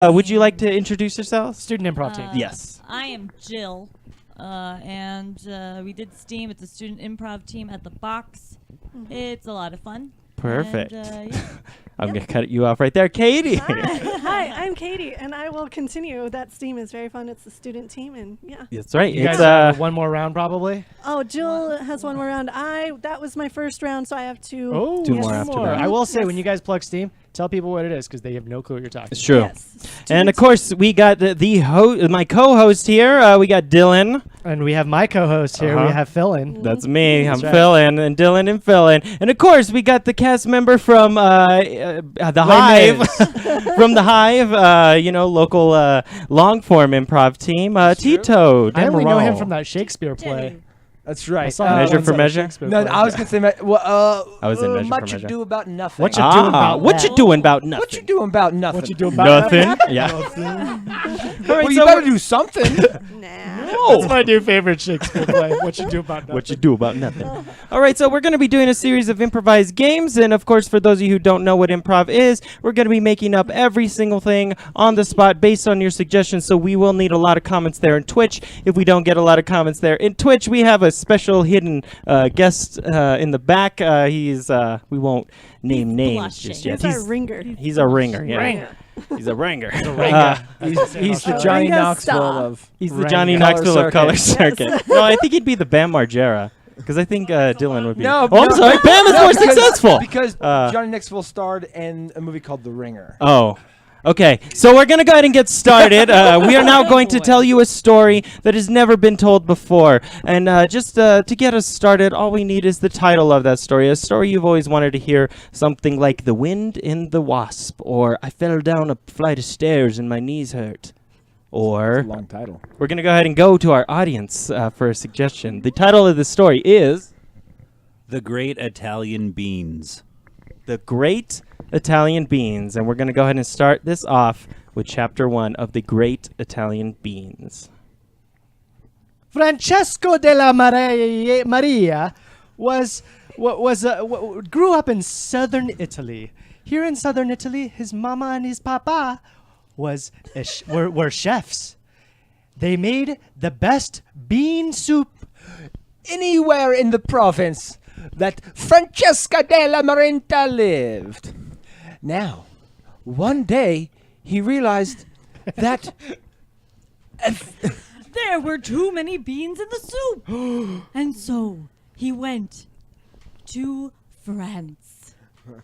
Would you like to introduce yourself? Student improv team. Yes. I am Jill, and we did Steam. It's a student improv team at the Box. It's a lot of fun. Perfect. And, yeah. I'm going to cut you off right there. Katie. Hi, I'm Katie, and I will continue. That Steam is very fun. It's the student team, and yeah. That's right. You guys It's have one more round probably. Oh, Jill has one more round. That was my first round, so I have two. Oh, Two more after that. I will say, Yes. when you guys plug Steam, tell people what it is because they have no clue what you're talking It's about. true. Yes. And of course, we got my co-host here. We got Dylan. And we have my co-host here. Uh-huh. We have Phil-in. That's me. That's I'm right. Phil-in, and Dylan and Phil-in. And of course, we got the cast member from the Hive. From the Hive, local long-form improv team, Tito. I only know him Demerol. from that Shakespeare play. Dave. That's I right. saw him Measure once for at a Measure? Shakespeare No, play. I was gonna say, I was in Measure for much Measure. ado about nothing. What you doing about What you that? doing about nothing? What you doing about nothing? What you doing about Nothing. that? Yeah. All right, Well, you so better do something. Nah. That's my new favorite Shakespeare play. What you do about nothing. What you do about nothing. All right, so we're going to be doing a series of improvised games. And of course, for those of you who don't know what improv is, we're going to be making up every single thing on the spot based on your suggestions. So we will need a lot of comments there in Twitch. If we don't get a lot of comments there in Twitch, we have a special hidden guest in the back. We won't name names just yet. He's our ringer. He's a ringer. Yeah. Ringer. He's a ringer. He's the Oh, Johnny Ringo Knoxville Starr. of. He's the Ring. Johnny Color Knoxville of Color Circuit. Circuit. No, I think he'd be the Bam Margera. Because I think Dylan would be. No, Oh, I'm no, sorry. Bam is no, more because- successful. Because Uh, Johnny Knoxville starred in a movie called The Ringer. Oh. Okay, so we're going to go ahead and get started. We are now going to tell you a story that has never been told before. And just to get us started, all we need is the title of that story. A story you've always wanted to hear, something like The Wind in the Wasp, or I fell down a flight of stairs and my knees hurt. Or Long title. we're going to go ahead and go to our audience for a suggestion. The title of the story is The Great Italian Beans. The Great Italian Beans. And we're going to go ahead and start this off with Chapter 1 of The Great Italian Beans. Francesco della Maria grew up in southern Italy. Here in southern Italy, his mama and his papa were chefs. They made the best bean soup. Anywhere in the province that Francesca della Marinta lived. Now, one day he realized that There were too many beans in the soup. And so he went to France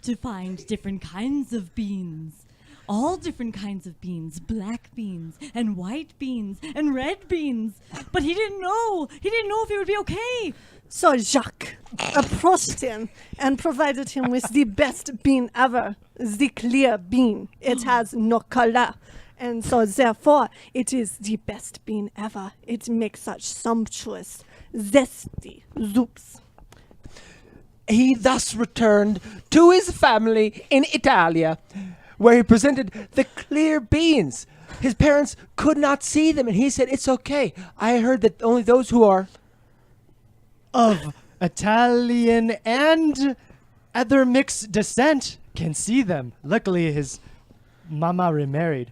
to find different kinds of beans. All different kinds of beans, black beans and white beans and red beans. But he didn't know. He didn't know if he would be okay. So Jacques approached him and provided him with the best bean ever, the clear bean. It has no color. And so therefore, it is the best bean ever. It makes such sumptuous, zesty soups. he thus returned to his family in Italia, where he presented the clear beans. His parents could not see them, and he said, "It's okay. I heard that only those who are..." Of Italian and other mixed descent can see them. Luckily, his mama remarried.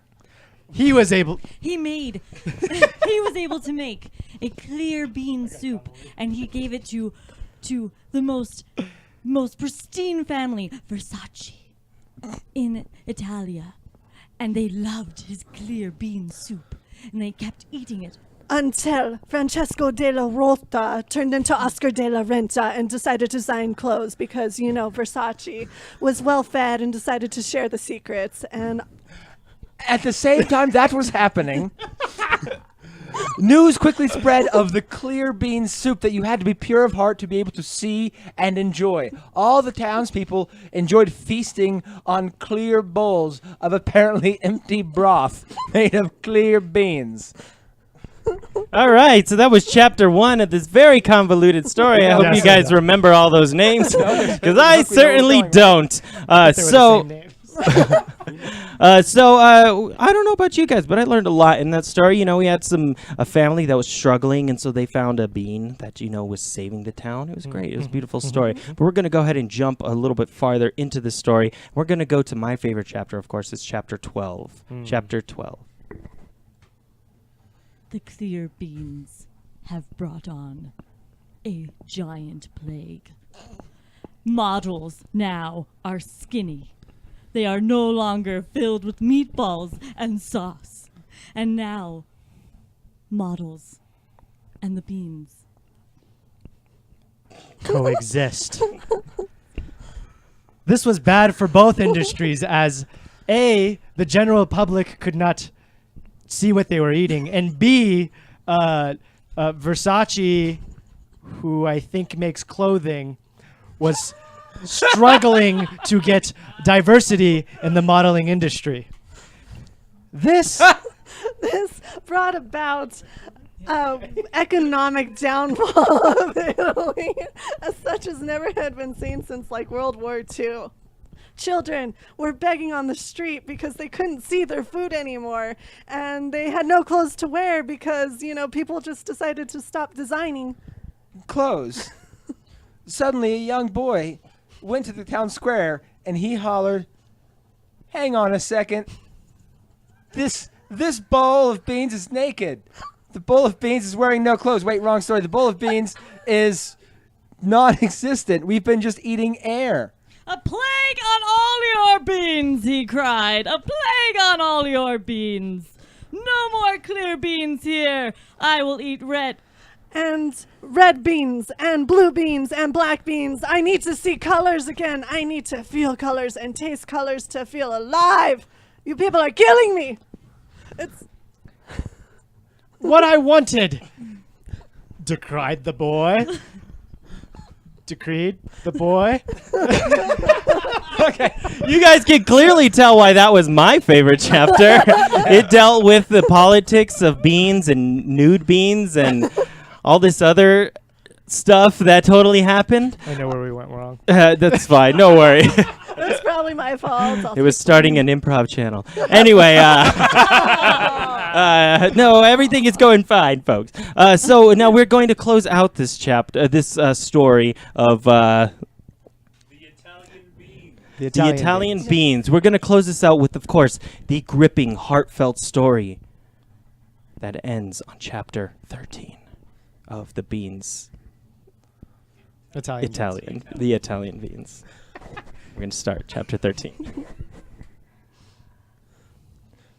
He was able. He was able to make a clear bean soup, and he gave it to the most pristine family, Versace, in Italia. And they loved his clear bean soup, and they kept eating it. Until Francesco della Rota turned into Oscar de la Renta and decided to sign clothes because, Versace was well-fed and decided to share the secrets. And At the same time that was happening, news quickly spread of the clear bean soup that you had to be pure of heart to be able to see and enjoy. All the townspeople enjoyed feasting on clear bowls of apparently empty broth made of clear beans. All right, so that was chapter 1 of this very convoluted story. I hope Yes, you guys yeah. remember all those names, because I Luckily, certainly they were going don't. They were the same names. I don't know about you guys, but I learned a lot in that story. You know, we had a family that was struggling, and so they found a bean that, you know, was saving the town. It was great. It was a beautiful story. But we're going to go ahead and jump a little bit farther into the story. We're going to go to my favorite chapter, of course. It's chapter 12. Chapter 12. The clear beans have brought on a giant plague. Models now are skinny. They are no longer filled with meatballs and sauce. And now, models and the beans coexist. This was bad for both industries as A, the general public could not see what they were eating, and B, Versace, who I think makes clothing, was struggling to get diversity in the modeling industry. This brought about economic downfall of Italy, as such as never had been seen since like World War II. Children were begging on the street because they couldn't see their food anymore, and they had no clothes to wear because, you know, people just decided to stop designing Clothes. Suddenly, a young boy went to the town square and he hollered, "Hang on a second. This bowl of beans is naked. The bowl of beans is wearing no clothes." Wait, wrong story. The bowl of beans is non-existent. We've been just eating air. A plague on all your beans, he cried. A plague on all your beans. No more clear beans here. I will eat red. and red beans and blue beans and black beans. I need to see colors again. I need to feel colors and taste colors to feel alive. You people are killing me. It's what I wanted, decried the boy. Decreed the boy. Okay, you guys can clearly tell why that was my favorite chapter. It dealt with the politics of beans and nude beans and all this other stuff that totally happened. I know where we went wrong. That's fine, no worry. That's probably my fault. It was starting an improv channel. Anyway, no, everything is going fine, folks. So now we're going to close out this chapter, this story of the Italian beans. We're going to close this out with, of course, the gripping, heartfelt story that ends on chapter 13 of the beans. The Italian beans. We're going to start chapter 13.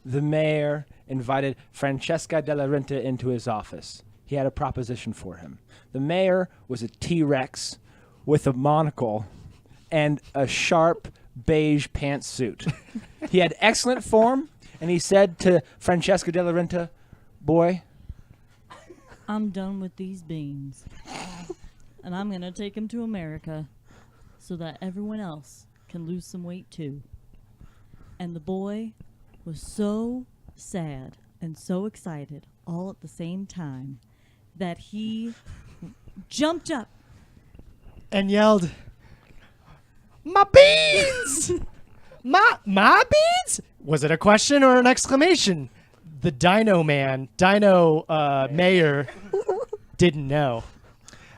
The mayor invited Francesca della Renta into his office. He had a proposition for him. The mayor was a T-Rex with a monocle and a sharp beige pantsuit. He had excellent form, and he said to Francesca della Renta, "Boy, I'm done with these beans. And I'm going to take them to America so that everyone else can lose some weight too." And the boy was so sad and so excited all at the same time that he jumped up and yelled, "My beans! my beans?" Was it a question or an exclamation? The Dino Mayor didn't know.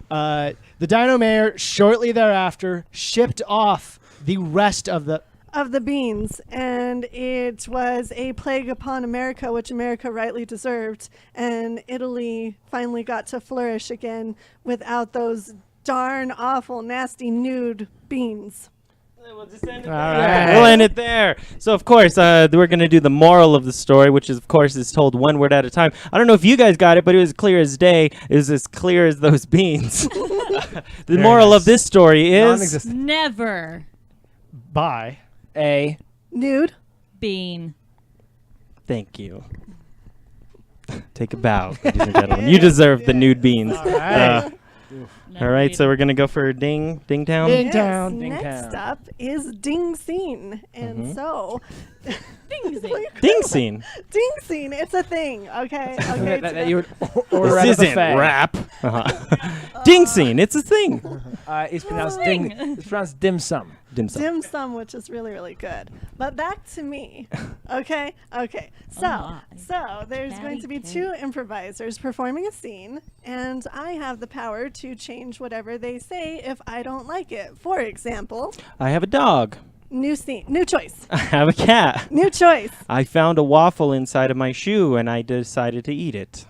The Dino Mayor shortly thereafter shipped off the rest of the beans, and it was a plague upon America, which America rightly deserved, and Italy finally got to flourish again without those darn awful nasty nude beans. We'll just end it All there. right. We'll end it there. So, of course, we're going to do the moral of the story, which is, of course, is told one word at a time. I don't know if you guys got it, but it was clear as day. It was as clear as those beans. The moral of this story is... non-existent. never by A. Nude? bean. Thank you. Take a bow, ladies and gentlemen. You deserve the nude beans. All right. All right, so we're going to go for Ding Town. Ding Yes, Town. Ding next Town. up is Ding Scene. And so, Ding zing. Ding Scene. Ding Scene, it's a thing, okay? Okay, that you would order at This a isn't buffet. rap. Ding Scene, it's a thing. It's pronounced Ring. It's pronounced dim sum. Dim sum. Dim sum, which is really, really good. But back to me. Okay? Okay. my. So there's going to be Patty two improvisers performing a scene, and I have the power to change whatever they say if I don't like it. For example, I have a dog. new scene, new choice, I have a cat. new choice. I found a waffle inside of my shoe and I decided to eat it.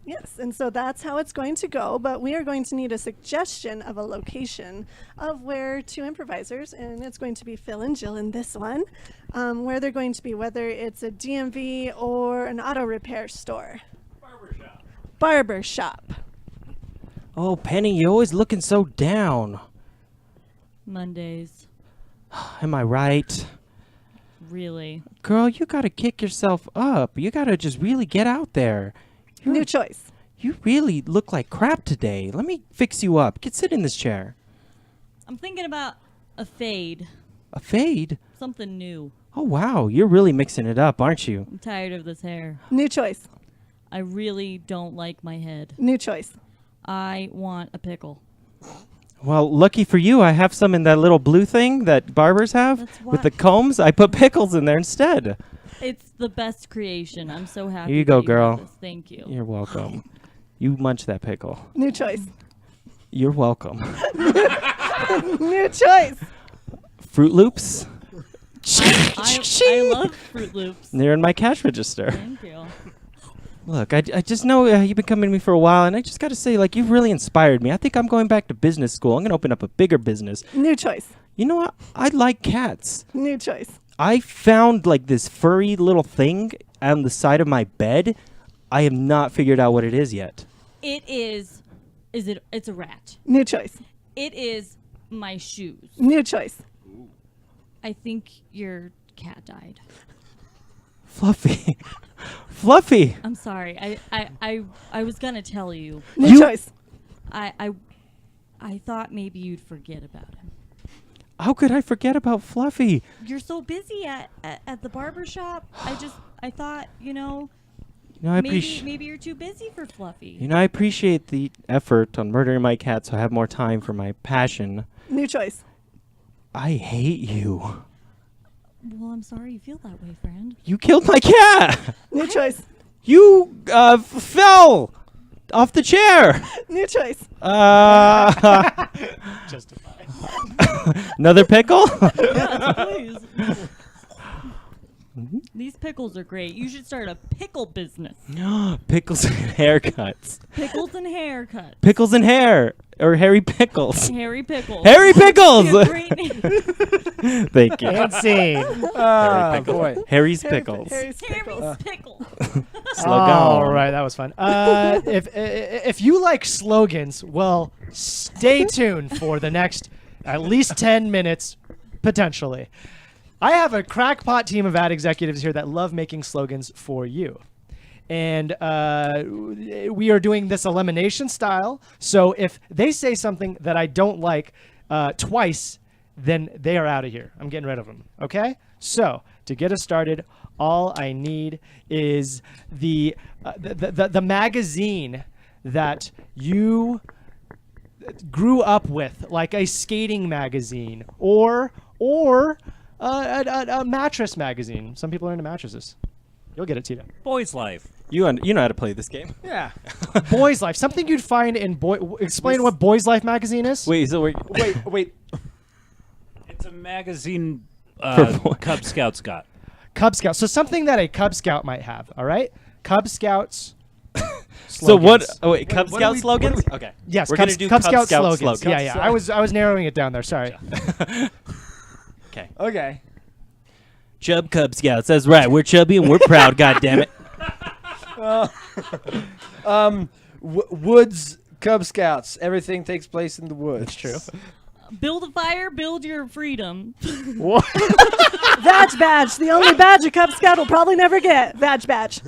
Yes, and so that's how it's going to go, but we are going to need a suggestion of a location of where two improvisers, and it's going to be Phil and Jill in this one, where they're going to be, whether it's a DMV or an auto repair store. Barber shop. Oh, Penny, you're always looking so down. Mondays. Am I right? Really? Girl, you gotta kick yourself up. You gotta just really get out there. New choice. You really look like crap today. Let me fix you up. Sit in this chair. I'm thinking about a fade. A fade? Something new. Oh, wow. You're really mixing it up, aren't you? I'm tired of this hair. New choice. I really don't like my head. New choice. I want a pickle. Well, lucky for you, I have some in that little blue thing that barbers have That's with the why- combs. I put pickles in there instead. It's the best creation. I'm so happy. Here you that go, have girl. this. Thank you. You're welcome. You munch that pickle. New choice. You're welcome. New choice. Fruit Loops? I love Fruit Loops. They're in my cash register. Thank you. Look, I just know you've been coming to me for a while, and I just got to say, like, you've really inspired me. I think I'm going back to business school. I'm going to open up a bigger business. New choice. You know what? I like cats. New choice. I found, like, this furry little thing on the side of my bed. I have not figured out what it is yet. It is. It's a rat. New choice. It is my shoes. New choice. I think your cat died. Fluffy. Fluffy. I'm sorry. I was gonna tell you. New choice. I thought maybe you'd forget about him. How could I forget about Fluffy? You're so busy at the barber shop. I thought, You know, I appreciate. maybe you're too busy for Fluffy. You know, I appreciate the effort on murdering my cat, so I have more time for my passion. New choice. I hate you. Well, I'm sorry you feel that way, friend. You killed my cat. New choice. You fell off the chair. New choice. Justified. Another pickle? Yes, please. These pickles are great. You should start a pickle business. Pickles and haircuts. Pickles and haircuts. Pickles and hair. Or Harry Pickles. Harry Pickles. Harry Pickles! Yeah, great name. Thank you. And scene. Boy. Harry's Pickles. Harry's pickles. Harry's Pickle. Slogan. All right, that was fun. If you like slogans, well, stay tuned for the next at least 10 minutes, potentially. I have a crackpot team of ad executives here that love making slogans for you. And we are doing this elimination style. So if they say something that I don't like twice, then they are out of here. I'm getting rid of them. Okay? So to get us started, all I need is the magazine that you grew up with, like a skating magazine or a mattress magazine. Some people are into mattresses. You'll get it, Tito. Boy's Life. You know how to play this game. Yeah. Boys Life. Something you'd find in Explain what Boys Life magazine is. Wait, so wait. Wait. It's a magazine For boy- Cub Scouts got. Cub Scouts. So something that a Cub Scout might have. All right. Cub Scouts. So what? slogans. Oh wait, Cub what Scout do we- slogans? what Okay. Yes. We're Cub, gonna do Cub Scout slogans. slogans. Yeah, yeah. I was narrowing it down there. Sorry. Okay. Okay. Chub Cub Scouts. That's right. We're chubby and we're proud. God damn it. Woods Cub Scouts. Everything takes place in the woods. That's true. Build a fire, build your freedom. Badge badge. The only badge a Cub Scout will probably never get. Badge badge.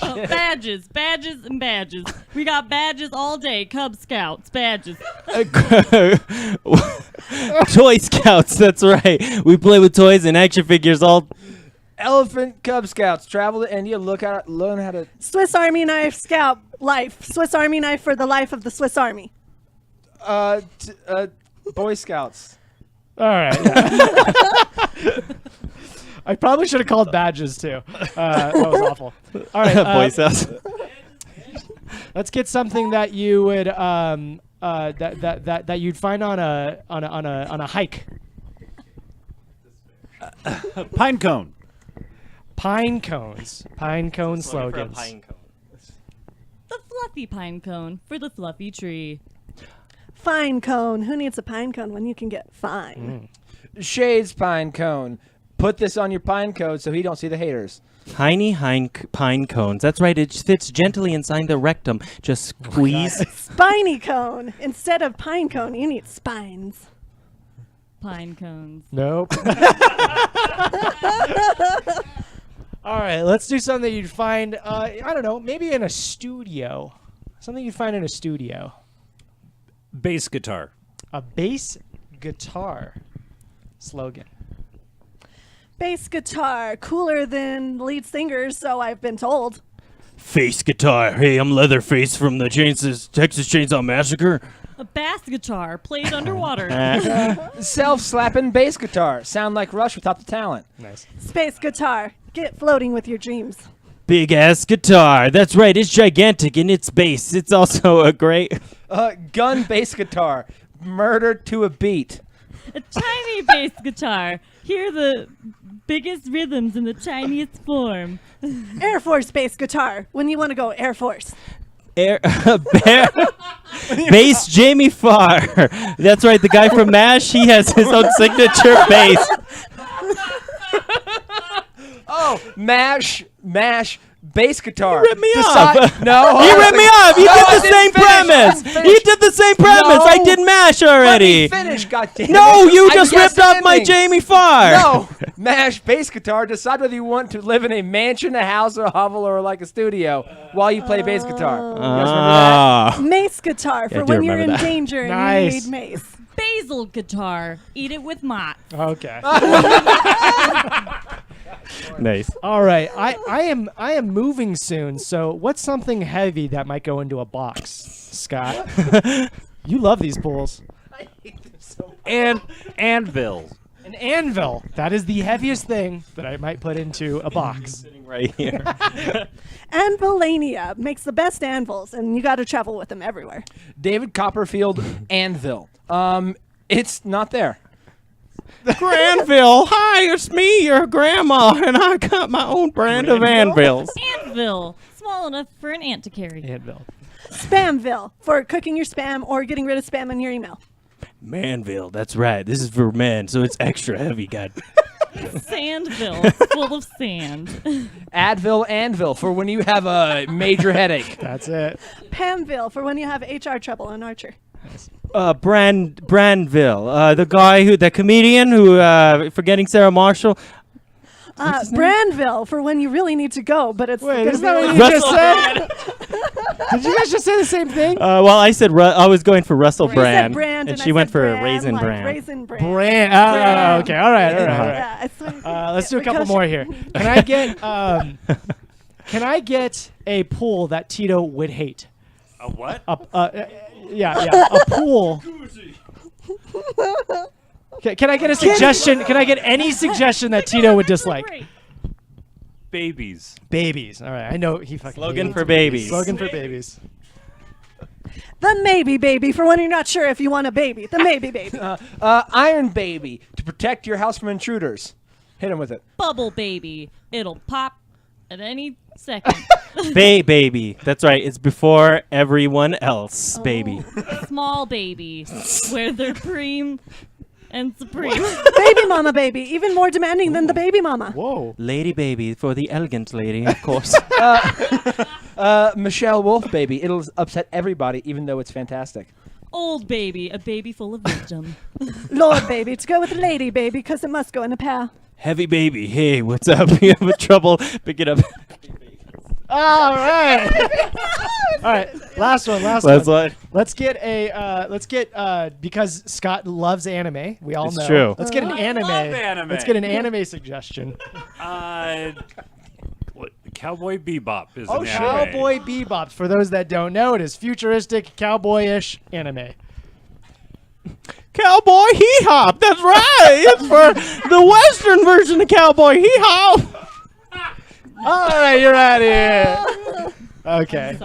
Badges, and badges. We got badges all day. Cub Scouts, badges. Toy Scouts. That's right. We play with toys and action figures all. Elephant Cub Scouts. Travel to India. Learn how to. Swiss Army knife scout life. Swiss Army knife for the life of the Swiss Army. Boy Scouts. All right. Yeah. I probably should have called badges too. That was awful. All right, Boy Scouts. let's get something that you would that you'd find on a hike. Pine cone. Pine cones. Pine cone slogans. The fluffy pine cone for the fluffy tree. Fine cone. Who needs a pine cone when you can get fine? Shades pine cone. Put this on your pine cone so he don't see the haters. Tiny pine cones. That's right. It fits gently inside the rectum. Just squeeze. Spiny cone. Instead of pine cone, you need spines. Pine cones. Nope. All right, let's do something you'd find, I don't know, maybe in a studio. Something you'd find in a studio. Bass guitar. A bass guitar slogan. Bass guitar. Cooler than lead singers, so I've been told. Face guitar. Hey, I'm Leatherface from the Texas Chainsaw Massacre. A bass guitar played underwater. Self-slapping bass guitar. Sound like Rush without the talent. Nice. Space guitar. Get floating with your dreams. Big ass guitar. That's right. It's gigantic in its bass. It's also a great. Gun bass guitar. Murder to a beat. A tiny bass guitar. Hear the biggest rhythms in the tiniest form. Air Force bass guitar. When you want to go Air Force. Bass Jamie Farr. That's right. The guy from MASH. He has his own signature bass. Oh, mash, bass guitar. You ripped me off. No. You ripped me off. You No, did I the didn't same finish. I premise. didn't finish. You did the same premise. No. I did MASH Let already. me finish, goddammit. No, you I just guessed ripped off my ending. Jamie Farr. No, mash bass guitar. Decide whether you want to live in a mansion, a house, a hovel, or like a studio while you play bass guitar. You guys remember that? Ah. Mace guitar for I do when you're in remember that. danger and Nice. you need mace. Basil guitar. Eat it with mott. Okay. Nice. All right. I am moving soon. So what's something heavy that might go into a box, Scott? You love these pools. And anvil. An anvil. That is the heaviest thing that I might put into a box. Sitting right here. Anvilania makes the best anvils, and you got to travel with them everywhere. David Copperfield anvil. It's not there. Granville. Hi, it's me, your grandma, and I got my own brand of anvils. Anvil. Small enough for an ant to carry. Anvil. Spamville for cooking your spam or getting rid of spam in your email. Manville. That's right. This is for men, so it's extra heavy. God. Sandville. Full of sand. Advil anvil for when you have a major headache. That's it. Pamville for when you have HR trouble on Archer. Brandville. The guy the comedian who, forgetting Sarah Marshall. Brandville for when you really need to go, but it's Wait, gonna isn't be that what like- you just said? Did you guys just say the same thing? Well, I said I was going for Russell You said Brand, brand, and I she went said for brand, Raisin like Brand. Raisin brand. Brand. Oh, okay. All right. Yeah, I swear. Let's do a couple because- more here. Can I get a pool that Tito would hate? A what? Yeah. A pool. Can I get a suggestion? Can I get any suggestion that Tito would dislike? Great. Babies. Babies. All right. I know he fucking Slogan hates for babies. Slogan for babies. The maybe baby for when you're not sure if you want a baby. The maybe baby. Iron baby to protect your house from intruders. Hit him with it. Bubble baby. It'll pop at any second. Baby. That's right. It's before everyone else, baby. Small baby. Where they're preem and supreme. Baby mama baby. Even more demanding than the baby mama. Whoa. Lady baby for the elegant lady, of course. Michelle Wolf baby. It'll upset everybody, even though it's fantastic. Old baby. A baby full of wisdom. Lord baby. To go with lady baby because it must go in a pair. Heavy baby. Hey, what's up? You have trouble picking up. All right. All right. Last one. That's one. what. Let's get because Scott loves anime. We all It's know. true. Let's get an anime. love anime. Let's get an anime suggestion. What, Cowboy Bebop is Oh, an anime. Cowboy Bebop. For those that don't know, it is futuristic, cowboyish anime. Cowboy Hee Hop. That's right. It's for the Western version of Cowboy Hee Hop. All right, you're out of here. Okay.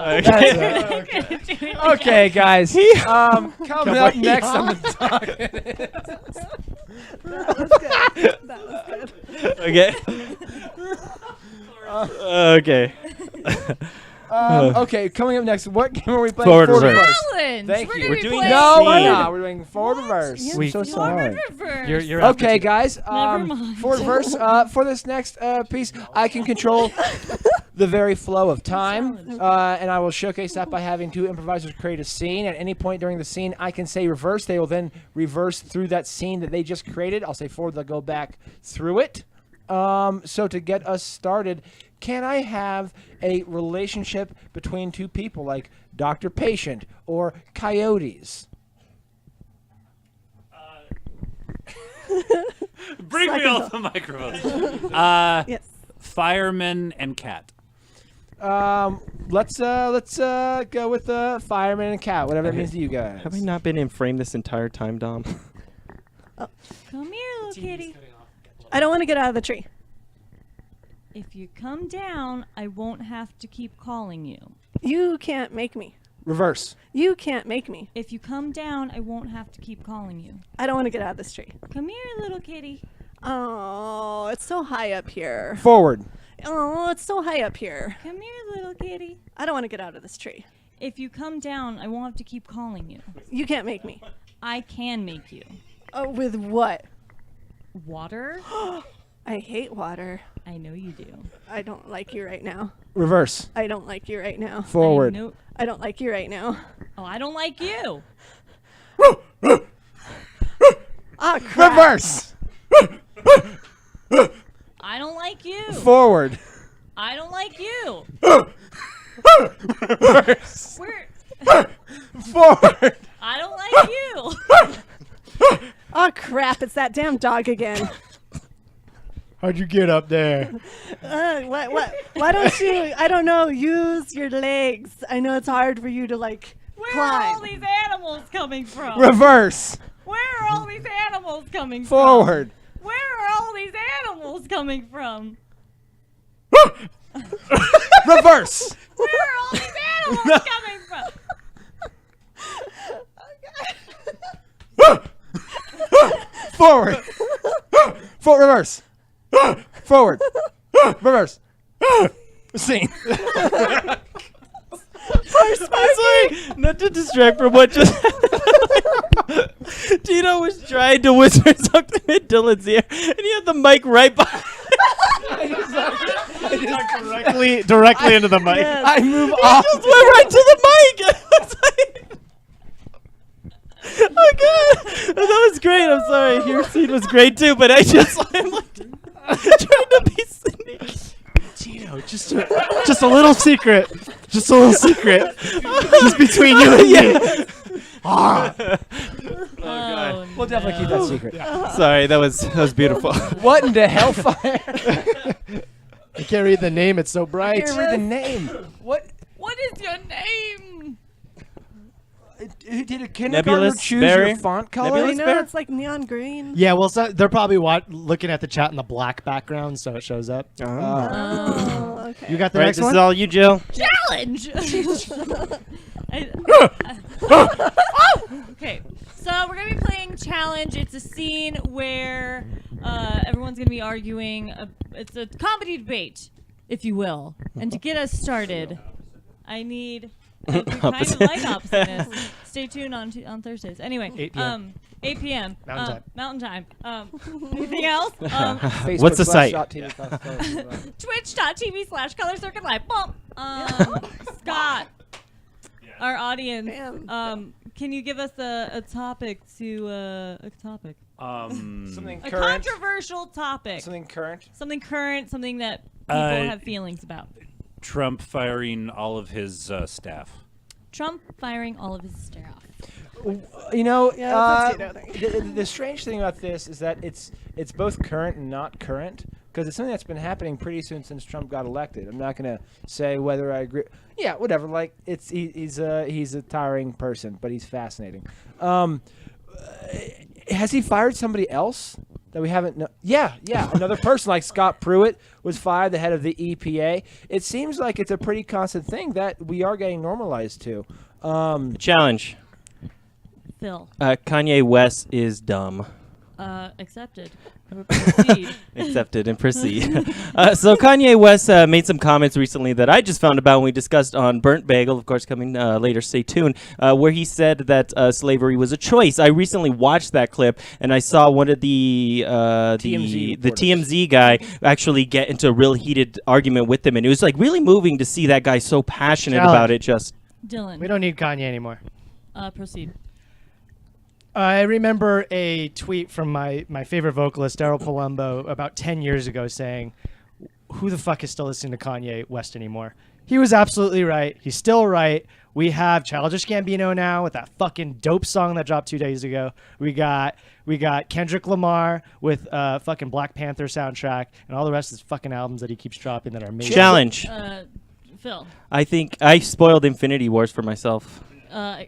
Okay, guys. Coming up next on the docket. Okay. Okay. Okay, coming up next, what game are we playing? Forward reverse. Challenge. Thank We're you. gonna We're be doing playing No, we're Scene. not. We're doing forward reverse. We- So sorry. Forward reverse. You're Okay, guys. Never mind. Forward reverse. For this next piece, I can control the very flow of time, and I will showcase that by having two improvisers create a scene. At any point during the scene, I can say reverse. They will then reverse through that scene that they just created. I'll say forward. They'll go back through it. So to get us started, can I have a relationship between two people, like doctor-patient or coyotes? Bring me off the microphone. Yes. Fireman and cat. Let's go with fireman and cat, whatever that means to you guys. Have I not been in frame this entire time, Dom? Come here, little kitty. I don't want to get out of the tree. If you come down, I won't have to keep calling you. You can't make me. Reverse. You can't make me. If you come down, I won't have to keep calling you. I don't want to get out of this tree. Come here, little kitty. Oh, it's so high up here. Forward. Oh, it's so high up here. Come here, little kitty. I don't want to get out of this tree. If you come down, I won't have to keep calling you. You can't make me. I can make you. Oh, with what? Water? I hate water. I know you do. I don't like you right now. Reverse. I don't like you right now. Forward. I know. I don't like you right now. Oh, I don't like you. Ah, crap. Reverse. I don't like you. Forward. I don't like you. Reverse. We're, Forward. I don't like you. Oh, crap. It's that damn dog again. How'd you get up there? Why don't you, I don't know, use your legs? I know it's hard for you to, like, Where climb. are all these animals coming from? Reverse. Where are all these animals coming from? Forward. Where are all these animals coming from? Reverse. Where are all these animals coming from? Forward. Reverse. Forward. Reverse. Scene. Sorry, not to distract from what just happened. Tito was trying to whisper something in Dylan's ear, and he had the mic right behind. Directly into the mic. Yes. I move off. Just went right to the mic. It's like, oh god, that was great. I'm sorry. Your scene was great too, but I'm like trying to be sneaky. Tito, just a little secret. Just a little secret. Just between you and me. Oh, We'll definitely keep that secret. Sorry, that was beautiful. What in the hellfire? I can't read the name. It's so I bright. can't read the name. What? What is your name? Did a kindergartner Nebulous choose Berry? your font color? Nebulous I know Bear? it's like neon green. Yeah, well, they're probably looking at the chat in the black background, so it shows up. Oh, okay. You got the Right, next this one? is all you, Jill. Challenge. Okay, so we're gonna be playing challenge. It's a scene where everyone's gonna be arguing. It's a comedy debate, if you will. And to get us started, I need. I kind of like oppositeness. Stay tuned on Thursdays. Anyway, 8 p.m. 8 p.m. Mountain time. Mountain time. Anything else? What's the site? Twitch.tv/Color Circuit Live. Bump. Scott, our audience. Bam. Can you give us a topic to a topic? Something A current. controversial topic. Something current. Something current. Something that people have feelings about. Trump firing all of his staff. Trump firing all of his staff. You know, Yeah, that's Tito. the strange thing about this is that it's both current and not current, because it's something that's been happening pretty soon since Trump got elected. I'm not gonna say whether I agree. Yeah, whatever. Like he's a tiring person, but he's fascinating. has he fired somebody else that we haven't? Yeah. Another person like Scott Pruitt was fired, the head of the EPA. It seems like it's a pretty constant thing that we are getting normalized to. Challenge. Phil. Kanye West is dumb. Accepted. Proceed. Accepted and proceed. So Kanye West made some comments recently that I just found about when we discussed on Burnt Bagel, of course, coming later. Stay tuned. Where he said that slavery was a choice. I recently watched that clip and I saw one of the TMZ guy actually get into a real heated argument with him, and it was like really moving to see that guy so passionate about it. Just Dylan. We don't need Kanye anymore. Proceed. I remember a tweet from my favorite vocalist, Daryl Palumbo, about 10 years ago saying, who the fuck is still listening to Kanye West anymore? He was absolutely right. He's still right. We have Childish Gambino now with that fucking dope song that dropped 2 days ago. We got Kendrick Lamar with fucking Black Panther soundtrack, and all the rest is fucking albums that he keeps dropping that are amazing. challenge. Phil. I think I spoiled Infinity Wars for myself.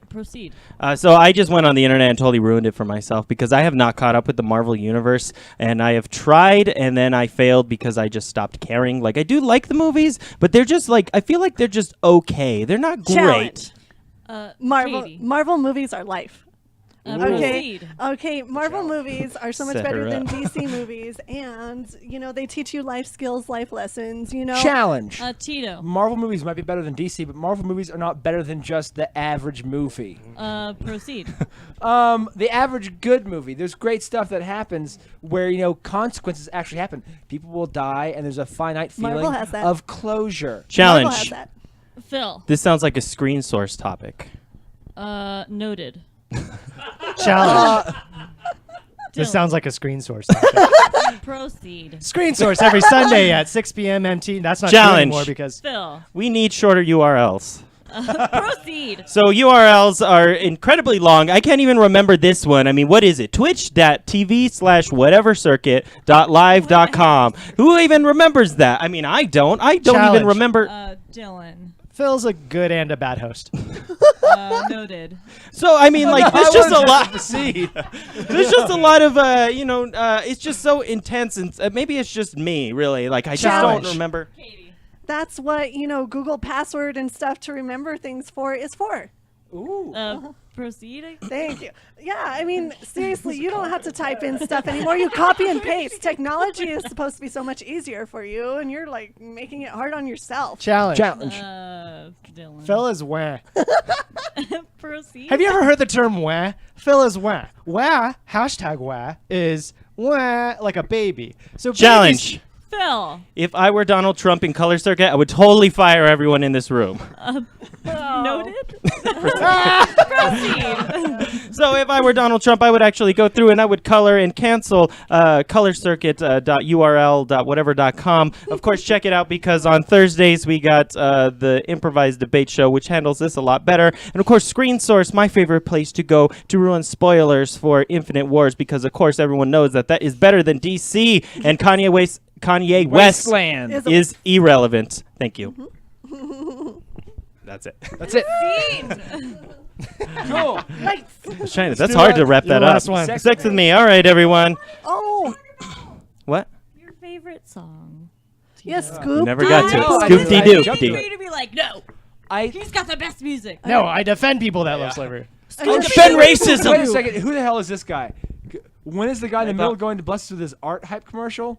Proceed. So I just went on the internet and totally ruined it for myself because I have not caught up with the Marvel Universe, and I have tried, and then I failed because I just stopped caring. Like, I do like the movies, but they're just like, I feel like they're just okay. They're not great. Challenge. Katie. Marvel movies are life. Proceed. Okay, Marvel movies are so much Set better her than up. DC movies, and they teach you life skills, life lessons. Challenge. Tito. Marvel movies might be better than DC, but Marvel movies are not better than just the average movie. Proceed. The average good movie. There's great stuff that happens where consequences actually happen. People will die, and there's a finite Marvel feeling has that. of closure. Marvel has Challenge. that. Phil. This sounds like a screen source topic. Noted. Challenge. This Dylan. sounds like a screen source. Proceed. Screen source every Sunday at 6 p.m. MT. That's not true Challenge. anymore because Phil. We need shorter URLs. Proceed. So URLs are incredibly long. I can't even remember this one. I mean, what is it? Twitch.tv/whatever circuit.live.com. Who even remembers that? I mean, I don't. I don't Challenge. even remember. Dylan. Phil's a good and a bad host. Noted. So, I mean, like, there's just a lot. Proceed. There's just a lot of, it's just so intense. And maybe it's just me, really. Like, I just Challenge. don't remember. Katie. That's what Google password and stuff to remember things for is for. Ooh. Proceed. Thank you. Yeah, I mean, seriously, you don't have to type in stuff anymore. You copy and paste. Technology is supposed to be so much easier for you, and you're like making it hard on yourself. Challenge. Dylan. Phil is wah. Proceed. Have you ever heard the term wah? Phil is wah. Wah, hashtag wah, is wah like a baby. So Challenge. Phil. If I were Donald Trump in Color Circuit, I would totally fire everyone in this room. Noted. Proceed. So if I were Donald Trump, I would actually go through and I would color and cancel colorcircuit.url.whatever.com. Of course, check it out because on Thursdays we got the improvised debate show, which handles this a lot better. And of course, Screen Source, my favorite place to go to ruin spoilers for Infinite Wars, because of course everyone knows that is better than DC, and Kanye West Wasteland. is irrelevant. Thank you. That's it. That's it. Cool. That's hard to wrap that up. last one. Sex with me. All right, everyone. Oh, What? Your favorite song. yes, Scoop. Never got to it. I know, Scoop de I doop. jumped For to you to be like, no, he's got the best music. No, I defend people that love slavery. Defend racism. Wait a second. Who the hell is this guy? When is the guy in the middle going to bless us with his art hype commercial?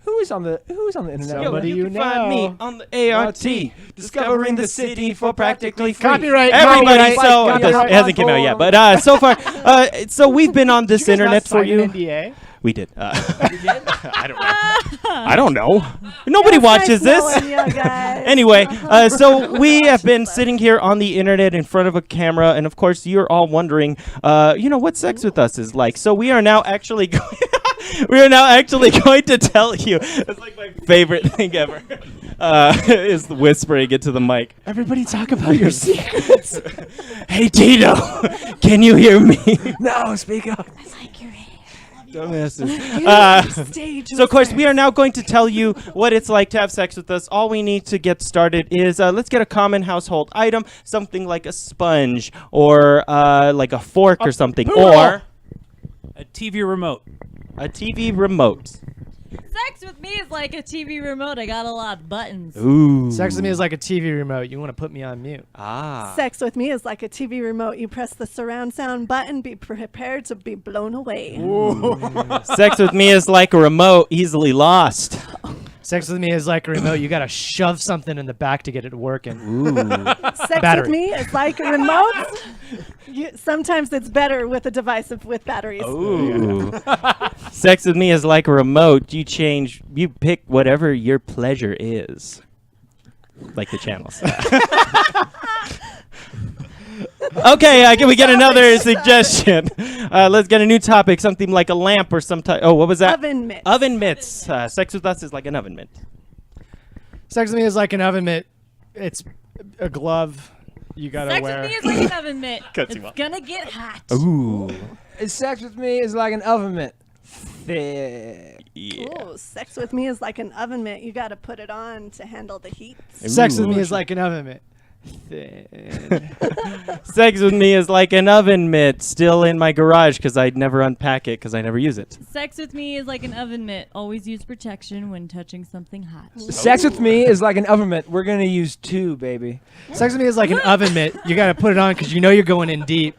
Who is on the internet? Somebody you know. Find me on the ART, discovering the city for practically free. Copyright. Everybody, Copyright. so Copyright. it hasn't came out yet, but so far, so we've been on this Did you guys internet not for sign you. an NDA? We did. I don't know. Nobody watches this. Anyway, so we have been sitting here on the internet in front of a camera, and of course, you're all wondering, what Sex with Us is like. So we are now actually going. We are now actually going to tell you. It's like my favorite thing ever. Is whispering into the mic. Everybody talk about your secrets. Hey Tito, can you hear me? No, speak up. Dumbasses. Stage So, of course, we are now going to tell you what it's like to have sex with us. All we need to get started is let's get a common household item, something like a sponge or like a fork or something. poodle. Or A TV remote. A TV remote. Sex with me is like a TV remote. I got a lot of buttons. Ooh. Sex with me is like a TV remote. You want to put me on mute. Ah. Sex with me is like a TV remote. You press the surround sound button, be prepared to be blown away. Sex with me is like a remote, easily lost. Sex with me is like a remote. You got to shove something in the back to get it working. Ooh. Sex Battery. with me is like a remote. Sometimes it's better with a device with batteries. Ooh. Sex with me is like a remote. You pick whatever your pleasure is. Like the channels. Okay, can we get another suggestion? Let's get a new topic, something like a lamp or some type. Oh, what was that? Oven mitts. Oven mitts. Sex with us is like an oven mitt. Sex with me is like an oven mitt. It's a glove you got to Sex wear. with me is like an oven mitt. Cuts It's you off. gonna get hot. Ooh. Sex with me is like an oven mitt. Thick. Yeah. Ooh, sex with me is like an oven mitt. You got to put it on to handle the heat. Sex with Ooh. me is like an oven mitt. Sex with me is like an oven mitt still in my garage because I'd never unpack it because I never use it. Sex with me is like an oven mitt. Always use protection when touching something hot. Sex with me is like an oven mitt. We're gonna use 2, baby. Sex with me is like an oven mitt. You got to put it on because you know you're going in deep.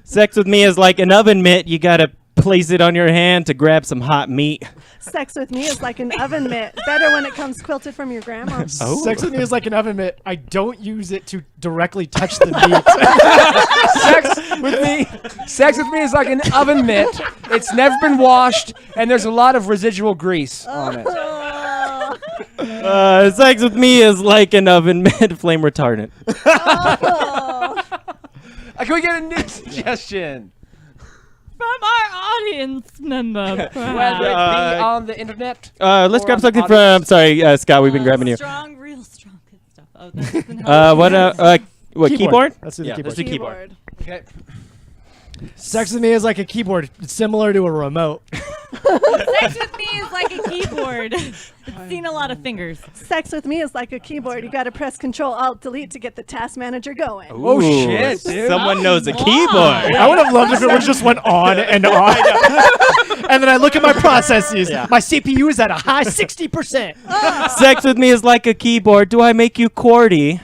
Sex with me is like an oven mitt. You gotta place it on your hand to grab some hot meat. Sex with me is like an oven mitt. Better when it comes quilted from your grandma. Oh. Sex with me is like an oven mitt. I don't use it to directly touch the meat. Sex with me is like an oven mitt. It's never been washed, and there's a lot of residual grease on it. Sex with me is like an oven mitt, flame retardant. Can we get a new suggestion? From our audience member, Whether perhaps. it be Uh, on the internet. Let's Or grab on something audio. from. Sorry, Scott. We've been grabbing you. Strong, real strong good stuff. Oh, that doesn't help. What keyboard? Let's do the Yeah, keyboard. let's do keyboard. Okay. Sex with me is like a keyboard. It's similar to a remote. Sex with me is like a keyboard. It's seen a lot of fingers. Sex with me is like a keyboard. You got to press Control-Alt-Delete to get the task manager going. Oh, Ooh, shit, dude. Someone knows a Wow. keyboard. I would have loved if it just went on and on. And then I look at my processes. My CPU is at a high 60%. Sex with me is like a keyboard. Do I make you QWERTY?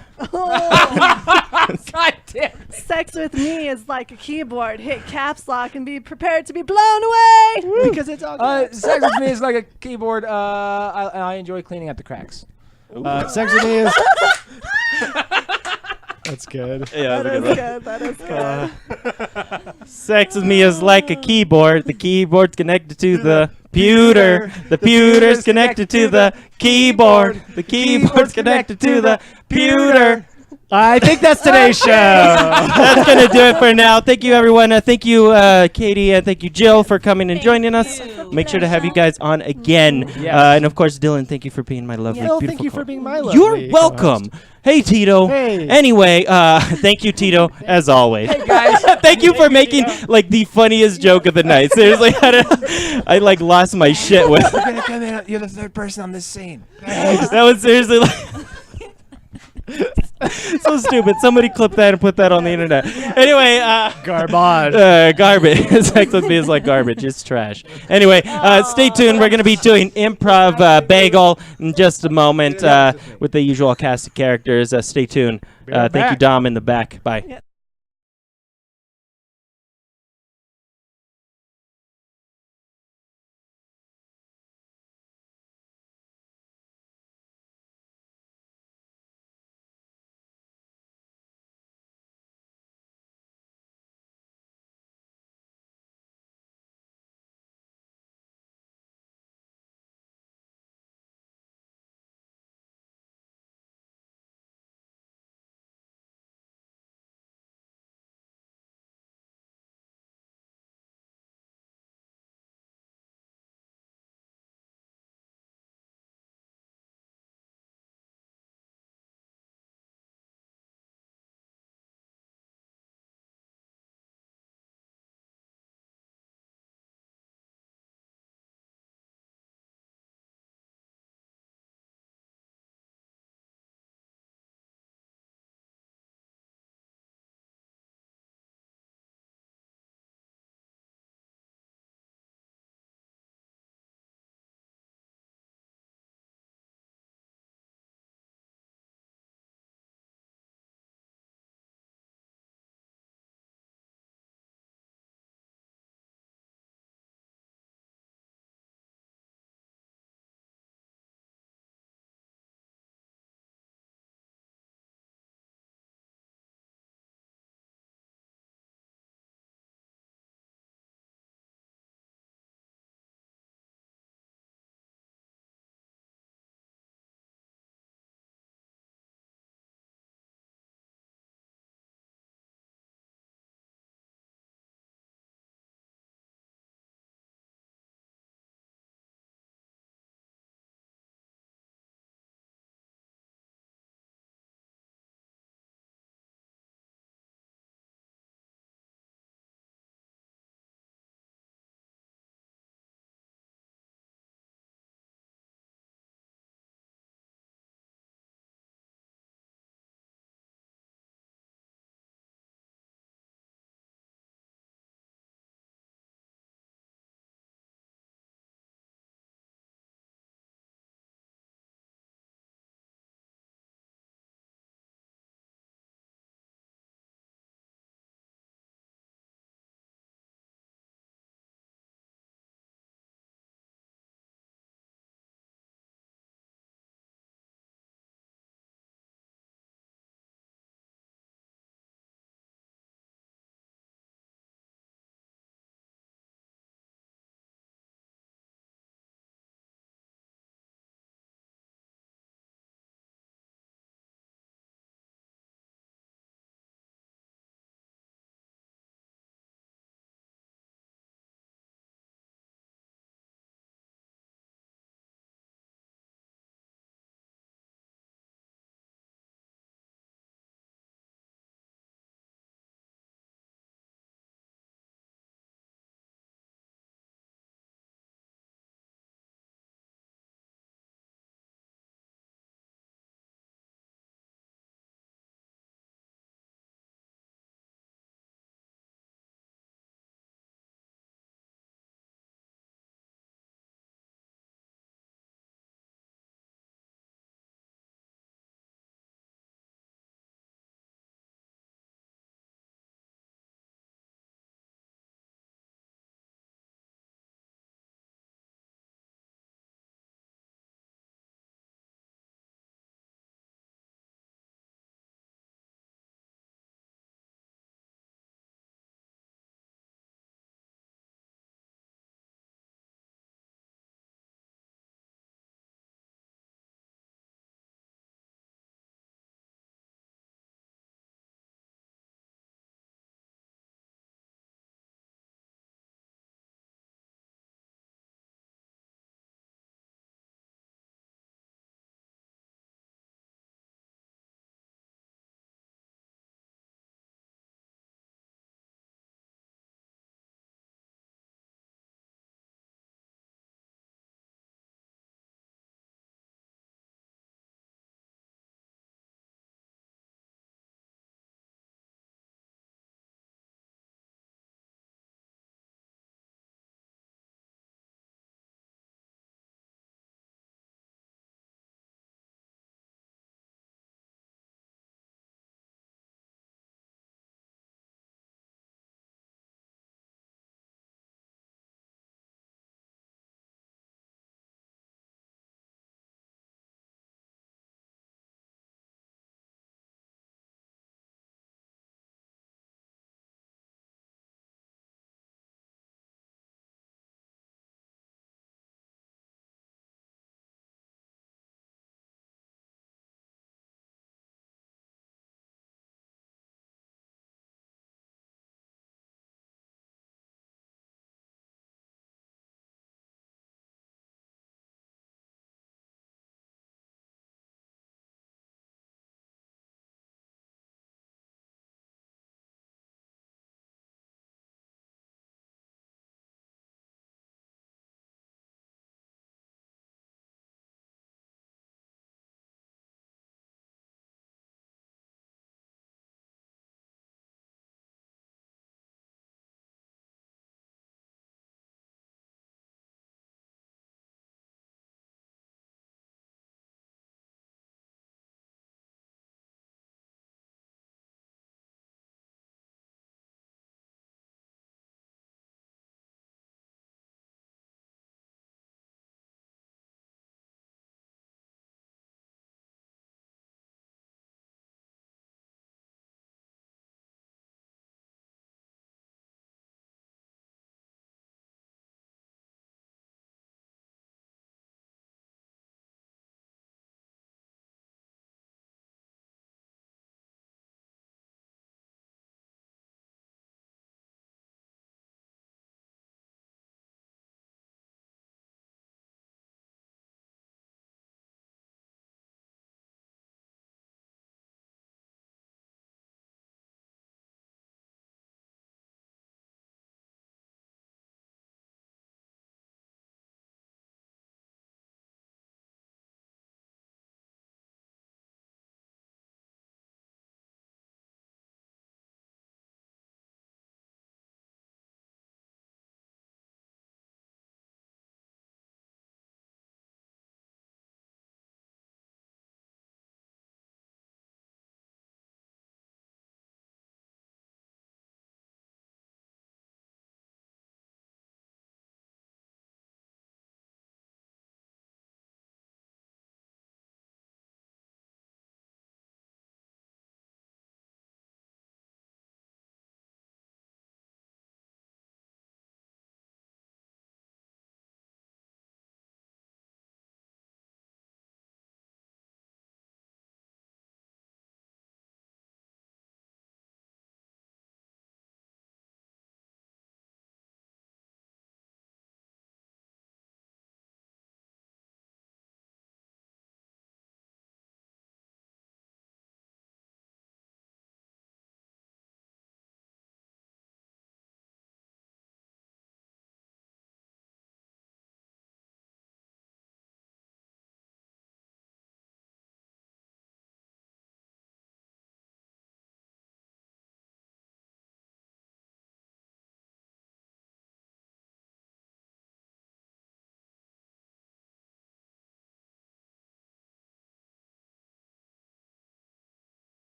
God damn. Sex with me is like a keyboard. Hit caps lock and be prepared to be blown away because it's all good. Sex with me is like a keyboard. I enjoy cleaning up the cracks. Sex with me is. That's good. Yeah, That is good. That is good. Sex with me is like a keyboard. The keyboard's connected to the pewter. The pewter's connected to the keyboard. The keyboard's connected to the pewter. I think that's today's show. That's gonna do it for now. Thank you, everyone. Thank you, Katie, and thank you, Jill, for coming and joining us. you. Make sure to have you guys on again. Yes. And of course, Dylan, thank you for being my lovely, Well, beautiful. thank you for co- being my lovely You're welcome. co-host. Hey, Tito. Hey. Anyway, thank you, Tito, as always. Hey, guys. Thank you for making like the funniest joke of the night. Seriously, I like lost my shit with You're gonna come in. You're the 3rd person on this scene. that was seriously like so stupid. Somebody clip that and put that on the internet. Anyway, Garbage. garbage. Sex with me is like garbage. It's trash. Anyway, stay tuned. We're gonna be doing improv Bagel in just a moment with the usual cast of characters. Stay tuned. right Thank you, back. Dom, in the back. Bye. Yeah.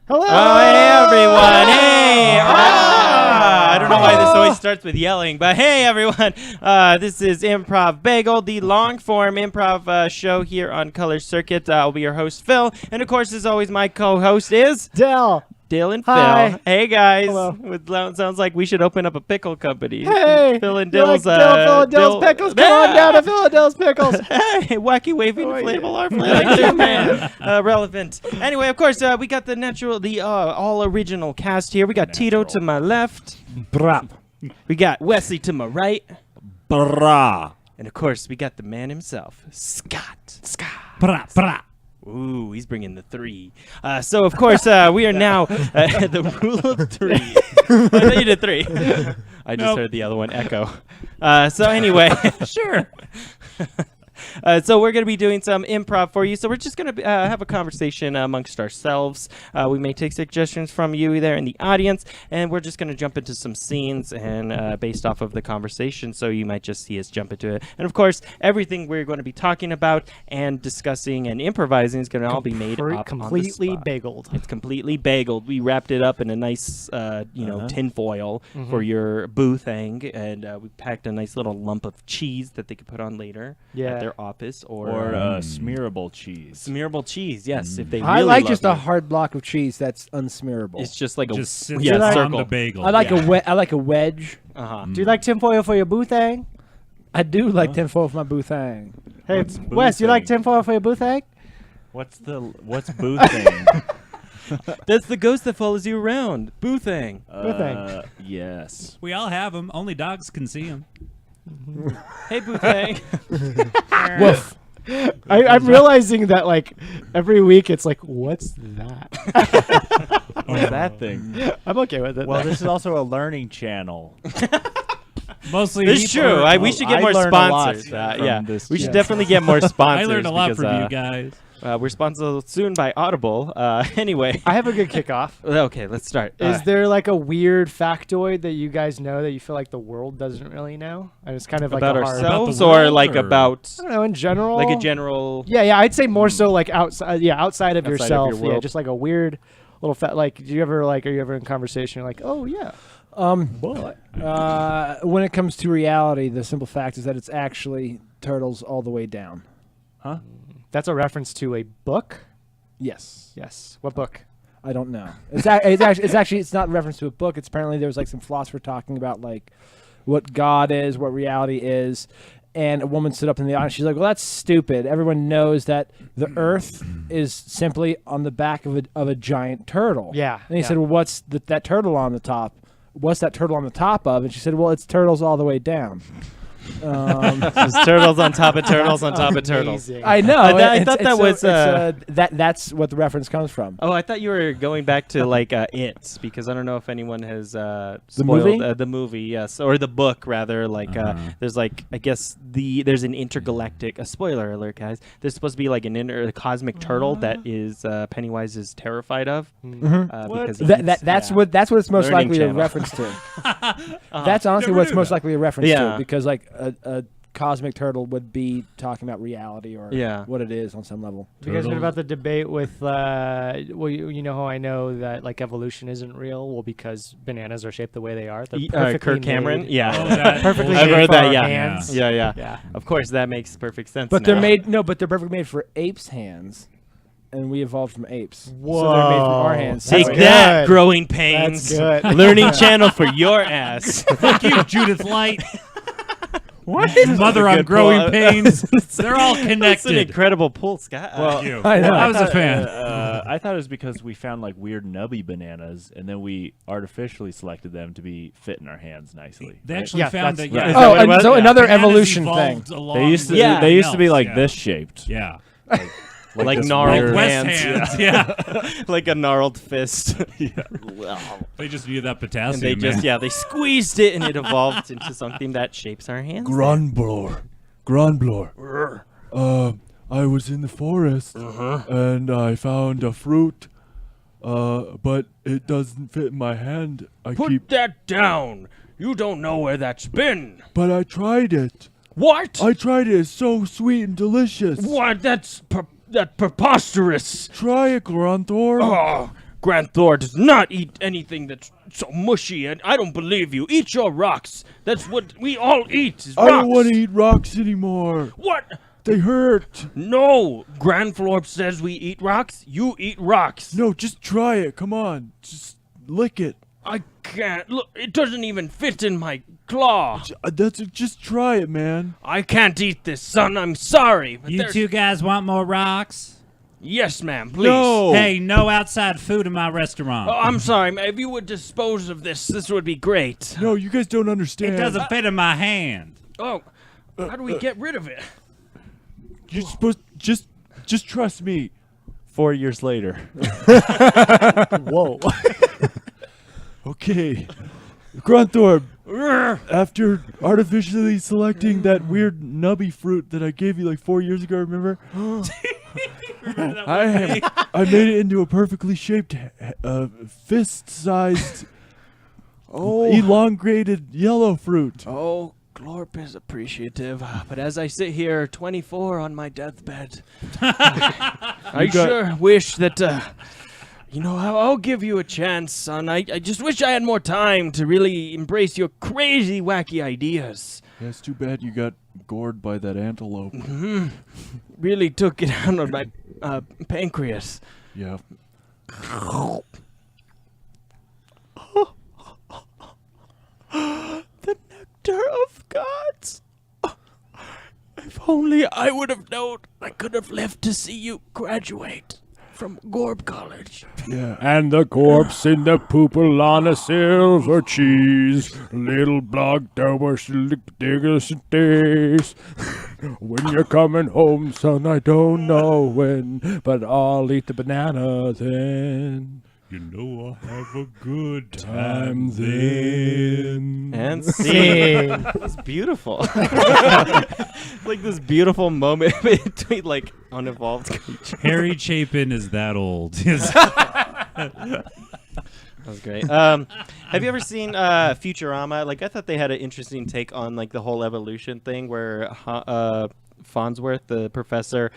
Hello. Oh, hey everyone! Hey! I don't know why this always starts with yelling, but hey everyone! This is Improv Bagel, the long-form improv show here on Color Circuit. I'll be your host, Phil, and of course, as always, my co-host is Dell. Dale and Hi. Phil. Hey guys! Hello. Sounds like we should open up a pickle company. Hey. Phil and You like Dill's. Phil and Dill's pickles. Come on down to Phil and Dill's pickles. Hey, wacky waving Oh, yeah. inflatable arm like Superman. Relevant. Anyway, of course, we got the all original cast here. We got Tito to my left. Brap. We got Wesley to my right. Brah. And of course, we got the man himself, Scott. Brah. Brah. Ooh, he's bringing the 3. So, of course, we are now at the rule of 3. I thought you did 3. I just heard the other one echo. So, anyway. Sure. So we're going to be doing some improv for you. So we're just going to have a conversation amongst ourselves. We may take suggestions from you there in the audience, and we're just going to jump into some scenes and based off of the conversation. So you might just see us jump into it. And of course, everything we're going to be talking about and discussing and improvising is going to all be made up completely on the spot. bageled. It's completely bageled. We wrapped it up in a nice, tin foil for your boo thing, and we packed a nice little lump of cheese that they could put on later at their office, or smearable cheese. Smearable cheese. Yes, if they. I really like love just you. a hard block of cheese that's unsmearable. It's just like Just a sits yeah, on circle. the bagel. I like I like a wedge. Do you like tinfoil for your boo thing? I do like tinfoil for my boo thing. Hey, What's boo Wes, you like thing? tinfoil for your boo thing? What's boo thing? That's the ghost that follows you around. Boo thing. thing. Yes. We all have them. Only dogs can see them. Hey, boo thing. Woof. I'm realizing that like every week it's like, what's that? What's that thing? I'm okay with it. Well, this is also a learning channel. Mostly. It's true. We should get I more learned a lot sponsors. from Yeah, this we should channel. definitely get more sponsors. I learned a lot because, from you guys. we're sponsored soon by Audible. Anyway. I have a good kickoff. Okay, let's start. Is there like a weird factoid that you guys know that you feel like the world doesn't really know? And it's kind of like about a hard, ourselves, the or world, like or- about I don't know, in general. like a general? Yeah, I'd say more so like outside. Yeah, outside of Outside of yourself. your Yeah, world. just like a weird little like. Do you ever like? Are you ever in conversation? You're like, oh yeah. When it comes to reality, the simple fact is that it's actually turtles all the way down. Huh? That's a reference to a book. Yes. Yes. What book? I don't know. It's actually it's not a reference to a book. It's apparently there was like some philosopher talking about like what God is, what reality is, and a woman stood up in the audience. She's like, "Well, that's stupid. Everyone knows that the Earth is simply on the back of a giant turtle." Yeah, And he yeah. said, "Well, what's that turtle on the top? What's that turtle on the top of?" And she said, "Well, it's turtles all the way down." Just turtles on top of turtles on top of turtles. Amazing. I know. I thought that was, that's what the reference comes from. Oh, I thought you were going back to like It, because I don't know if anyone has spoiled movie? the movie, yes, or the book rather. Like there's like I guess there's an intergalactic. A spoiler alert, guys. There's supposed to be like a cosmic turtle that is Pennywise is terrified of. Because he eats- That's yeah. what it's most Learning likely a channel. reference to. That's honestly Never what it's knew most that. likely a reference Yeah. to, because like a cosmic turtle would be talking about reality or Yeah. what it is on some level. You guys heard about the debate with, well, you know how I know that like evolution isn't real? Well, because bananas are shaped the way they are. They're perfectly Kirk Cameron. made. Yeah, Oh, that Perfectly I've made heard for that. our Yeah. hands. Yeah. Yeah. Of course, that makes perfect sense. But now. they're perfectly made for apes' hands, and we evolved from apes. So they're made from our hands. Take That's that, good. growing pains. That's good. Learning channel for your ass. Thank you, Judith Light. What? Mother on growing pains. They're all That's an connected. incredible pull, Scott. Well, You. I know. I was a thought, fan. I thought it was because we found like weird nubby bananas, and then we artificially selected them to be fit in our hands nicely. They actually Yeah, found that. that's- Yeah. Is that Oh, what it and was? so Yeah. another Bananas evolution thing. evolved along They used to with Yeah. they used to be everything like else, this shaped. Yeah. Like this gnarled weird- West hands. hands. Yeah. Like a gnarled fist. They just needed that And potassium. they just, man. they squeezed it and it evolved into something that shapes our hands. Grandblor. I was in the forest and I found a fruit, but it doesn't fit in my hand. Put that down. You don't know where that's been. But I tried it. What? I tried it. It's so sweet and delicious. What? That's preposterous. Try it, Granthor. Oh, Granthor does not eat anything that's so mushy, and I don't believe you. Eat your rocks. That's what we all eat, is rocks. I don't want to eat rocks anymore. What? They hurt. No. Granthor says we eat rocks. You eat rocks. No, just try it. Come on. Just lick it. I can't. Look, it doesn't even fit in my claw. Just try it, man. I can't eat this, son. I'm sorry. But You two guys want more rocks? Yes, ma'am, please. No. Hey, no outside food in my restaurant. Oh, I'm sorry, ma'am. If you would dispose of this would be great. No, you guys don't understand. It doesn't fit in my hand. Oh, how do we get rid of it? You're supposed just trust me. 4 years later. Whoa. Okay. Granthor, after artificially selecting that weird nubby fruit that I gave you like 4 years ago, remember? I made it into a perfectly shaped, fist-sized, elongated yellow fruit. Oh, Glorp is appreciative, but as I sit here, 24 on my deathbed, I sure wish that, I'll give you a chance, son. I just wish I had more time to really embrace your crazy, wacky ideas. Yeah, it's too bad you got gored by that antelope. Really took it out on my pancreas. Yeah. The nectar of gods. If only I would have known I could have lived to see you graduate from Gorb College. Yeah. And the corpse in the poople on a silver cheese. Little blocked over diggers days. When you're coming home, son, I don't know when, but I'll eat the banana then. You know I'll have a good Time then. And scene. It's beautiful. Like this beautiful moment between like unevolved creatures. Harry Chapin is that old. That was great. Have you ever seen Futurama? Like, I thought they had an interesting take on like the whole evolution thing, where Farnsworth, the professor,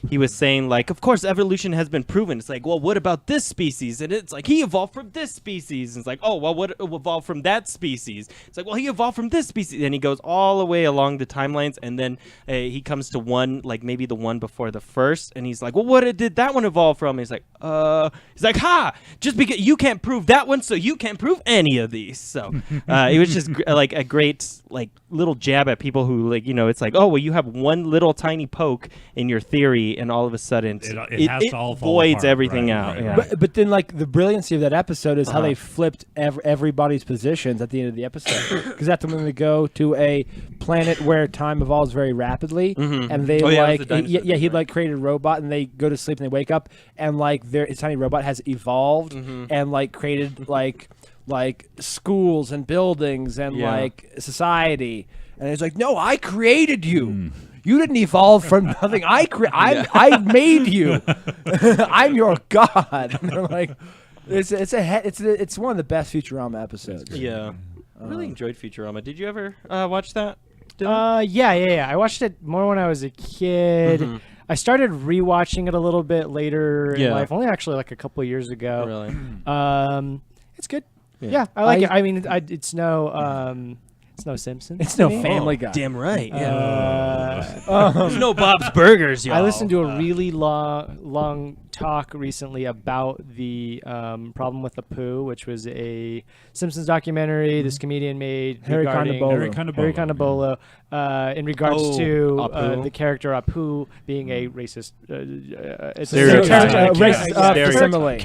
he was saying like, of course, evolution has been proven. It's like, well, what about this species? And it's like, he evolved from this species. And it's like, oh, well, what evolved from that species? It's like, well, he evolved from this species. And he goes all the way along the timelines, and then he comes to one, like maybe the one before the first, and he's like, well, what did that one evolve from? And he's like, ha! Just because you can't prove that one, so you can't prove any of these. So it was just like a great like little jab at people who like, it's like, oh, well, you have one little tiny poke in your theory, and all of a sudden It has to all fall voids apart, everything right, out. right, Yeah. right. But then, like, the brilliancy of that episode is how Uh-huh. they flipped everybody's positions at the end of the episode. Because that's when they go to a planet where time evolves very rapidly, and they Oh, yeah, it was like, the dinosaurs, he'd right. like created a robot, and they go to sleep and they wake up, and like his tiny robot has evolved and like created like schools and buildings and Yeah. like society, and it's like, no, I created you. You didn't evolve from nothing. I made you. I'm your god. And they're like, it's one of the best Futurama episodes. Yeah. I really enjoyed Futurama. Did you ever watch that? Dylan? Yeah. I watched it more when I was a kid. Mhm. I started rewatching it a little bit later in Yeah. life, only actually like a couple of years ago. Really? It's good. Yeah. Yeah, I like it. I mean, it's no Simpsons. It's no to me. Family Guy. Damn right. Yeah. Uh, There's no Bob's Burgers, y'all. I listened to a really long talk recently about the problem with the poo, which was a Simpsons documentary this comedian made Harry regarding Condabolo. Harry Condabolo, in regards Oh, to Apu. the character Apu being a racist. It's Stereotype. Facsimile.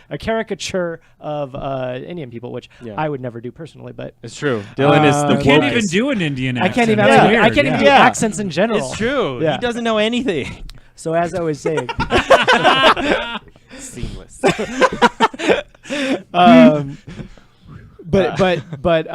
a caricature of Indian people, which Yeah. I would never do personally, but It's true. Dylan is the You can't wokest. even do an Indian I accent. can't even. It's I weird, can't even do yeah. accents in general. It's true. Yeah. He doesn't know anything. So as I was saying, Seamless. but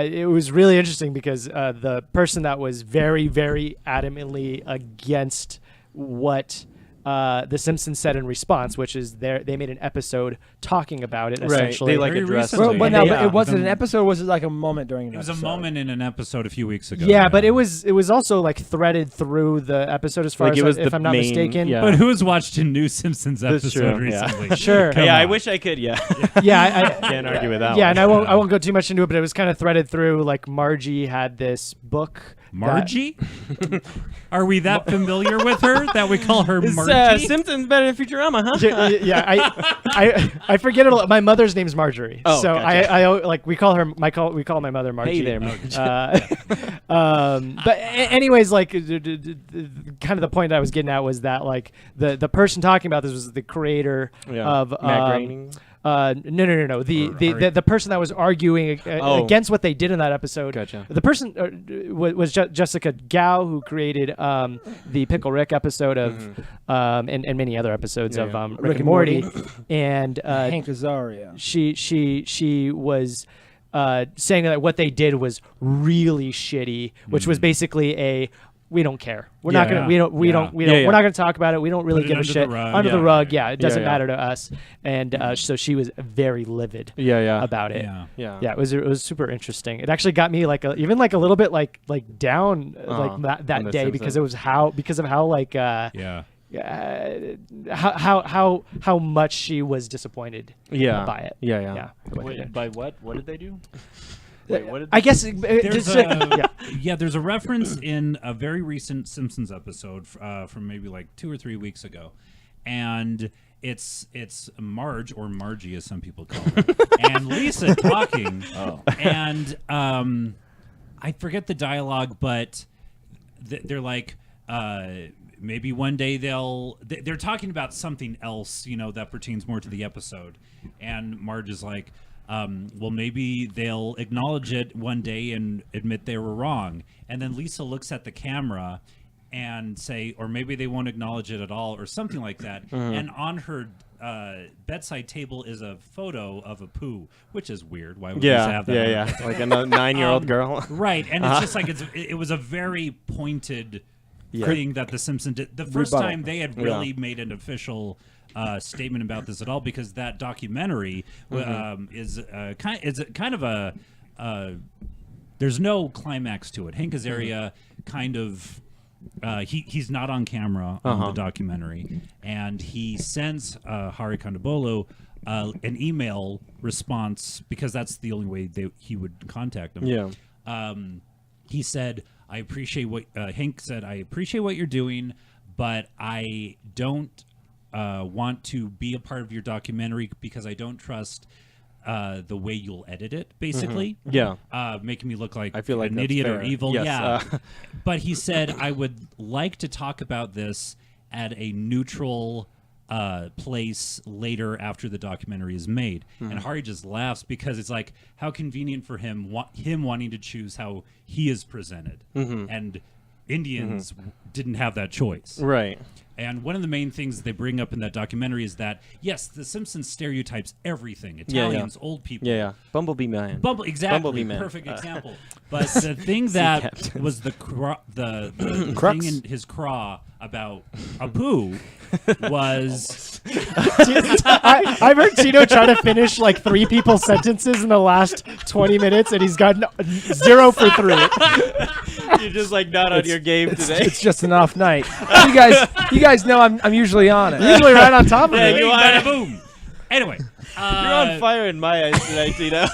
it was really interesting because the person that was very, very adamantly against what The Simpsons said in response, which is they made an episode talking about it. Right. Essentially, They like Very addressed recently. it. Well, And now, they- but was it an episode or was it like a moment during an It was episode? a moment in an episode a few weeks ago. yeah, but it was also like threaded through the episode as far Like, as it was if the I'm not main- mistaken. yeah. But who has watched a new Simpsons That's episode true, yeah. recently? Sure. Come yeah, I on. wish I could. Yeah. Yeah, I Can't argue with that Yeah, one. and I won't go too much into it, but it was kind of threaded through. Like Margie had this book. Margie? Are we that familiar with her that we call her Is Margie? Simpsons better than Futurama, huh? Yeah, I forget it. My mother's name's Marjorie, Oh, so gotcha. I like we call my mother Margie. Hey there, Margie. But anyways, like kind of the point I was getting at was that like the person talking about this was the creator Yeah. of Matt Groening? No. The person that was arguing Oh. against what they did in that episode. Gotcha. The person was Jessica Gao, who created the Pickle Rick episode of and many other episodes Yeah, of yeah. Rick and Morty, and Hank Azaria. she was saying that what they did was really shitty, which was basically a we don't care. We're not Yeah. gonna. We don't. Yeah. We're not gonna talk about it. We don't really Put it give a under the shit. rug. Under the Yeah. rug. Yeah, it doesn't Yeah. matter to us. And so she was very livid Yeah. about it. Yeah. Yeah. Yeah, it was super interesting. It actually got me like even like a little bit like down like that on The day because Simpsons. because of how like Yeah. how much she was disappointed Yeah. by it. Yeah. Wait, by what? What did they do? I guess There's there's a reference in a very recent Simpsons episode from maybe like 2 or 3 weeks ago, and it's Marge, or Margie as some people call her, and Lisa talking, and I forget the dialogue, but they're like maybe one day they're talking about something else, that pertains more to the episode, and Marge is like, well, maybe they'll acknowledge it one day and admit they were wrong. And then Lisa looks at the camera and say, or maybe they won't acknowledge it at all, or something like that. And on her bedside table is a photo of a poo, which is weird. Why would Lisa have that? Yeah. Like a 9-year-old girl. Right, and it's just like it was a very pointed thing that The Simpsons did. The first Rebuttal. time they had really made an official statement about this at all, because that documentary is kind of a there's no climax to it. Hank Azaria kind of he's not on camera on the documentary, and he sends Hari Kondabolu an email response, because that's the only way he would contact him. Yeah. He said, "I appreciate what Hank said. I appreciate what you're doing, but I don't want to be a part of your documentary because I don't trust the way you'll edit it." Basically, Yeah. making me look like I feel like an that's idiot or fair. evil. Yes, Yeah, but he said, "I would like to talk about this at a neutral place later after the documentary is made." And Hari just laughs, because it's like, how convenient for him wanting to choose how he is presented, and Indians didn't have that choice. Right. And one of the main things they bring up in that documentary is that, yes, The Simpsons stereotypes everything. Italians, old people. Yeah. Bumblebee Man. Exactly. Bumblebee Man. Perfect example. But the thing that captains. was the Crux. thing in his craw about a poo was I've heard Tito try to finish like 3 people's sentences in the last 20 minutes, and he's gotten 0 for 3. You're just like not on your game today. It's just an off night. You guys know I'm usually on it. Usually right on top of Yeah, it. you are. bada boom. Anyway, You're on fire in my eyes today, Tito.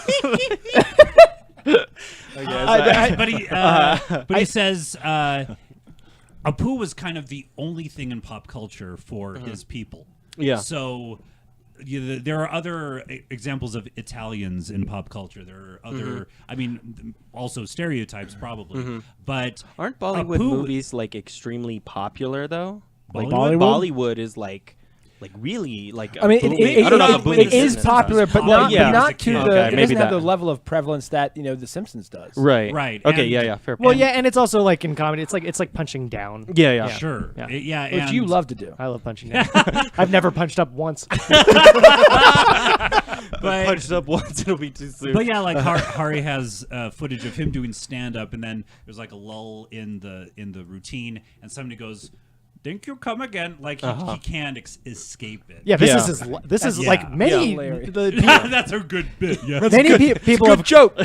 but he says Apu was kind of the only thing in pop culture for his people. Yeah. So there are other examples of Italians in pop culture. There are other, I mean, also stereotypes probably, but Aren't Bollywood Apu- movies like extremely popular though? Like Bollywood? Bollywood is like really like. I mean, I don't know how booming it is is. popular, but Well, not, yeah. but not to Okay, the. It maybe doesn't have that. the level of prevalence that The Simpsons does. Right. Right. Okay. And- Yeah. Fair. Well, point. yeah, and it's also like in comedy, it's like punching down. Yeah. Sure. Yeah. Yeah. Which and you love to do. I love punching down. I've never punched up once. but, Punched up once, it'll be too soon. But yeah, like Hari has footage of him doing stand up, and then there's like a lull in the routine, and somebody goes, think you'll come again. Like he can't escape it. Yeah, this Yeah. is his. This is Yeah. like many. Hilarious. That's a good bit. Yeah. Many people of joke.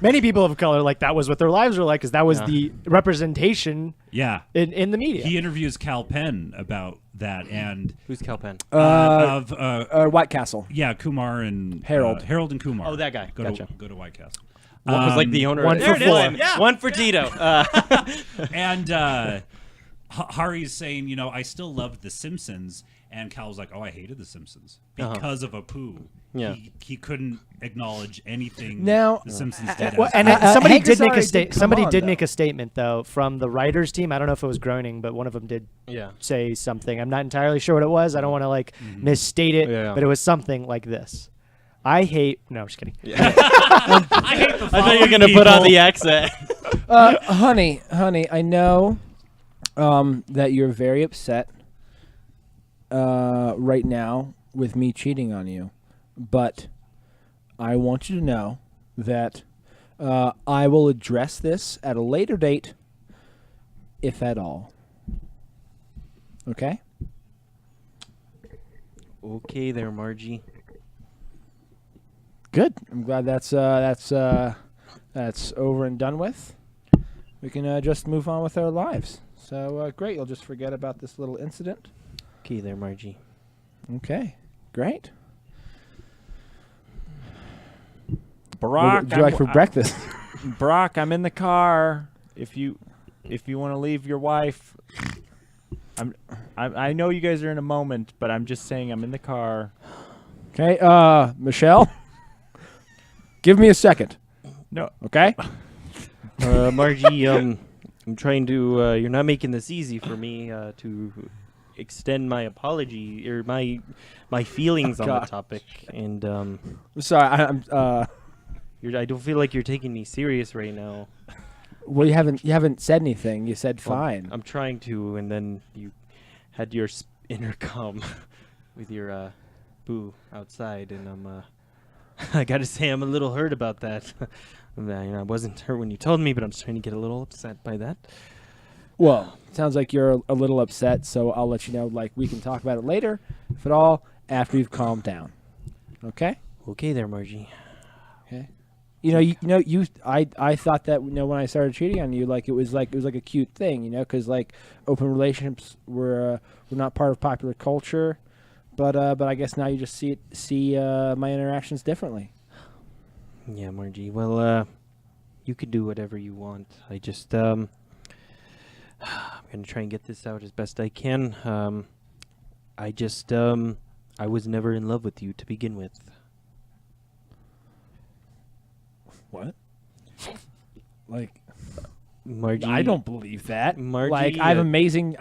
many people of color, like that was what their lives were like, because that was the representation Yeah. in the media. He interviews Cal Penn about that and Who's Cal Penn? White Castle. yeah, Kumar and Harold. Harold and Kumar. Oh, that guy. Go Gotcha. to White Castle. Was like the owner. one of for There it four. is. Yeah. One for Tito. And Hari's saying, you know, I still loved The Simpsons, and Cal was like, oh, I hated The Simpsons because of Apu. Yeah. He couldn't acknowledge anything Now- The Simpsons did. Well, as and canon. somebody Hank did make a Azaria state. did come Somebody on, did though. make a statement though from the writers team. I don't know if it was Groening, but one of them did Yeah. say something. I'm not entirely sure what it was. I don't want to like misstate it, Yeah. but it was something like this. I hate. No, I'm just kidding. I hate the I thought you were gonna put on the accent. Honey, I know that you're very upset right now with me cheating on you, but I want you to know that I will address this at a later date, if at all. Okay? Okay, there, Margie. Good. I'm glad that's over and done with. We can just move on with our lives. So great. You'll just forget about this little incident. Okay, there, Margie. Okay. Great. Brock, What would you like for breakfast? Brock, I'm in the car. If you want to leave your wife, I know you guys are in a moment, but I'm just saying I'm in the car. Okay. Michelle, give me a second. No, Okay. Margie, I'm trying to. You're not making this easy for me to extend my apology or my feelings on the God. topic, and Sorry. I'm. I don't feel like you're taking me serious right now. Well, you haven't said anything. You said Well, fine. I'm trying to, and then you had your intercom with your boo outside, and I'm. I gotta say, I'm a little hurt about that. I wasn't hurt when you told me, but I'm starting to get a little upset by that. Well, sounds like you're a little upset, so I'll let you know. Like we can talk about it later, if at all, after you've calmed down. Okay. Okay, there, Margie. Okay. I thought that when I started cheating on you, like it was like a cute thing, because like open relationships were not part of popular culture, but I guess now you just see my interactions differently. Yeah, Margie. Well, you could do whatever you want. I just I'm gonna try and get this out as best I can. I just I was never in love with you to begin with. What? Like, Margie. I don't believe that. Margie, Like, I have amazing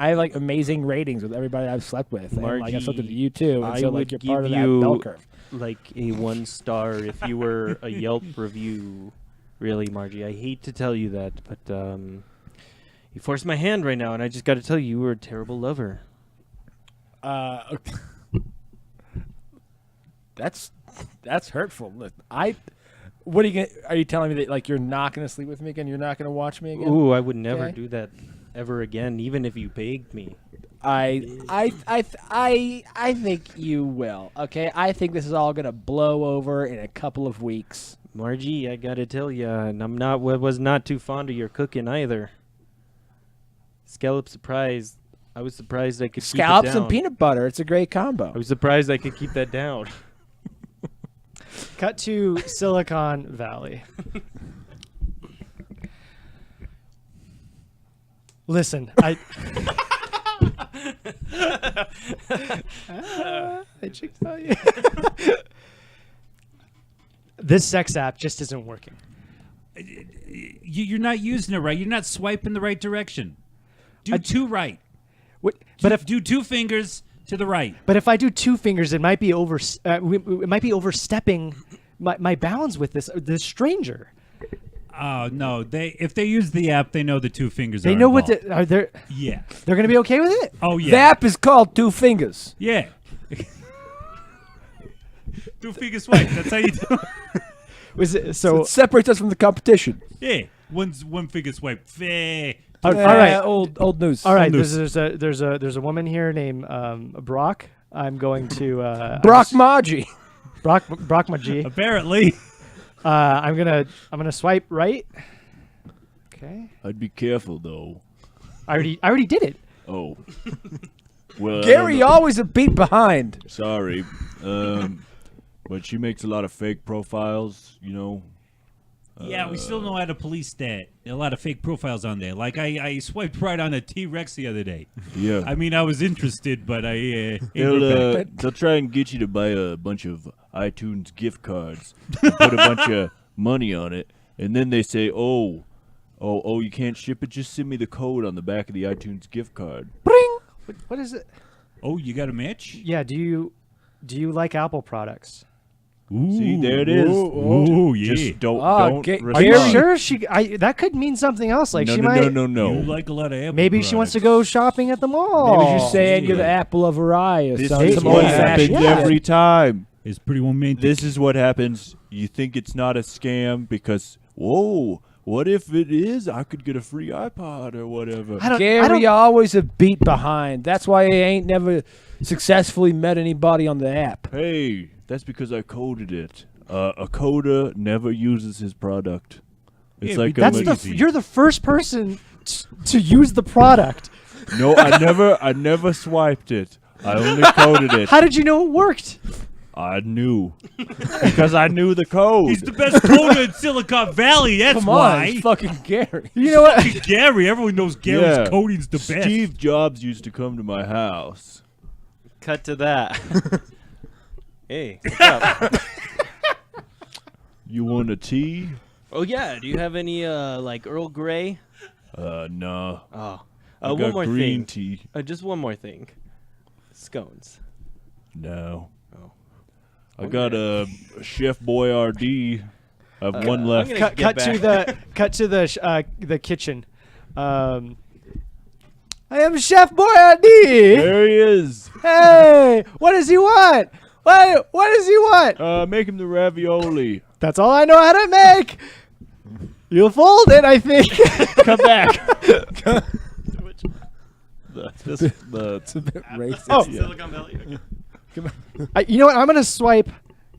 ratings with everybody I've slept with. And, like, I've slept with Margie, you too. And I so, would like, you're part of give that you bell curve. like a 1 star if you were a Yelp review. Really, Margie. I hate to tell you that, but you forced my hand right now, and I just got to tell you were a terrible lover. That's hurtful. Look, what are you gonna? Are you telling me that like you're not gonna sleep with me again? You're not gonna watch me again? Ooh, I would never Okay. do that ever again, even if you begged me. I think you will. Okay, I think this is all gonna blow over in a couple of weeks. Margie, I gotta tell you, and was not too fond of your cooking either. Scallop surprise. I was surprised I could Scallops keep it down. and peanut butter. It's a great combo. I was surprised I could keep that down. Cut to Silicon Valley. Listen, I should tell you. This sex app just isn't working. You're not using it right. You're not swiping the right direction. Do two right. But if do 2 fingers to the right. But if I do 2 fingers, it might be it might be overstepping my bounds with this stranger. Oh no! If they use the app, they know the 2 fingers. They are know what involved. are they? Yeah. They're gonna be okay with it. Oh yeah. The app is called 2 Fingers. Yeah. 2 finger swipe. That's how you do it. Was it So so? it separates us from the competition. Yeah. 1 finger swipe. All right. Old news. All right. Old There's a woman here named Brock. I'm going to Brock Maji. Brock Maji. Apparently. I'm gonna swipe right. Okay. I'd be careful though. I already did it. Oh. Well, Gary always a beat behind. sorry. But she makes a lot of fake profiles, you know. Yeah, we still know how to police that. A lot of fake profiles on there. Like I swiped right on a T-Rex the other day. Yeah. I mean, I was interested, but I They'll try and get you to buy a bunch of iTunes gift cards, and put a bunch of money on it, and then they say, "Oh, you can't ship it. Just send me the code on the back of the iTunes gift card." Bring. What is it? Oh, you got a match? Yeah. Do you like Apple products? Ooh, See, there it is. Ooh, yeah. Just don't Are respond. you sure that could mean something else? Like no, she no, might. no. You like a lot of Apple Maybe she wants to go shopping at the mall. Maybe you're saying you're the apple of her eye or This something. is Some what old-fashioned happens shit. every time. It's pretty romantic. This is what happens. You think it's not a scam because, whoa, what if it is? I could get a free iPod or whatever. Gary always a beat behind. That's why he ain't never successfully met anybody on the app. Hey, that's because I coded it. A coder never uses his product. It's Yeah, like but a that's You're the first person to use the product. No, I never swiped it. I only coded it. How did you know it worked? I knew because I knew the code. He's the best coder in Silicon Valley. That's Come on, why. it's fucking Gary. You know what? Fucking Gary. Everyone knows Gary's Yeah. coding's the best. Steve Jobs used to come to my house. Cut to that. Hey, what's up? You want a tea? Oh yeah. Do you have any like Earl Grey? No. Oh. I One got more green thing. tea. Just one more thing. Scones. No. Oh. I got a Chef Boyardee. I have one left. I'm gonna Cut to the kitchen. I am Chef Boyardee. There he is. Hey, what does he want? What does he want? Make him the ravioli. That's all I know how to make. You'll fold it, I think. Come back. It's a bit racist. Oh. Silicon Valley. You know what? I'm gonna swipe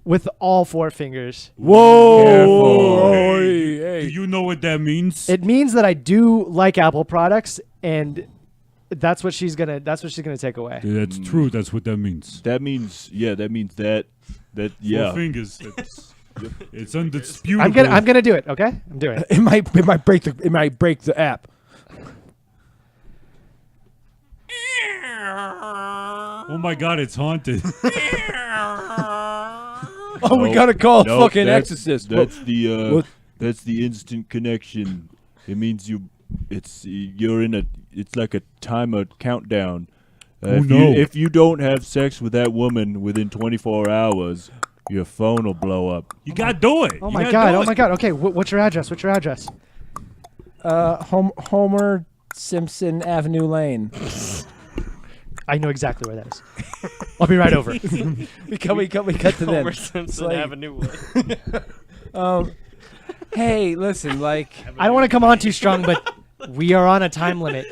with all four fingers. Whoa! Do Hey. you know what that means? It means that I do like Apple products, and that's what she's gonna take away. That's true. That's what that means. That means that Four yeah. fingers. It's undisputable. I'm gonna do it. Okay, I'm doing it. It might break the app. Oh my God! It's haunted. Oh, we gotta call a Nope, fucking that's- exorcist. That's the what- that's the instant connection. It means you're in it's like a timer countdown. If you don't have sex with that woman within 24 hours, your phone will blow up. You gotta do it. Oh You my gotta god! do Oh it. my god! Okay, what's your address? What's your address? Homer Simpson Avenue Lane. I know exactly where that is. I'll be right over. we cut to them. Homer Simpson like- Avenue. Hey, listen, like I don't want to come on too strong, but we are on a time limit.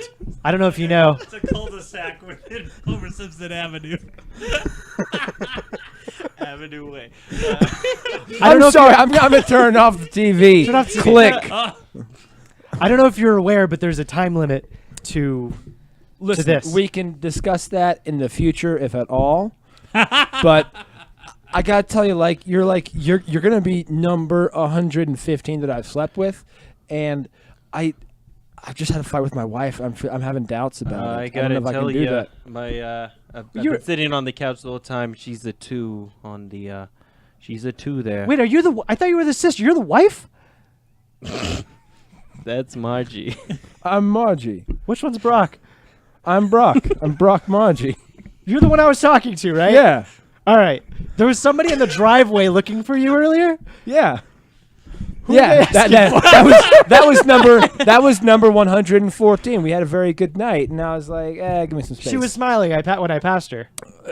I don't know if you know. It's a cul-de-sac within Homer Simpson Avenue. Avenue Way. I'm sorry, I'm gonna turn off the TV. Turn off the TV. Click. I don't know if you're aware, but there's a time limit to Listen, this. we can discuss that in the future, if at all. But I gotta tell you, you're gonna be number 115 that I've slept with, and I've just had a fight with my wife. I'm having doubts about it. I don't gotta know if I tell can do you, that. I've You're- been sitting on the couch the whole time. She's a 2 on the. She's a 2 there. Wait, are you the? I thought you were the sister. You're the wife. That's Margie. I'm Margie. Which one's Brock? I'm Brock. I'm Brock Margie. You're the one I was talking to, right? Yeah. All right. There was somebody in the driveway looking for you earlier. Yeah. Who Yeah, did they that was number 114. We had a very good night, and I was like, give me some space. She was smiling. When I passed her.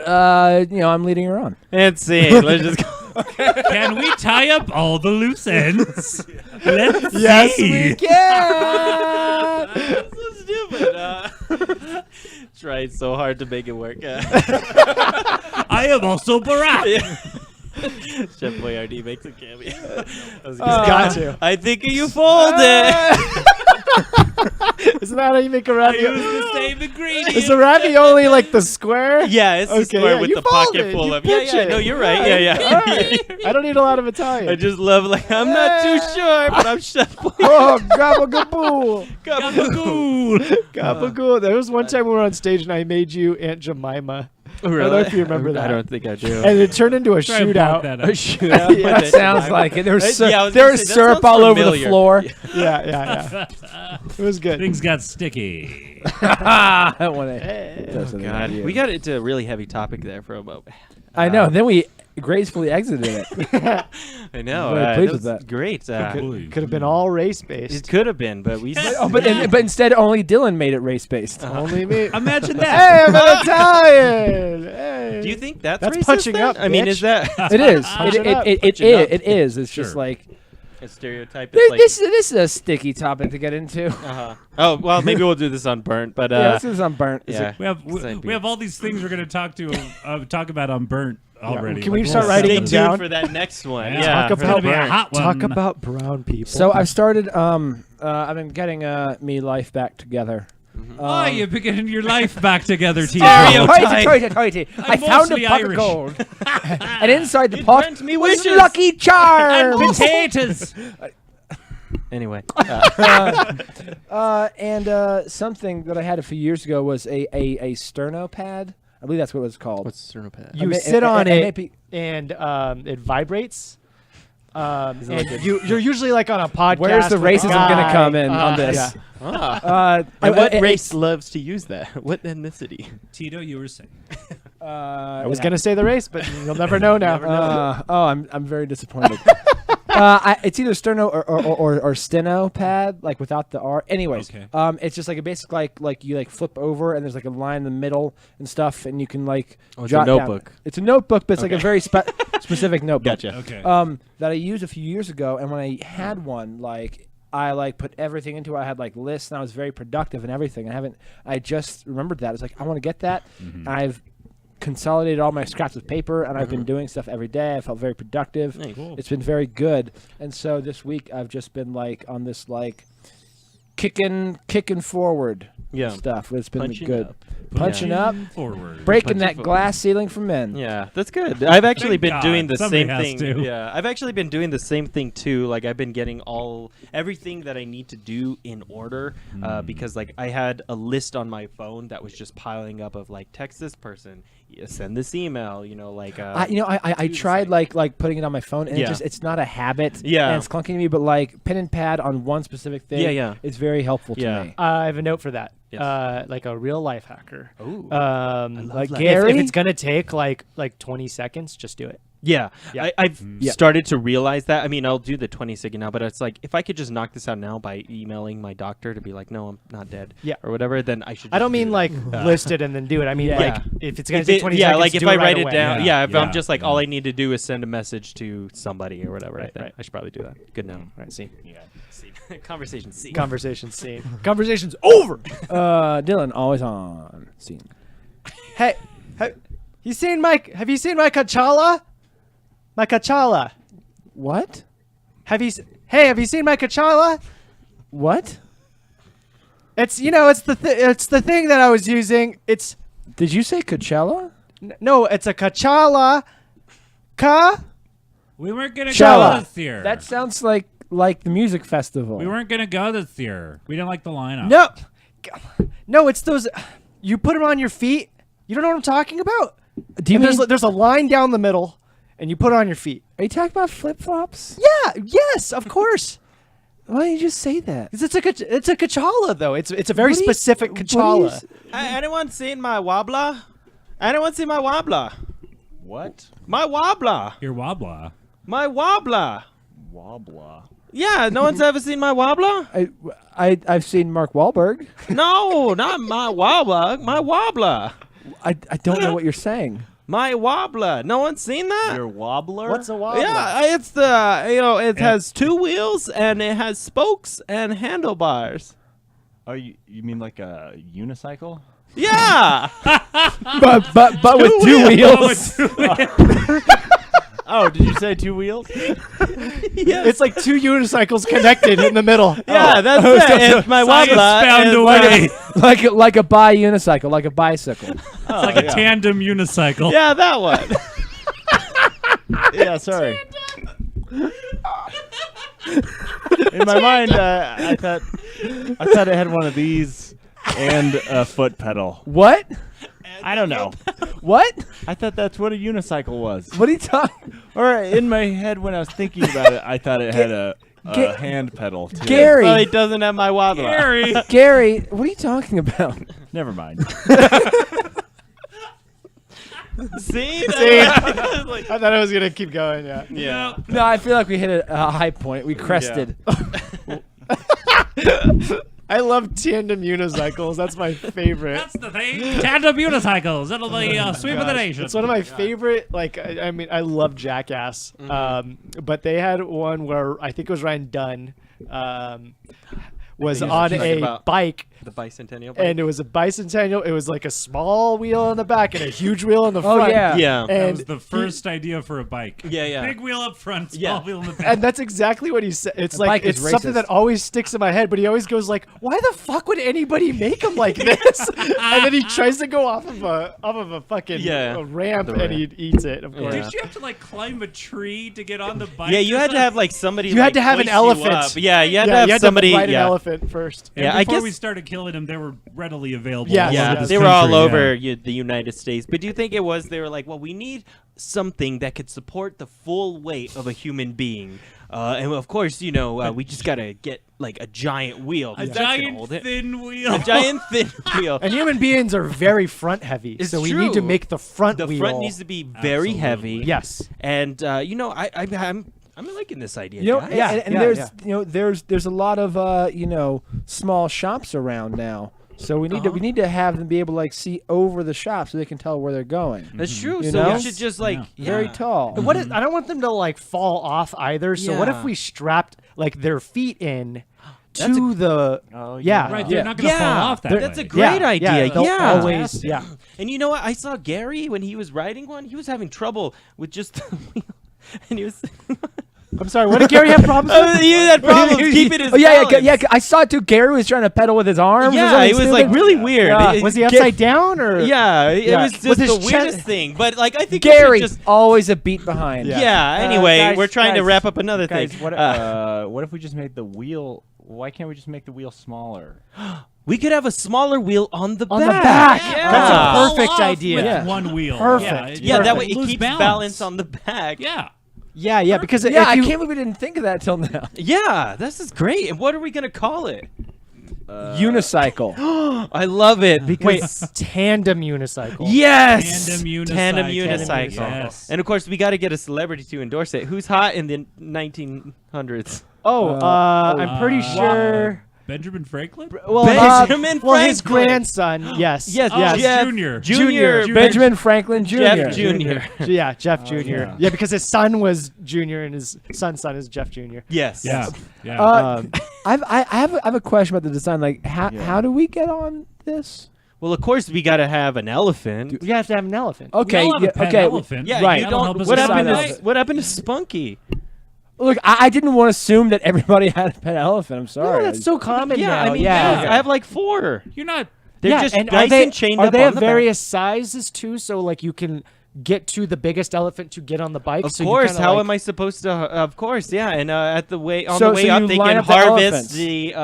I'm leading her on. And see. Let's just go. Can we tie up all the loose ends? Let's Yes, see. we can. Tried so hard to make it work. I am also Barack. Chef Boyardee makes a cameo. got to. I think you fold it. Isn't that how you make a I ravioli? use the same ingredient. Is a ravioli like the square? Yeah, it's the Okay, square yeah, with you the fold pocket it, full you of. pitch Yeah. it. No, you're right. Yeah. All right. I don't need a lot of Italian. I just love I'm not too sure, but I'm Chef Boyardee. Oh, gabagool. Gabagool. Gabagool. There was one time we were on stage and I made you Aunt Jemima. I don't know if you remember that. I don't think I do. And it turned into a Try and block shootout. that A up. shootout. Yeah. That sounds like it. There was, Yeah, I was there gonna was say, that syrup sounds all over the familiar. floor. Yeah. It was good. Things got sticky. I want Oh, God. We got into a really heavy topic there for a moment. I know. Then we gracefully exited it. I know. Very pleased that with was that. great. Could have been all race It based. could have been, but we. But instead, only Dylan made it race based. Only me. Imagine Hey, that. I'm an Italian. Hey. Do you think that's That's racist punching then? up, I mean, bitch. is that It is. Punch It it up. it is. It's just Sure. like a stereotype? It's like, this is a sticky topic to get into. Oh well, maybe we'll do this on burnt, but Yeah, this is unburnt. yeah. We have all these things we're going to talk about on Burnt already. Can we Like, start we'll writing Stay them tuned down? for that next one. Yeah. Yeah, Talk for about the be a burnt. hot one. Talk about brown people. So I've started. I've been getting me life back together. Oh, you're getting your life back together, Tito. Hoity. I found a mostly pot of Irish. gold, and inside the It pot grants me was wishes. Lucky Charms. And potatoes. Anyway, And something that I had a few years ago was a sternopad. I believe that's what it was called. what's sternopad? you I sit may- on I may it be- and it vibrates. And you're usually like on a podcast. Where's the with a racism gonna guy. come in on this? Yeah. And what it- race loves to use that? What ethnicity? Tito, you were saying. I was gonna say the race, but you'll never know now. I'm very disappointed. It's either sterno or steno pad, like without the R. Anyways, Okay. it's just like a basic like you like flip over and there's like a line in the middle and stuff, and you can like Oh, it's a jot down. notebook. It's a notebook, but it's like a very specific notebook. Gotcha. Okay. That I used a few years ago, and when I had one, like I like put everything into it. I had like lists, and I was very productive and everything. I just remembered that. It's like I want to get that. I've consolidated all my scraps of paper, and I've been doing stuff every day. I felt very productive. Nice. Cool. It's been very good. And so this week I've just been like on this like kicking forward Yeah. stuff. It's been Punching good. up. Punching up, Forward. breaking Punching that forward. glass ceiling for men. Yeah, that's good. I've actually Thank been God. doing the Somebody same has thing. to. Yeah, I've actually been doing the same thing too. Like I've been getting everything that I need to do in order because like I had a list on my phone that was just piling up of like text this person, send this email, like I do the tried same. like putting it on my phone, and Yeah. it's not a habit. Yeah. and it's clunky to me. But like pen and pad on one specific thing. Yeah. it's very helpful to Yeah. me. I have a note for that. Yes. Like a real life hacker. Ooh. Like that. if it's gonna take like 20 seconds, just do it. Yeah, Yeah. I've Yeah. started to realize that. I mean, I'll do the 20-second now, but it's like if I could just knock this out now by emailing my doctor to be like, no, I'm not dead, Yeah. or whatever, then I should. I don't just mean do like that. list it and then do it. I mean Yeah. like if it's gonna If take it- 20 yeah, seconds, like if do I it right write it away. down, Yeah, if yeah. I'm just like all I need to do is send a message to somebody or whatever, Right, then right. I should probably do that. Good now. Right, see. Conversation C. Conversation scene. Conversation's over. Dylan always on scene. Hey, have you seen my Kachala? My Kachala. What? Have you seen my Kachala? What? It's it's the thing that I was using. It's Did you say Coachella? no, it's a Kachala. We weren't gonna Chala. go this year. That sounds like the music festival. We weren't gonna go this year. We didn't like the lineup. No, it's those. You put them on your feet. You don't know what I'm talking about. Do you And mean, there's a line down the middle, and you put it on your feet. are you talking about flip flops? Yeah. Yes. Of course. Why don't you just say that? 'Cause it's a Kachala though. It's a very What do you- specific what do you Kachala. s- Anyone seen my wobbler? Anyone seen my wobbler? What? My wobbler. Your wobbler. My wobbler. Wobbler. Yeah, no one's ever seen my wobbler? I've seen Mark Wahlberg. No, not my wobbler. My wobbler. I don't know what you're saying. My wobbler. No one's seen that? Your wobbler? What's a wobbler? Yeah, it's it has two wheels and it has spokes and handlebars. Oh, you mean like a unicycle? Yeah. but with two wheels. Oh, did you say 2 wheels? It's like two unicycles connected in the middle. Yeah, that's it. It's my Science Wabla found is a like way. like a bi-unicycle, like a bicycle. It's like a tandem unicycle. Yeah, that one. Yeah, sorry. In my mind, I thought it had one of these and a foot pedal. What? I don't know. What? I thought that's what a unicycle was. What are you talking? Or in my head when I was thinking about it, I thought it had a hand pedal too. Gary. Oh, he doesn't have my Wabla. Gary. Gary, what are you talking about? Never mind. See? I thought I was gonna keep going. Yeah. Yeah. No, I feel like we hit a high point. We crested. I love tandem unicycles. That's my favorite. That's the thing. Tandem unicycles. That'll be sweep of the nation. It's one of my favorite. Like, I mean, I love Jackass. But they had one where I think it was Ryan Dunn. Was on a bike. The bicentennial bike. And it was a bicentennial. It was like a small wheel on the back and a huge wheel on the front. Oh yeah. Yeah. That And was the first idea for a bike. Yeah. Big wheel up front, small Yeah. wheel in the back. And that's exactly what he said. It's A like bike is it's something racist. that always sticks in my head. But he always goes like, "Why the fuck would anybody make him like this?" And then he tries to go off of a fucking a ramp and he eats it. Of course. Did you have to like climb a tree to get on the bike? Yeah, you or had to something? have like somebody. You had to have an hoist you elephant. up. Yeah, you had to Yeah, have you had somebody. to ride an yeah. elephant first. And Yeah, I before guess- we started killing them, they were readily available. Yeah, all yeah, over this They were all country, over yeah. the United States. But do you think it was? They were like, well, we need something that could support the full weight of a human being. And of course, you know, we just gotta get like a giant wheel. A 'cause that's gonna giant hold it. thin wheel. A giant thin wheel. And human beings are very front heavy, It's so we need to true. make the front The wheel. front needs to be very heavy. Yes. And you know, I'm liking this idea. You know, guys. and there's a lot of small shops around now. So we need to have them be able to like see over the shop so they can tell where they're going. That's true. You So know? we should just like Very tall. And what is, I don't want them to like fall off either. So what if Yeah. we strapped like their feet in That's to the? Oh, yeah. Right, they're not going to fall off that That's way. a great idea. they'll Yeah. always. Yeah. And you know what? I saw Gary when he was riding one. He was having trouble with just the wheel, and he was. I'm sorry. What did Gary have problems with? He had problems keeping his. Oh yeah, balance. yeah. I saw it too. Gary was trying to pedal with his arms. or Yeah, something it was stupid. like really weird. Yeah. Was he upside down or? Yeah, it Yeah. was just With his the chest- weirdest thing. But like, I think we Gary should just. always a beat behind. Yeah. Anyway, Guys, we're trying to guys, wrap up another Guys, thing. what if we just made the wheel? Why can't we just make the wheel smaller? We could have a smaller wheel on the On the back. back. Yeah. That's a Fall perfect off idea. With Yeah. one wheel. Perfect. Yeah, that way you it lose keeps balance on the back. Yeah. Yeah, because Yeah, if I you, can't believe we didn't think of that till now. Yeah, this is great. And what are we gonna call it? Unicycle. I love it wait, because tandem unicycle. yes, Tandem unicycle. Tandem unicycle. Yes. And of course, we got to get a celebrity to endorse it. Who's hot in the 1900s? Oh, I'm pretty sure. Benjamin Franklin? Well, Benjamin well, his Franklin. grandson. Yes. Yes, Oh, yes. Jeff Junior. Junior. Benjamin Franklin Jr. Jeff Junior. Yeah, Jeff Jr. yeah. Yeah, because his son was Junior and his son's son is Jeff Jr. Yes. Yeah. Yeah. I have a question about the design. Like, how do we get on this? Well, of course, we got to have an elephant. You have to have an elephant. Okay, We all have a pet okay. elephant. Yeah, Right. you That'll don't. help us What decide happened? that. What happened to Spunky? Look, I didn't want to assume that everybody had a pet elephant. I'm sorry. No, that's so common Yeah, now. I mean, yeah. I have like 4. You're not. They're yeah, just and nice and chained are up they on of the back. various sizes too? So like you can get to the biggest elephant to get on the bike. Of so course, you kinda how like, am I supposed to? Of course, yeah. And at the way on So- the way so up, you they line can up the harvest elephants. the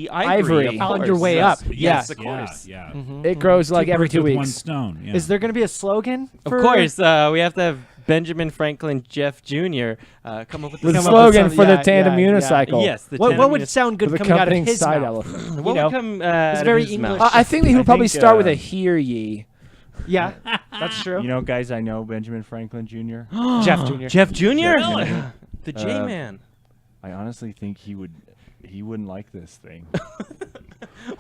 Ivory. ivory. Of On course. your way Yes. up. Yes, Yeah. of course. Yeah. It grows like Two every birds 2 with one weeks. stone. Yeah. Is there going to be a slogan? Of for course, we have to have Benjamin Franklin Jeff Jr. Come up with The the Come up with slogan some- for the yeah, tandem yeah, yeah. unicycle. Yes. The What tandem would unis- sound good With coming out of accompanying his side mouth? elephant. What know? would come out of very his English. mouth? I think he would probably think, start with a hear ye. Yeah, that's true. You know, guys, I know Benjamin Franklin Jr. Jeff Jr. Jeff Jr. Really? The J-Man. I honestly think he wouldn't like this thing.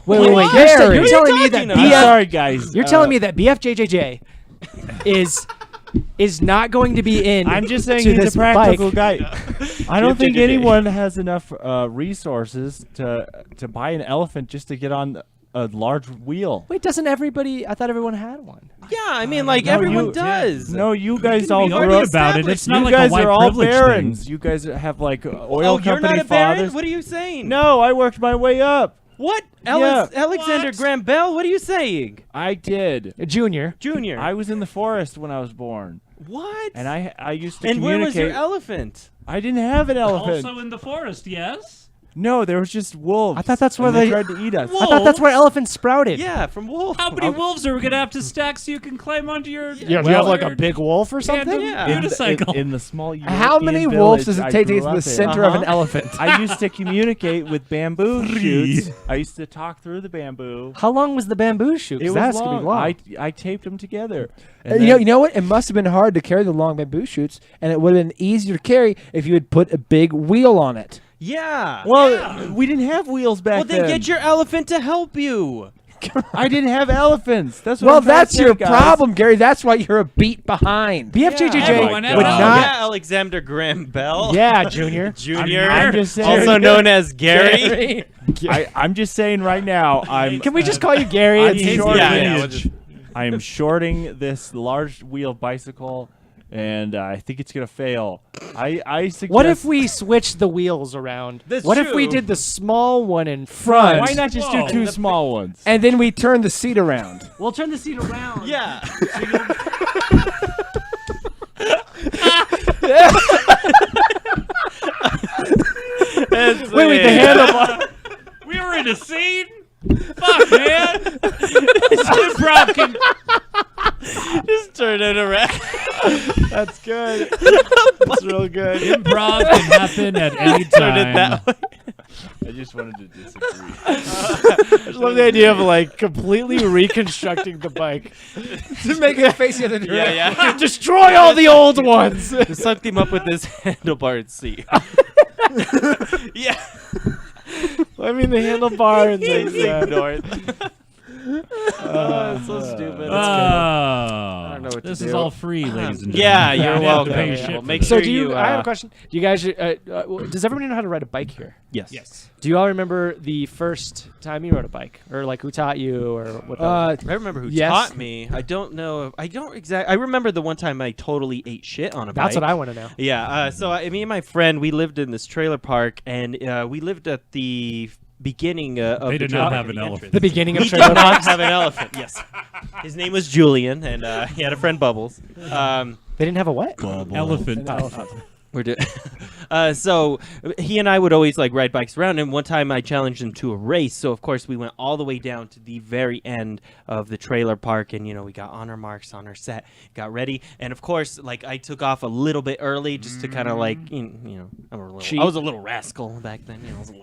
Wait, What? Gary. You're telling me that talking about? I'm BF sorry, guys. You're telling me that BFJJJ is not going to be in. I'm just saying to he's this a practical bike. guy. I don't think anyone has enough resources to buy an elephant just to get on a large wheel. Wait, doesn't everybody? I thought everyone had one. Yeah, I mean, like, No, everyone you- does. No, you guys all We grew argue up. about it. It's not You like guys a white are all privilege barons. thing. You guys have like oil Oh, you're company not a baron? fathers. What are you saying? No, I worked my way up. What? Yeah. Alexander Graham Bell? What are you saying? I did. Junior. Junior. I was in the forest when I was born, What? and I used to And where communicate. was your elephant? I didn't have an elephant. Also in the forest, yes. No, there was just wolves. I thought that's where and they they- tried to eat us. I thought that's where elephants sprouted. Yeah, from wolf. How many wolves are we gonna have to stack so you can climb onto your? Yeah, do you have like a big wolf or something? Yeah. unicycle. In the small How many European wolves does village it I take to grew get to the up in. center of an elephant? I used to communicate with bamboo shoots. I used to talk through the bamboo. How long was the bamboo shoot? 'Cause It was that's long. gonna be long. I taped them together. You know what? It must have been hard to carry the long bamboo shoots, and it would have been easier to carry if you had put a big wheel on it. Yeah. Well, we didn't have wheels back Well, then get your elephant to help you. I didn't have elephants. That's what Well, I'm trying to that's say, your guys. problem, Gary. That's why you're a beat behind. BFJJJ Everyone would else. not. Yeah, Alexander Graham Bell. Yeah, Junior. Junior. I'm just saying. Also known as Gary. I'm just saying right now. Can we just call you Gary? I'm It's shorting, yeah, we'll just- I am shorting this large wheel bicycle, and I think it's gonna fail. I suggest. What if we switched the wheels around? That's what if we true. did the small one in front? Why not just Whoa. do two small ones? And then we turn the seat around. We'll turn the seat around. Yeah. Wait, the handlebar. We were in a scene. Fuck, man. Improv can. Just turn it around. That's good. That's real good. Improv can happen at any Turn it time. that way. I just wanted to disagree. I just love the idea of like completely reconstructing the bike. To make it face the other direction. Yeah. Destroy all the old ones. Just hooked him up with this handlebar seat. Yeah. I mean the handlebar and Just the. ignore it. Oh, it's so stupid. Oh, don't know what to this is do. all free, ladies and gentlemen. Yeah, You you're don't have to welcome. pay Yeah, shit well, for make this. So sure do you? you, I have a question. Do you guys? Does everybody know how to ride a bike here? Yes. Yes. Do you all remember the first time you rode a bike, or like who taught you, or what? that was? I remember who Yes. taught me. I don't know. I don't exactly. I remember the one time I totally ate shit on a bike. That's what I want to know. Yeah. Me and my friend, we lived in this trailer park, and we lived at the beginning of They the did trailer not park, have an the elephant. entrance. The beginning of We did trailer not parks. have an elephant. Yes. His name was Julian, and he had a friend Bubbles. They didn't have a what? Elephant. We're doing. So he and I would always like ride bikes around, and one time I challenged him to a race. So of course we went all the way down to the very end of the trailer park, and we got on our marks, on our set, got ready, and of course like I took off a little bit early just to kind of like I was a little rascal back then. I was a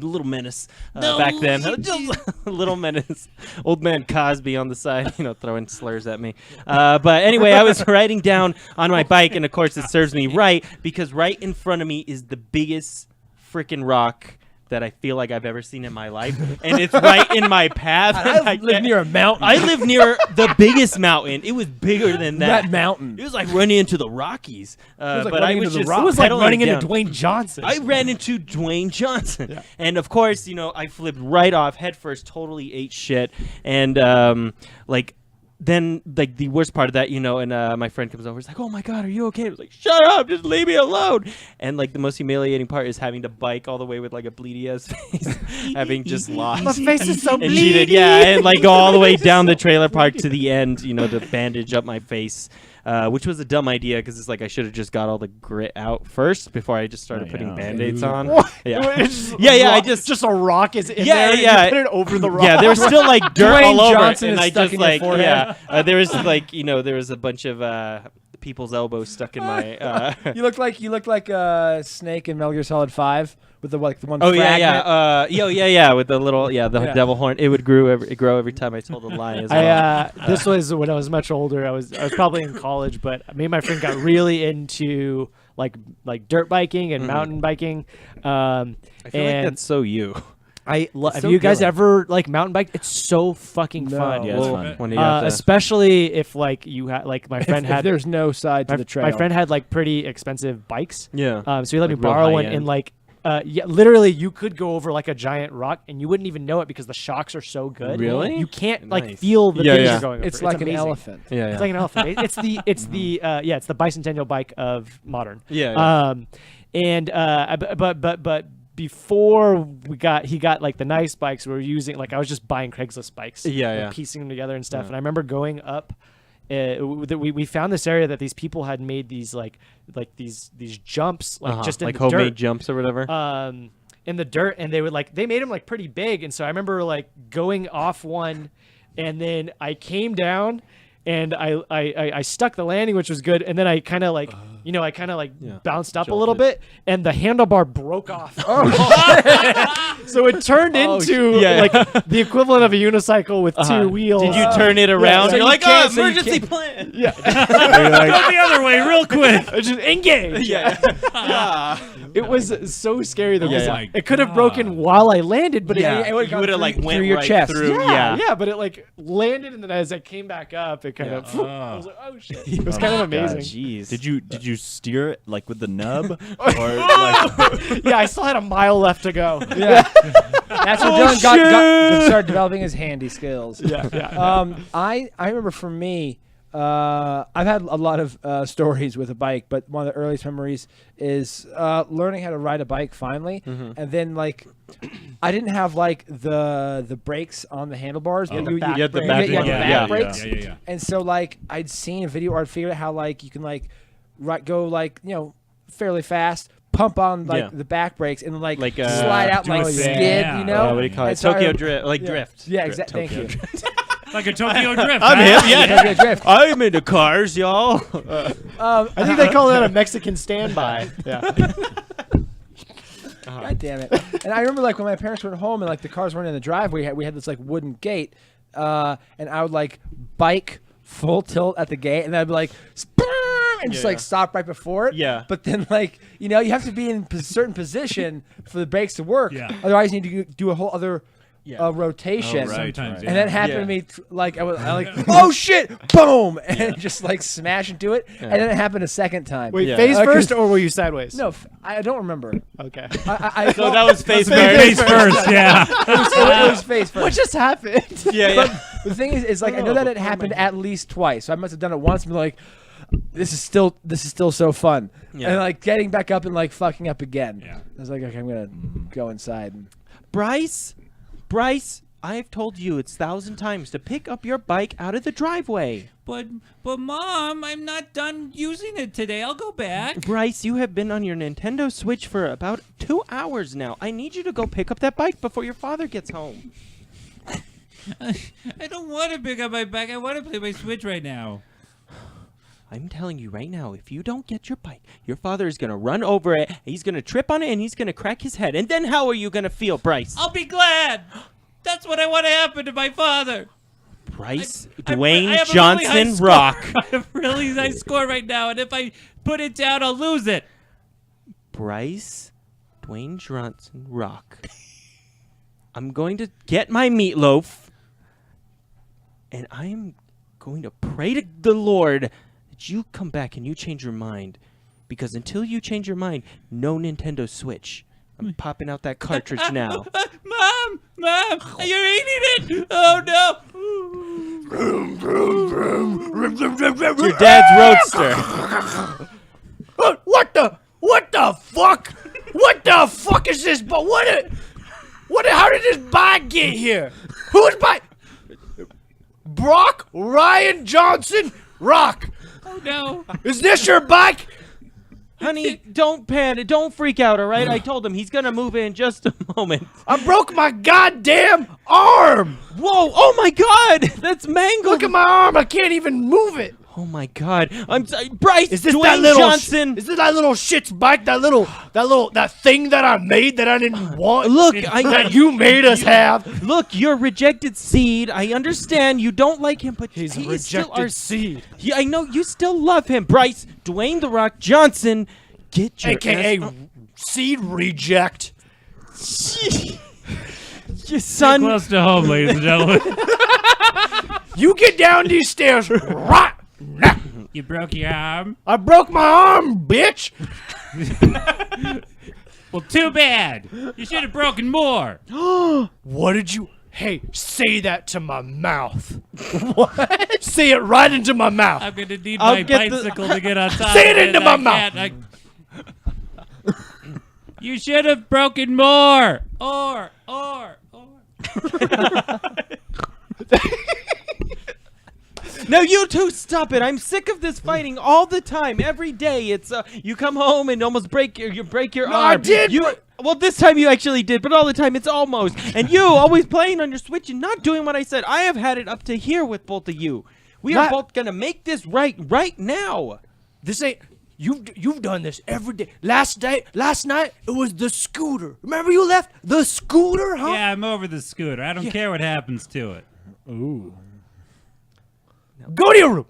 little menace back then. Just a little menace. Old man Cosby on the side, throwing slurs at me. But anyway, I was riding down on my bike, and of course it serves me right because right in front of me is the biggest freaking rock that I feel like I've ever seen in my life, and it's right in my path. I live near a mountain. I live near the biggest mountain. It was bigger than that. That mountain. It was like running into the Rockies. like but I running was into the just rock. It was like pedaling running down. into Dwayne Johnson. I ran into Dwayne Johnson. And of course, I flipped right off headfirst, totally ate shit. And then the worst part of that, and my friend comes over, he's like, "Oh my God, are you okay?" I was like, "Shut up, just leave me alone." And the most humiliating part is having to bike all the way with like a bleedy ass face, having just lost. My face is so And cheated, and go all the way down the trailer park to the end, to bandage up my face, which was a dumb idea because it's like I should have just got all the grit out first before I just started putting Band-Aids on. Yeah, I just a rock is in Yeah, there. yeah. And you put it over the rock. yeah, there was still like dirt Dwayne all over Johnson it, and is I stuck just in your like forehead. there was there was a bunch of people's elbows stuck in my. You look like a snake in Metal Gear Solid 5 with the one. Oh fragment. yeah, with the little devil horn. It would grow every time I told a lie as well. This was when I was much older. I was probably in college, but me and my friend got really into like dirt biking and mountain biking. I feel like that's so you. Have you guys ever like mountain biked? It's so fucking fun. Yeah, it's fun. When you got the- Especially if like you had like my friend had. there's no side to the trail. My friend had like pretty expensive bikes. Yeah. So he let me Like real borrow high one end. and like. Yeah, literally, you could go over like a giant rock and you wouldn't even know it because the shocks are so good. Really? You can't like Nice. feel the Yeah, things yeah. you're going over. It's like an amazing. elephant. Yeah, It's like an elephant. It's the it's the bicentennial bike of modern. Yeah. But before he got like the nice bikes, we were using like I was just buying Craigslist bikes. Yeah, and yeah. piecing them together and stuff. Yeah. And I remember going up. We found this area that these people had made these these jumps just in like the homemade dirt. jumps or whatever. In the dirt, and they made them like pretty big, and so I remember like going off one, and then I came down, and I stuck the landing, which was good, and then I kind of like bounced up a little bit, and the handlebar broke off. So it turned into like the equivalent of a unicycle with two wheels. Did you turn it around? so You're you like, can't- oh, so you emergency can't- plan. Go the other way, real quick. Just engage. Yeah. It was so scary though. 'cause Yeah, yeah. it could have broken while I landed, but Yeah. it You would have like went through your right chest. through. yeah, but it like landed, and then as I came back up, it kind of. I was like, oh shit! It was kind of amazing. Jeez. Did you steer it like with the nub or like? Yeah, I still had a mile left to go. Yeah. That's what Dylan got started developing his handy skills. Yeah. I remember for me, I've had a lot of stories with a bike, but one of the earliest memories is learning how to ride a bike finally, and then like I didn't have like the brakes on the handlebars. Oh. but You had the back you had one. the back brakes. Yeah. And so like I'd seen a video or I'd figured out how like you can like go like fairly fast, pump on like Yeah. the back brakes, and then like Like, slide out do like a skid, yeah. you know? what do you call it? And so I Tokyo rem- drift, like yeah. drift. Yeah, exactly. Thank you. Like a Tokyo drift. I'm huh? hip. Yeah. Tokyo drift. I'm into cars, y'all. I think they call that a Mexican standby. Yeah. God damn it! And I remember like when my parents went home and like the cars weren't in the driveway, we had this like wooden gate, and I would like bike full tilt at the gate, and I'd be like, and just like stop right before it. Yeah. But then like you have to be in a certain position for the brakes to work. Yeah. Otherwise, you need to do a whole other rotation. Oh, right. Sometimes, And that happened Yeah. to me. Like I like, oh shit, boom, and just like smash into it. And then it happened a second time. Wait, Yeah. face Okay. first, or were you sideways? No, I don't remember. Okay. So that was face Face first, yeah. It was face first. What just happened? Yeah. The thing is like I know that it happened at least twice. So I must have done it once and be like, this is still so fun. Yeah. And like getting back up and like fucking up again. Yeah. I was like, okay, I'm gonna go inside. And Bryce, I've told you it's 1,000 times to pick up your bike out of the driveway. But Mom, I'm not done using it today. I'll go back. Bryce, you have been on your Nintendo Switch for about 2 hours now. I need you to go pick up that bike before your father gets home. I don't want to pick up my bike. I want to play my Switch right now. I'm telling you right now, if you don't get your bike, your father is going to run over it, he's going to trip on it, and he's going to crack his head. And then how are you going to feel, Bryce? I'll be glad. That's what I want to happen to my father. Bryce, I Dwayne have a Johnson really high score. Rock. I have a really nice score right now, and if I put it down, I'll lose it. Bryce, Dwayne Johnson Rock. I'm going to get my meatloaf, and I am going to pray to the Lord that you come back and you change your mind. Because until you change your mind, no Nintendo Switch. I'm popping out that cartridge now. Mom, you're eating it. Oh no. It's your dad's roadster. What the fuck? What the fuck is this? But how did this bike get here? Who's bike? Brock Ryan Johnson Rock. Oh no. Is this your bike? Honey, don't panic. Don't freak out, all right? I told him he's going to move in just a moment. I broke my goddamn arm. Whoa. Oh, my God. That's mangled. Look at my arm. I can't even move it. Oh, my God. I'm sorry. Bryce, Is this Dwayne that little Johnson. Is this that little shit's bike? That thing that I made that I didn't want? Look, that you made us have. Look, you're a rejected seed. I understand you don't like him, but He's he a is still our rejected seed. Yeah, I know you still love him, Bryce. Dwayne the Rock Johnson, get your AKA ass- seed reject. Your son. Close to home, ladies and gentlemen. You get down these stairs right now. You broke your arm. I broke my arm, bitch. Well, too bad. You should have broken more. What did you? Hey, say that to my mouth. What? Say it right into my mouth. I'm gonna need I'll my get bicycle to get on top. Say of it into my I mouth. can't, You should have broken more. Or. No, you two, stop it! I'm sick of this fighting all the time, every day. It's you come home and almost break your arm. I did. Well, this time you actually did, but all the time it's almost. And you always playing on your Switch and not doing what I said. I have had it up to here with both of you. We are both gonna make this right now. This ain't. You've done this every day. Last night it was the scooter. Remember you left the scooter, huh? Yeah, I'm over the scooter. I don't care what happens to it. Ooh. Go to your room.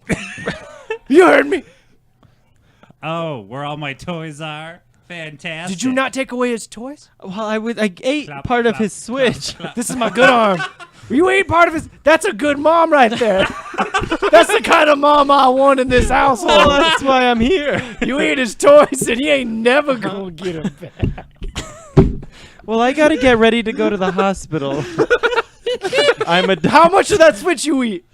You heard me. Oh, where all my toys are? Fantastic. Did you not take away his toys? Well, I ate Clap, part of clap, his Switch. This is my good arm. You ate part of his. That's a good mom right there. That's the kind of mom I want in this household. Well, that's why I'm here. You ate his toys and he ain't never gonna get them back. Well, I gotta get ready to go to the hospital. How much of that Switch you eat?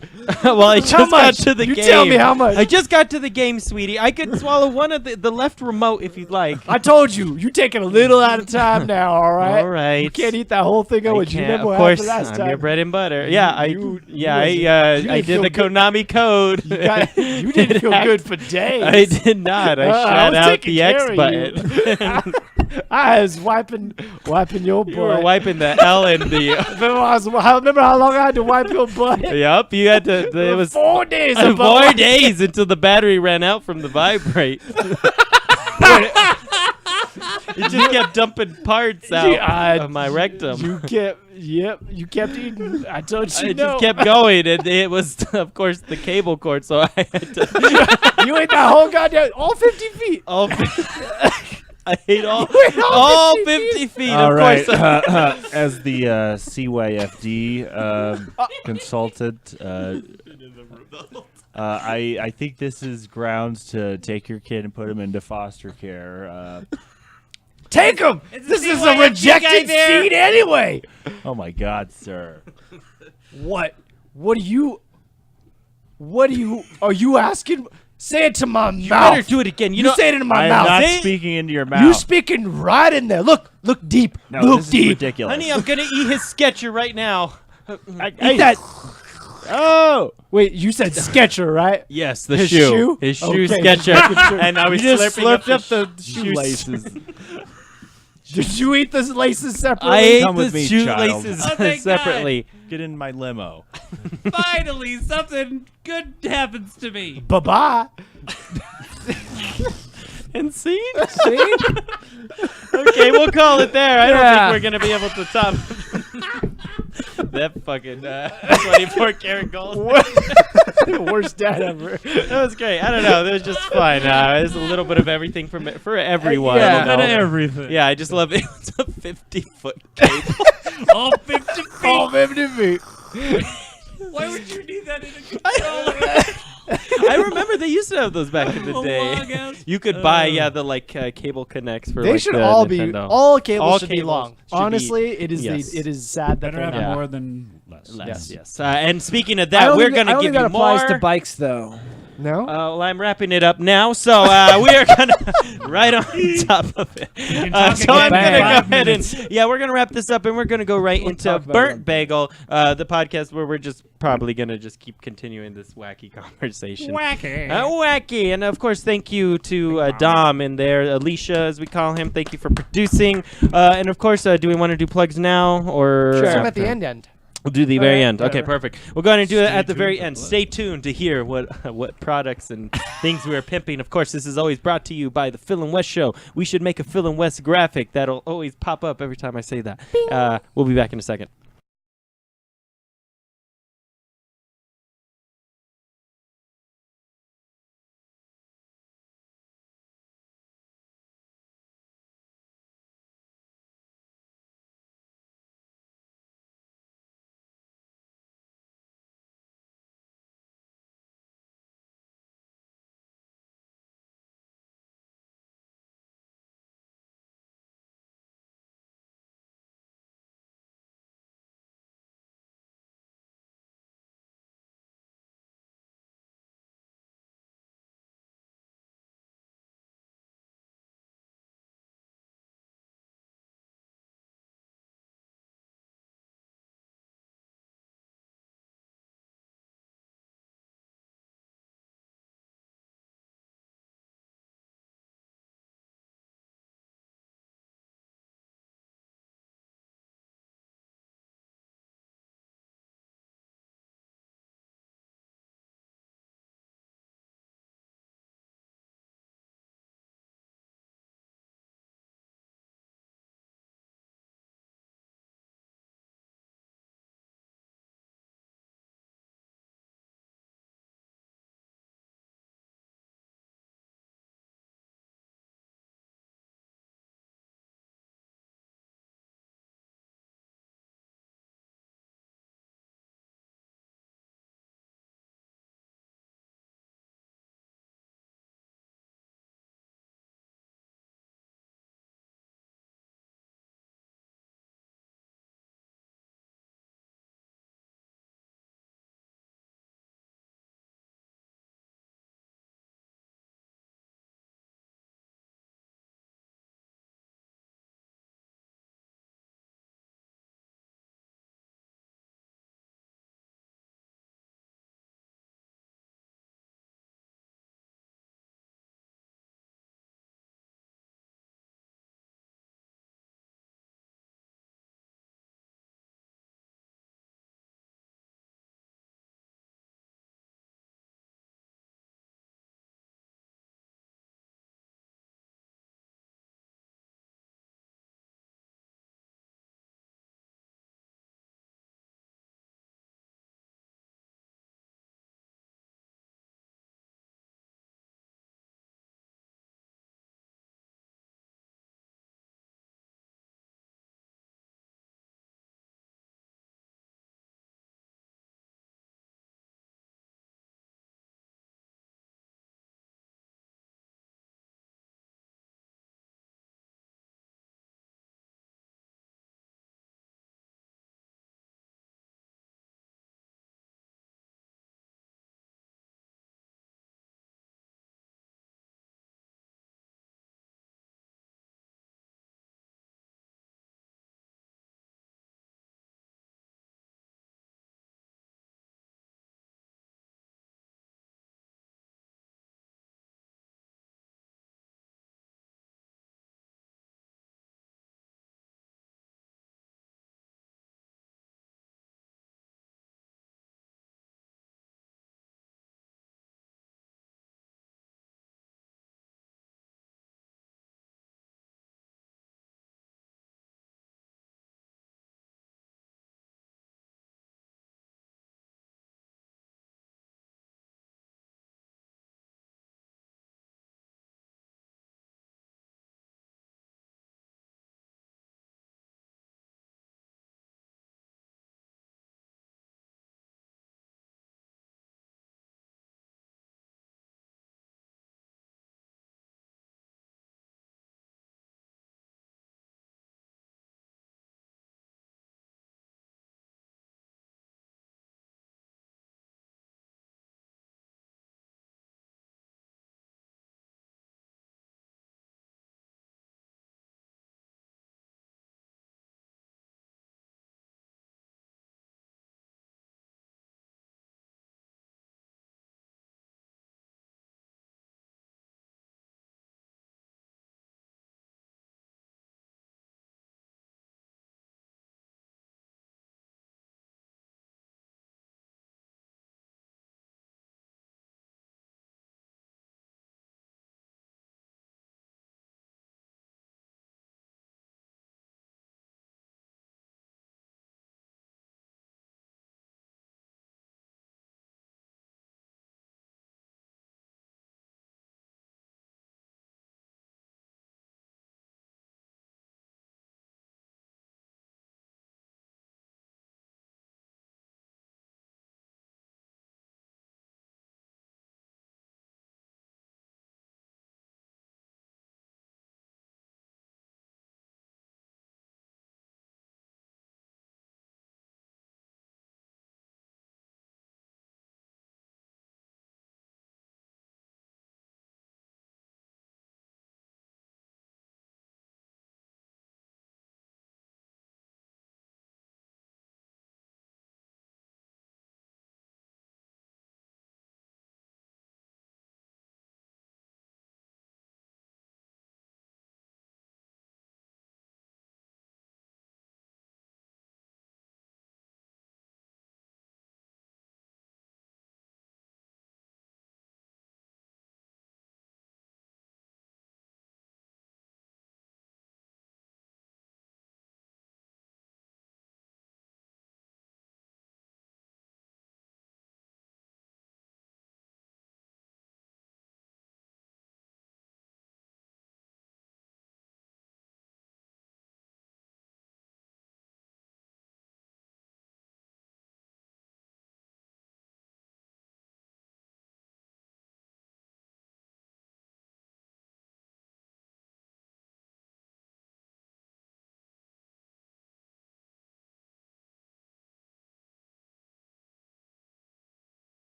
Well, I just got to the You game. tell me how much. I just got to the game, sweetie. I could swallow one of the left remote if you'd like. I told you. You taking a little at a time now, all right? All right. You can't eat that whole thing. I What you can't- remember of what course, happened last I'm time? your bread and butter. Yeah, I you did feel the good. Konami code. You didn't feel good for days. I did not. I I shut was out taking the X care of button. I was wiping your butt. You were wiping the L in the. Remember how long I had to wipe your butt? Yup, you had to. It was 4 days. 4 days until the battery ran out from the vibrate. It just kept dumping parts out of my rectum. You kept eating. I told you. It just kept going, and it was, of course, the cable cord. So I had to. You ate that whole goddamn all 50 feet. I ate all 50 feet. All of right. course. As the CYFD consultant, I think this is grounds to take your kid and put him into foster care. Take him. This is a rejected seed anyway. Oh my God, sir! What? What are you? Are you asking? Say it to my mouth. Better do it again. You say it into my I am mouth. not Say it- speaking into your mouth. You speaking right in there. Look deep. No, look this is deep. ridiculous. Honey, I'm gonna eat his Sketcher right now. Eat that. Oh, wait, you said Sketcher, right? Yes, the His shoe. shoe? His shoe Okay, Sketcher. just making sure. And I was you just slurping slurped up the shoes. shoelaces. Did you eat the laces separately? I ate Come with the me, shoelaces child. Oh, thank separately. Get in my limo. Finally, something good happens to me. Bye-bye. And scene? Okay, we'll call it there. I don't think we're gonna be able to top that fucking 24 karat gold. Worst dad ever. That was great. I don't know. That was just fun. There's a little bit of everything for everyone. Yeah. you know. Bit of everything. Yeah, I just love it. It's a 50-foot cable. All 50 feet. All 50 feet. Why would you need that in a controller? I remember they used to have those back in the A day. long-ass- You could buy the cable connects for They like should the all Nintendo. be all cables All should be cables long. should be- Honestly, it is yes. it is sad that Better they're have not. Yeah. more than less. Yes. And speaking of I that, don't we're think- I gonna don't give think you that applies more. to bikes though. No. Well, I'm wrapping it up now, so we are gonna right on top of it. talk So I'm again gonna in go 5 ahead minutes. and we're gonna wrap this up, and we're gonna go right into talk about Burnt it. Bagel, the podcast where we're just probably gonna just keep continuing this wacky conversation. Wacky, and of course, thank you to Dom in there, Alicia as we call him. Thank you for producing, and of course, do we want to do plugs now or? Sure. At after? the end. We'll do the All very right, end. Okay, whatever. perfect. We'll go ahead and do it Stay at the tuned very for end. what? Stay tuned to hear what products and things we are pimping. Of course, this is always brought to you by the Phil and West Show. We should make a Phil and West graphic that'll always pop up every time I say that. We'll be back in a second.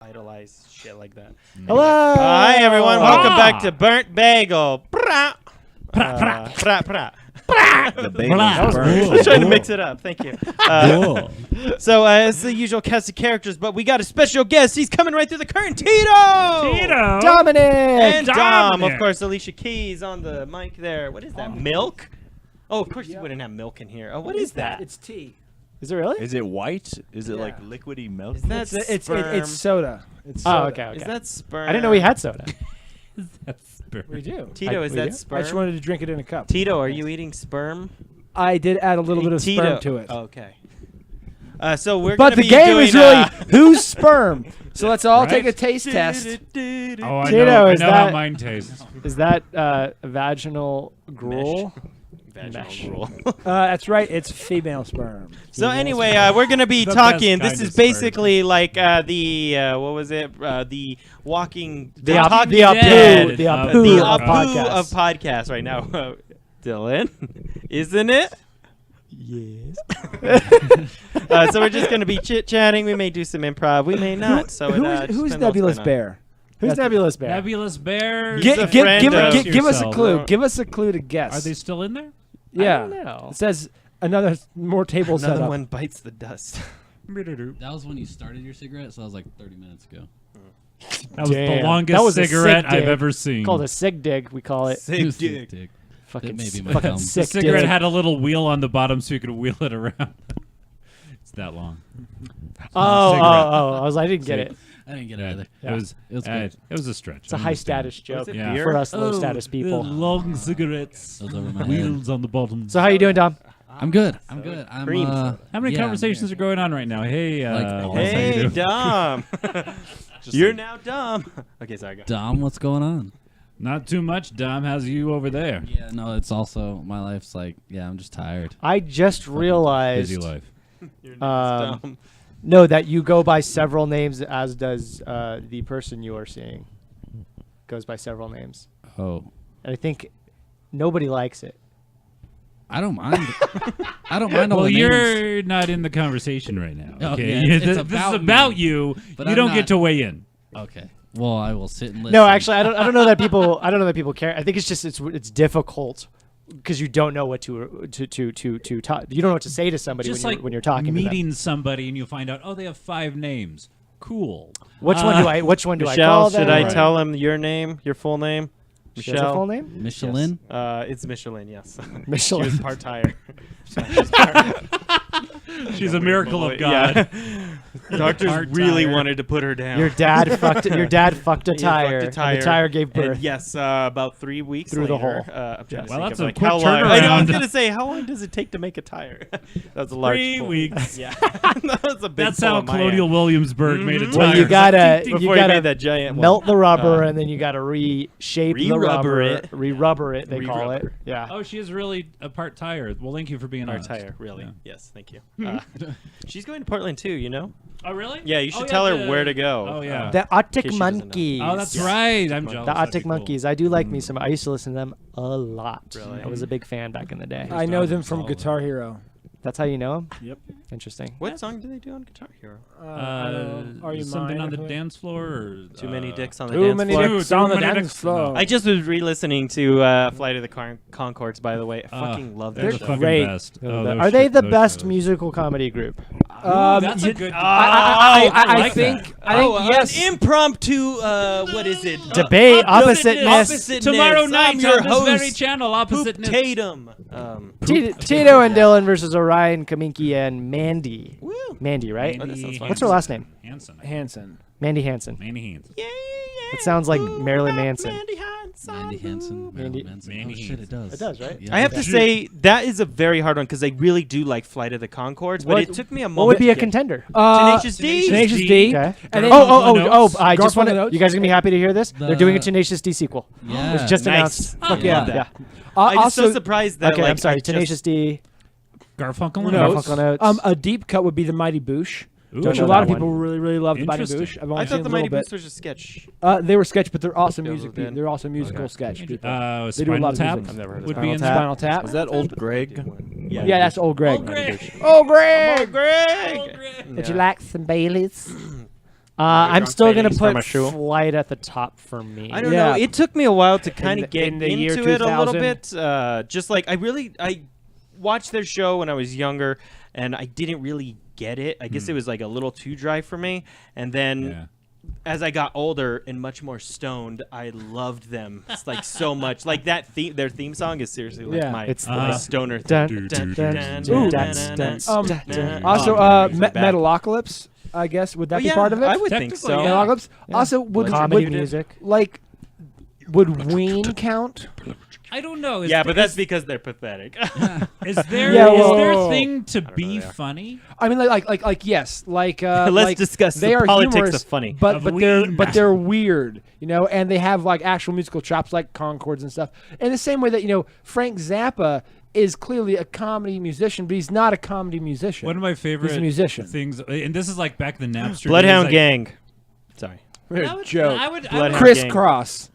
idolize shit like that. Hello. Hi everyone, welcome Ah. back to Burnt Bagel. Pra. Pra. The bagel's I was trying to mix it up. Thank you. So it's the usual cast of characters, but we got a special guest. He's coming right through the curtain. Tito. Dominic. And Dom, Dominic. of course. Alicia Keys on the mic there. What is that? Milk? Oh, of course you wouldn't have milk in here. Oh, what is that? It's tea. Is it really? Is it white? Is it Yeah. like liquidy milk? Is that It's sperm? soda. It's Oh, soda. okay. Is that sperm? I didn't know we had soda. That's We do. Tito, is we that do? sperm? I just wanted to drink it in a cup. Tito, are you eating sperm? I did add a little bit of Tito. sperm to it. Okay. So we're But gonna the be game doing, is really whose sperm. So let's all take a Right? taste test. Oh, I Tito, know. I is know how that- mine tastes. Is that vaginal gruel? vaginal Mesh. rule. That's right. It's female sperm. So anyway, we're gonna be The talking. best This kind is of sperm. basically like the what was it? The walking, The talking Apu, dead, the of Apu the of Apu podcasts. of podcasts right now. Dylan, isn't it? Yes. So we're just gonna be chit chatting. We may do some improv. We may not. So it, just who's depends on what's Nebulous going on. Bear? Who's That's- Nebulous Bear? Nebulous Bear. He's a friend Give of us a yourself. clue. Give us a clue to guess. Are they still in there? Yeah. I don't know. It says another more tables set Another up. one bites the dust. That was when you started your cigarette, so that was like 30 minutes ago. That was the Damn. longest That was a cigarette sick I've dig. ever seen. Called a sig dig. We call it. Sick Sick dick. dick. Fucking, That may be my fucking thumb. The sick cigarette dig. had a little wheel on the bottom so you could wheel it around. It's that long. Oh, cigarette. I was. I didn't get it. I didn't get it either. It was. It was It good. was a stretch. It's a high status joke it Yeah. beer? for us low Oh, status people. long cigarettes. That was over my head. Wheels on the bottom. So how you doing, Dom? I'm good. I'm good. I'm Cream. How many yeah, I'm conversations are going on right now? Hey, Like, Wes, how you Hey, doing? Dom. You're now Dom. Okay, sorry. Go. Dom, what's going on? Not too much, Dom. How's you over there? Yeah, no, it's also my life's like, yeah, I'm just tired. I just realized. Busy life. Your name's Um, Dom. No, that you go by several names, as does the person you are seeing. Goes by several names, Oh, and I think nobody likes it. I don't mind. I don't mind all Well, the names. you're not in the conversation right now. Oh, Okay, yeah, it's this about is about me, you. but You I'm don't not- get to weigh in. Okay. Well, I will sit and listen. No, actually, I don't know that people. I don't know that people care. I think it's just it's difficult because you don't know what to talk. You don't know what to say to somebody Just when, like when you're talking to them. meeting somebody and you find out, oh, they have 5 names. Cool. Which one do I? Which one do I Michelle, call should them? I Right. tell him your name, your full name? She has a full Michelle. name? Michelin. It's Michelin. Yes. Michelin. She was part tire. She's a miracle of God. Yeah. Doctors Part really tire. wanted to put her down. Your dad fucked. Your dad fucked a He tire. fucked a And the tire gave birth. And yes, about 3 weeks Through the later, hole. I'm trying to Well, think that's of a like quick how long. I know, I was turnaround. gonna say, how long does it take to make a tire? That's a large 3 pull. weeks. Yeah, that was a big That's pull how on my Colonial end. Williamsburg made a Mhm. tire. Well, you gotta Before you he gotta made that giant melt one. the rubber and then you gotta reshape the Re-rubber rubber. it. Re-rubber it. They call it. Re-rubber. Yeah. Oh, she is really a part tire. Well, thank you for being Our honest. tire, really. Yeah. Yes, thank you. She's going to Portland too. You know. Oh, really? Yeah, you should Oh, tell her the- where to go. Oh, yeah. The Arctic in case she doesn't know. Monkeys. Oh, that's Yes. right. I'm jealous. The That'd Arctic be cool. Monkeys. I do like me some. I used to listen to them a lot. Really? I was a big fan back in the day. I know them Solid. from Guitar Hero. That's how you know them? Yep. Interesting. What song do they do on Guitar Hero? I don't know. Are you something mine? on the Or- dance floor? Or, Too many dicks on the Too dance many floor. dicks Too on the many dance dicks. floor. I just was re-listening to Flight of the Conchords, by the way. I fucking love They're that the show. fucking great. best. They're Oh, the- those Are they shit- the those best shows. musical comedy group? That's a good. I like think. that. I think yes. An impromptu, what is it? Debate, oppositeness. Oppositeness. Tomorrow night I'm your on this host, very channel, Poop opposite Tatum. Tito and Dylan versus Orion, Kaminski, and Mandy. Woo. Mandy, right? Oh, that sounds fun. What's her last name? Hanson. Hanson. Mandy Hansen. Manny Hanson. Yeah, yeah. It sounds like Ooh, Marilyn about Manson. Mandy Hansen. Mandy Hansen. Mandy- Manson. Mandy Oh, shit, Hansen. it does. It does, right? Yeah, I have okay. to say that is a very hard one because I really do like Flight of the Conchords, but What- it took me a moment. What would be to a get- contender? Tenacious D. Tenacious D. Okay. And Oh, then I just Garfunkel want to. Notes. You guys are gonna be happy to hear this. They're doing a Tenacious D sequel. Yeah. It's just Nice. announced. Fuck yeah, love that. yeah. I'm just so also, surprised that. Okay, like, I'm sorry. I just- Tenacious D. Garfunkel Who and knows? Oates. Garfunkel Notes. A deep cut would be the Mighty Boosh. Ooh. Don't Which know a lot that of people one. really love the Mighty Interesting. Boosh. I've only I seen thought the a Mighty little Boots bit. was a sketch. They were sketch, but they're also Those music. were good. They're also musical Okay. sketch people. They do a Spinal lot of Tap music. I've never heard of would Spinal be in Tap. there. Spinal Tap. Is that old Greg? Yeah, that's old Greg. Oh, Greg. Oh, Greg! Greg. Would you like some Baileys? I'm drunk still gonna Benny's from put a shoe. Flight at the top for me. I don't know. It took me a while to kind the- of get in the year into it a little 2000. bit. Just like I watched their show when I was younger, and I didn't really get it. I guess it was like a little too dry for me. And then as I got older and much more stoned, I loved them. It's like so much. Like that theme, their theme song is seriously like It's my stoner dun, thing. dun, Dun, dun, dun, dun, dun, dun, dun, dun, dun, dun. dun. Also, Oh, brings me back. Metalocalypse, I guess. Would that be yeah, part of it? I would think so. Technically, yeah. Metalocalypse. Also, would Comedy would- music. like, would Ween count? I don't know. Yeah, but that's because they're pathetic. Is there Yeah, is well- there a thing to know be they are. funny? I mean, like yes, like Let's like, discuss they the are politics humorous, of funny. but Of they're Ween. weird, you know, and they have like actual musical chops, like concords and stuff. In the same way that Frank Zappa is clearly a comedy musician, but he's not a comedy musician. One of my favorite He's a musician. things, and this is like back in the Napster Bloodhound days, Gang. Sorry. Joke. I would Crisscross.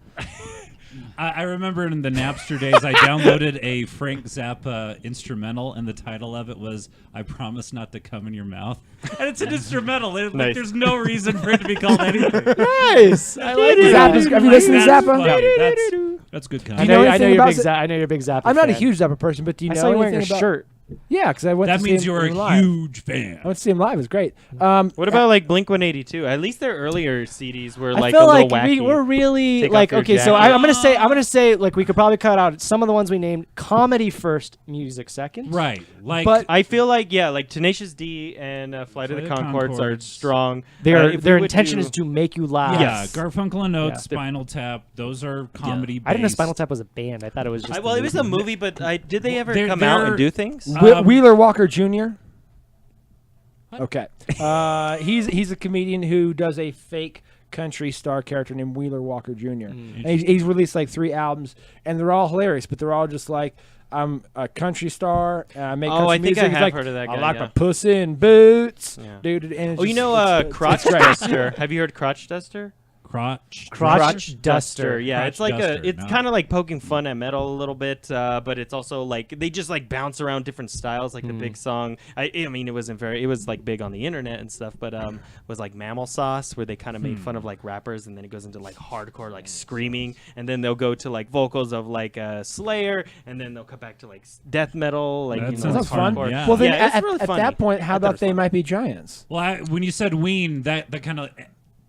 I remember in the Napster days, I downloaded a Frank Zappa instrumental, and the title of it was "I Promise Not to Come in Your Mouth," and it's an instrumental. Like, Nice. there's no reason for it to be called anything. Nice. I like Zappa's, have you listened to That's Zappa? funny. That's good I content. know know, I anything know you're about big. Za- I know you're a big Zappa. I'm not a fan. huge Zappa person, but do you I know saw you wearing a anything about? shirt. Yeah, because I went That to see means him you're a live. huge fan. I went to see him live. It was great. What about like Blink 182? At least their earlier CDs were I like feel a little like wacky. we're really Take off like your okay. So jacket. I'm gonna say like we could probably cut out some of the ones we named. Comedy first, music second. Right. Like, But I feel like like Tenacious D and Flight of the Flight of Conchords are Conchords. strong. Their If their we would intention do- is to make you laugh. yeah, Garfunkel and Oates, Yeah. Spinal Tap, those are comedy. I didn't know Spinal Tap was a band. I thought it was just. Well, it was a movie, but did they ever They're- come out they're- and do things? Wheeler Walker Jr. Okay, he's a comedian who does a fake country star character named Wheeler Walker Jr. And he's released like 3 albums, and they're all hilarious, but they're all just like, I'm a country star, and I make country I think music. I He's have like, heard of that I guy, like yeah. my pussy in boots, Yeah. dude. And it's Oh, you just- know, it's Crotch great. Duster. Have you heard Crotch Duster? Crotch Duster. Yeah, Crotch it's like Duster, it's no. kind of like poking fun at metal a little bit, but it's also like they just like bounce around different styles. Like the big song, I mean, it was like big on the internet and stuff, but was like Mammal Sauce, where they kind of made fun of like rappers, and then it goes into like hardcore like screaming, and then they'll go to like vocals of like Slayer, and then they'll come back to like death metal, like That you know, sounds like fun. hardcore. Yeah. Well, then Yeah, it's at, really at funny. that point, how I thought it about was They fun. Might Be Giants? Well, when you said Ween, that kind of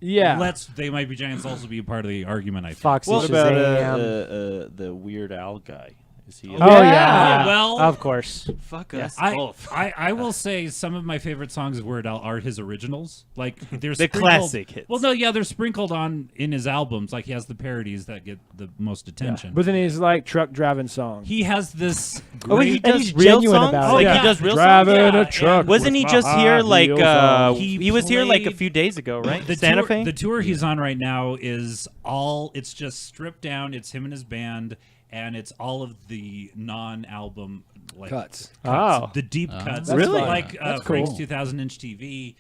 Yeah. They Might Be Giants also be a part of the argument. I think. Foxy What about, Shazam. the Weird Al guy? Is he? Oh yeah. Well, of course. Fuck Yeah. us I, both. I will say some of my favorite songs of Weird Al are his originals. Like they're The sprinkled- classic hits. Well, no, yeah, they're sprinkled on in his albums. Like he has the parodies that get the most attention. But then he's like truck driving songs. He has this Oh, great. he and does he's real genuine songs. about it. Like Yeah. he does real Driving songs. a truck. Wasn't he with just my here high like heels on. he was here like a played- few days ago, right? The Santa tour, Fe. the tour he's on right now is all. It's just stripped down. It's him and his band, and it's all of the non-album like Cuts. Oh. the deep cuts. That's Really? fun. Like That's Frank's cool. 2000-inch TV,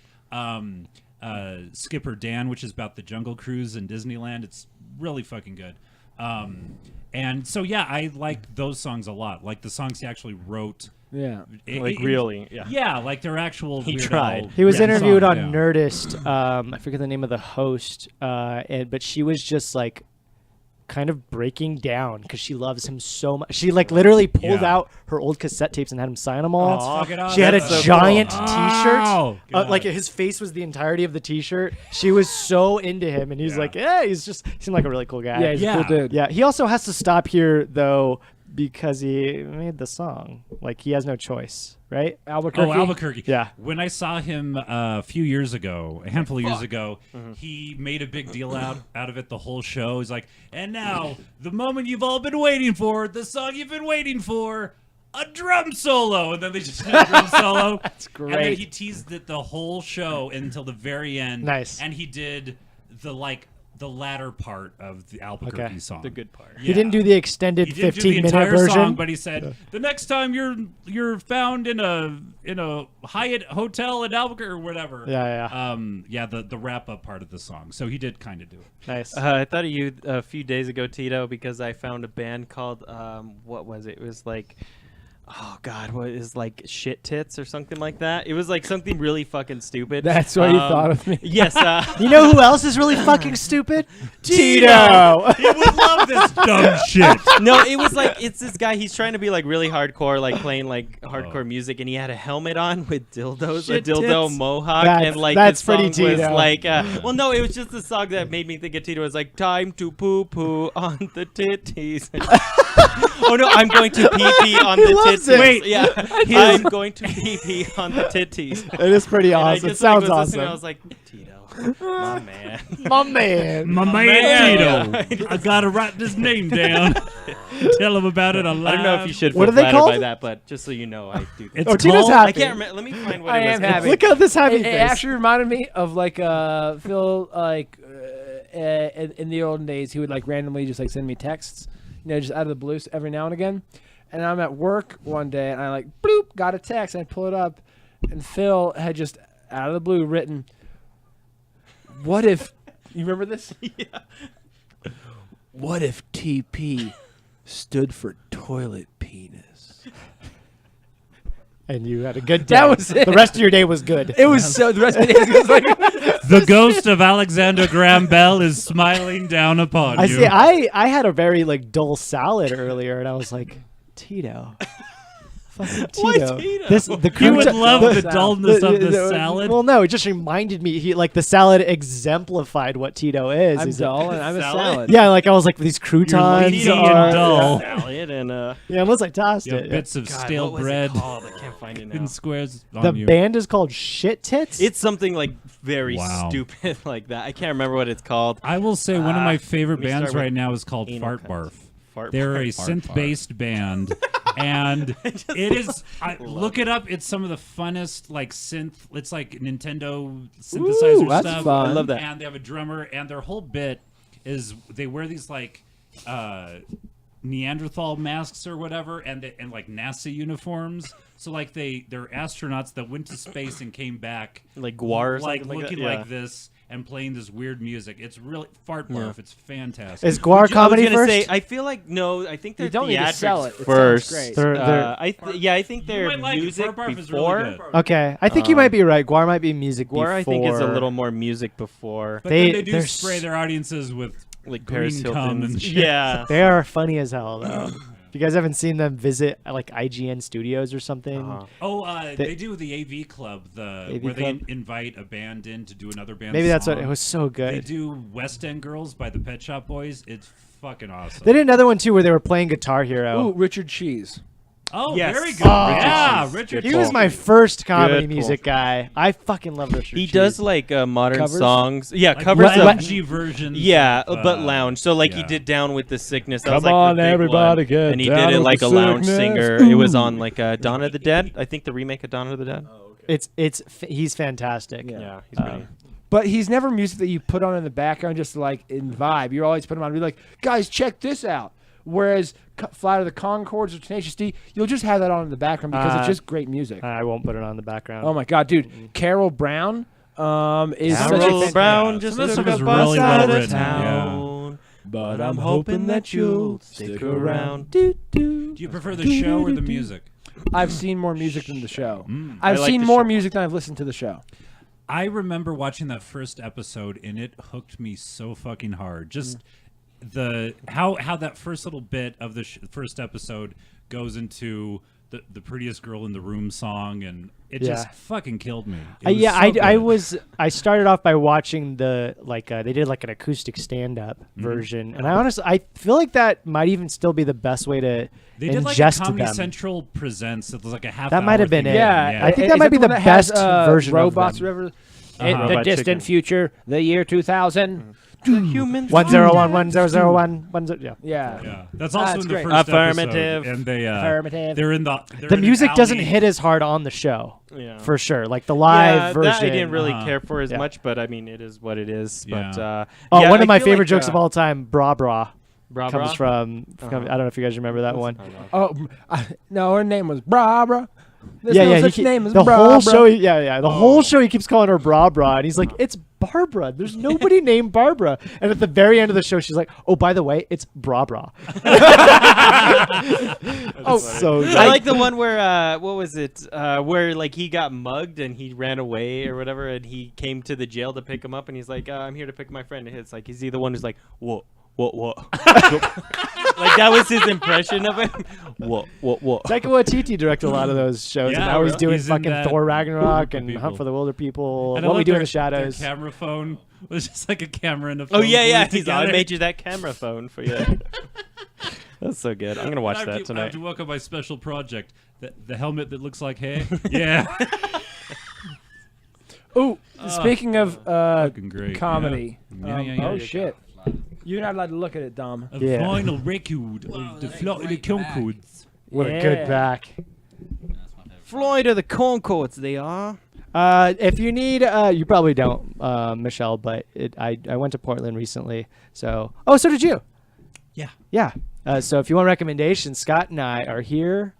Skipper Dan, which is about the Jungle Cruise in Disneyland. It's really fucking good. And so yeah, I like those songs a lot. Like the songs he actually wrote. Yeah. Really, yeah. Yeah, like they're actual. He Weird tried. Al He was written interviewed songs, on yeah. Nerdist. I forget the name of the host, but she was just like kind of breaking down because she loves him so much. She like literally pulled Yeah. out her old cassette tapes and had him sign them all. Aw, Fuck it up. She had a That's so giant cool. T-shirt. Oh, Like God. his face was the entirety of the T-shirt. She was so into him, and he's like, "Yeah, he seemed like a really cool guy." Yeah, he's a cool dude. Yeah, he also has to stop here though because he made the song. Like he has no choice, right? Albuquerque. Oh, Albuquerque. Yeah. When I saw him a few years ago, a handful of years ago, Mm-hmm. he made a big deal out of it the whole show. He's like, and now, the moment you've all been waiting for, the song you've been waiting for, a drum solo. And then they just did a drum solo. That's great. And then he teased it the whole show until the very end. Nice. And he did the latter part of the Albuquerque Okay. song. The good part. He didn't do the extended He didn't do 15-minute the entire version. song, but he said the next time you're found in a Hyatt hotel in Albuquerque or whatever. Yeah. The wrap up part of the song. So he did kind of do it. Nice. I thought of you a few days ago, Tito, because I found a band called what was it? It was like oh God, what is like shit tits or something like that? It was like something really fucking stupid. That's what you thought of me. Yes. You know who else is really fucking stupid? Tito. He would love this dumb shit. No, it was like it's this guy. He's trying to be like really hardcore, like playing like hardcore music, and he had a helmet on with dildos, Shit a dildo tits. mohawk, That's- and like that's his song pretty was Tito. like, well, no, it was just the song that made me think of Tito. It was like time to poo poo on the titties. Oh no, I'm going to pee pee on the loves titties. it. Wait, yeah, I'm going to pee pee on the titties. It is pretty And I awesome. It just, like, sounds was listening, awesome. I was like, Tito, my man. My man. My man Tito. I gotta write this name down. Tell him about it alive. I don't know if you should feel What are they flattered by called? that, but just so you know, I do. It's Oh, Tito's called- happy. I can't remember. Let me find what I it was am called. happy. Look at this happy It face. actually reminded me of like Phil, like in the olden days, he would like randomly just like send me texts, just out of the blue every now and again. And I'm at work one day, and I like bloop got a text, and I pull it up, and Phil had just out of the blue written, "What if?" You remember this? Yeah. What if TP stood for toilet penis? And you had a good day. That was it. The rest of your day was good. It was so. The rest of the day was like. The ghost of Alexander Graham Bell is smiling down upon I you. see. I had a very like dull salad earlier, and I was like, Tito. Fucking Tito. Why Tito? You crouton- would love the dullness of the salad. Well, no, it just reminded me. The salad exemplified what Tito is. I'm He's dull and I'm a salad. Yeah, like I was like these croutons. lean and dull. Salad and Yeah, unless I tossed You have it. bits of God, stale what was bread it called? I can't find it now. in squares The on you. band is called Shit Tits. It's something like very Wow. stupid like that. I can't remember what it's called. I will say one of my favorite let me bands start with right now is called anal Fart cuts. Barf. Fart They're a Barf. synth-based band, and it is. Look it up. It's some of the funnest like synth. It's like Nintendo synthesizer that's stuff. fun. I love that. And they have a drummer, and their whole bit is they wear these like Neanderthal masks or whatever, and like NASA uniforms. So like they're astronauts that went to space and came back Like Guar or like something like looking that? like this and playing this weird music. It's really Fart Barf. It's fantastic. Is Guar comedy I was gonna first? say, I feel like no. I think they're You don't need to theatrics sell it. It sounds first. great. They're- I think You they're might like it. music Fart Barf is really before. good. Okay, I think you might be right. Guar might be music Guar, before. I think, is a little more music before. But They- then they do they're spray their audiences with Like green Paris cum Hilton's. and shit. Yeah. They are funny as hell, though. If you guys haven't seen them visit like IGN Studios or something, Oh, they do the AV Club, AV where Club? they invite a band in to do another band's maybe that's what song. it was. So They good. do West End Girls by the Pet Shop Boys. It's fucking awesome. They did another one too where they were playing Guitar Hero. Ooh, Richard Cheese. Oh, Yes. very good. Oh. Yeah, Richard Richard. He was Cheese. my first comedy Good music guy. I fucking love Richard. He Cheese. does like modern Covers? songs. Yeah, Like covers of. loungy versions. Yeah, of, but lounge. So like he yeah. did Down with the Sickness. That Come was, like, on, the big everybody, one. get And he down did it with like the a lounge sickness. singer. It was on like Dawn of the Dead. I think the remake of Dawn of the Dead. He's fantastic. Yeah, he's pretty. But he's never music that you put on in the background just to, like in vibe. You always put him on and be like, guys, check this out. Whereas Flight of the Conchords or Tenacious D, you'll just have that on in the background because it's just great music. I won't put it on the background. Oh my god, dude! Carol Brown is such a Carol fan- Brown Yeah, just some of this took stuff is a bus really out well of written, town. But I'm hoping that you'll stick around. Do you prefer the show or the music? I've seen more music than the show. I I've like seen the more show. music than I've listened to the show. I remember watching that first episode and it hooked me so fucking hard. Just the how that first little bit of the first episode goes into the prettiest girl in the room song, and it just fucking killed me. It was so good. I started off by watching the they did like an acoustic stand-up version, and I feel like that might even still be the best way to They did like a ingest Comedy them. Central presents. It was like a half. That might have been thing. it. Yeah, I think that is might be one the that has, best version of robots them. or whatever. Uh-huh. In the Robot distant chicken. future, the year 2000. Humans. 1011001 yeah. Yeah. Yeah, that's also That's in the great. first Affirmative. episode, and they Affirmative. they're in The in an music doesn't alley. hit as hard on the show, Yeah. for sure. Like the live Yeah, version. that I didn't really Uh-huh. care for as Yeah. much, but I mean, it is what it is. Yeah. But Oh, one I of my feel favorite like, jokes of all time, Bra Bra, Bra comes Bra? from. I don't know if you guys remember that one. Oh, no, her name was Barbara. There's Yeah, no yeah. such name as the Barbara. whole show. The whole show he keeps calling her Bra Bra, and he's like, it's Barbara. There's nobody named Barbara. And at the very end of the show, she's like, oh, by the way, it's Bra Bra. So I like the one where what was it? Where like he got mugged and he ran away or whatever, and he came to the jail to pick him up, and he's like, "I'm here to pick my friend." And it's like, is he the one who's like, "What?" Like that was his impression of him. What? Taika Waititi directed a lot of those shows, and now he's doing He's in fucking that Thor Ragnarok and People. Hunt for the Wilder People. And I What We love Do in their- the Shadows. Their camera phone was just like a camera and a phone. Oh yeah. glued He's I together. made you that camera phone for you. That's so good. I'm gonna watch I have that to tonight. work on my special project. The helmet that looks like hair. Yeah. Ooh, speaking of fucking great. comedy. Yeah. Oh shit. You're not allowed to look at it, Dom. A Yeah. final record of the Florida Concords. What a Yeah. good back. Florida, the Concords, they are. If you need, you probably don't, Michelle, but I went to Portland recently. So, so did you? Yeah. Yeah. So if you want recommendations, Scott and I are here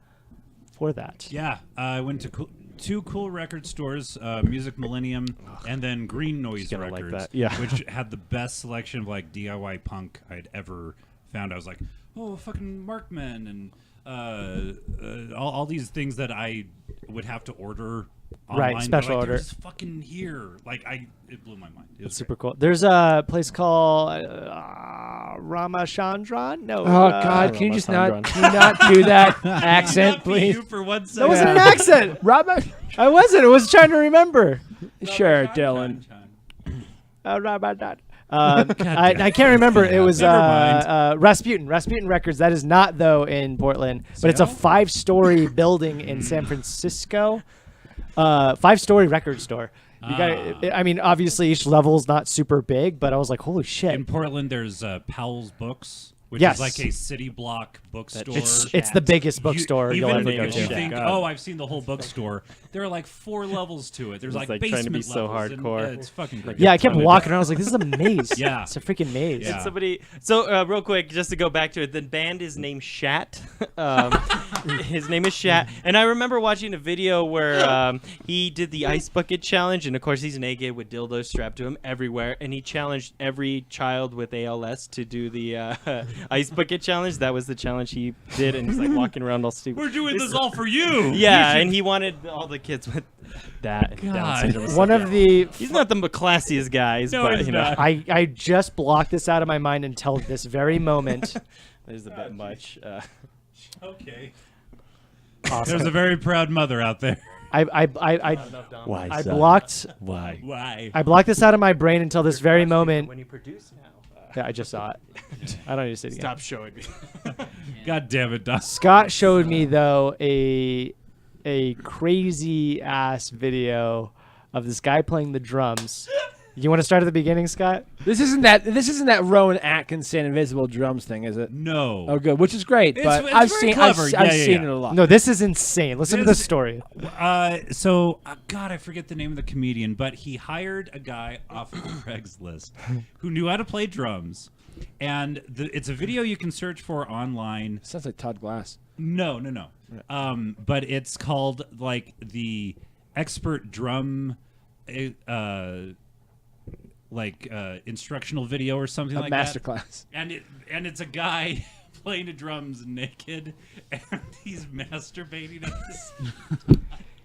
for that. Yeah, I went to two cool record stores, Music Millennium and then Green Noise gonna like Records, that. Yeah. which had the best selection of like DIY punk I'd ever found. I was like, oh, fucking Markman and all these things that I would have to order online. Right, special but, like, order. they're just fucking here. Like it blew my mind. It was Super cool. There's a place called Ramachandran. No. Oh God! Can you just not do that accent, please? You for 1 That second. wasn't an accent. Robert. I wasn't. I was trying to remember. Sure, Dylan. I can't remember. It was Never mind. Rasputin Records. That is not though in Portland, but it's a 5-story building in San Francisco. 5-story record store. You got. I mean, obviously each level is not super big, but I was like, holy shit. In Portland, there's Powell's Books, which Yes. is like a city block bookstore. It's the biggest bookstore you'll even ever if go you to. think, God. I've seen the whole bookstore. There are like 4 levels to it. There's It's like like trying to basement be so levels, and, hardcore. it's fucking great. Yeah, I kept walking around. I was like, this is a maze. Yeah. It's a freaking maze. Yeah. And somebody. So real quick, just to go back to it, the band is named Shat. His name is Shat, and I remember watching a video where he did the ice bucket challenge, and of course he's naked with dildos strapped to him everywhere, and he challenged every child with ALS to do the ice bucket challenge. That was the challenge he did, and he's like walking around all stupid. We're doing this all for you. Yeah, You should- and he wanted all the kids with that Down God. syndrome. and One stuff. of the He's not the classiest guys, No, but he's you know, not. I just blocked this out of my mind until this very moment. there's a bit much. Okay. Awesome. There's a very proud mother out there. I Why? blocked Why? Why? I blocked this out of my brain until this very moment. When you produce now. Yeah, I just saw it. I don't need to see it again. Stop showing me. God damn it, Doc. Scott showed me though a crazy ass video of this guy playing the drums. You want to start at the beginning, Scott? This isn't that Rowan Atkinson Invisible Drums thing, is it? No. Oh, good. Which is great, It's- but it's I've very seen clever. I've Yeah, seen yeah. it a lot. No, this is insane. Listen to This- this story. God, I forget the name of the comedian, but he hired a guy off of Craigslist who knew how to play drums. And it's a video you can search for online. Sounds like Todd Glass. No. But it's called like the expert drum, instructional video or something A like masterclass. that. And it's a guy playing the drums naked, and he's masturbating at this.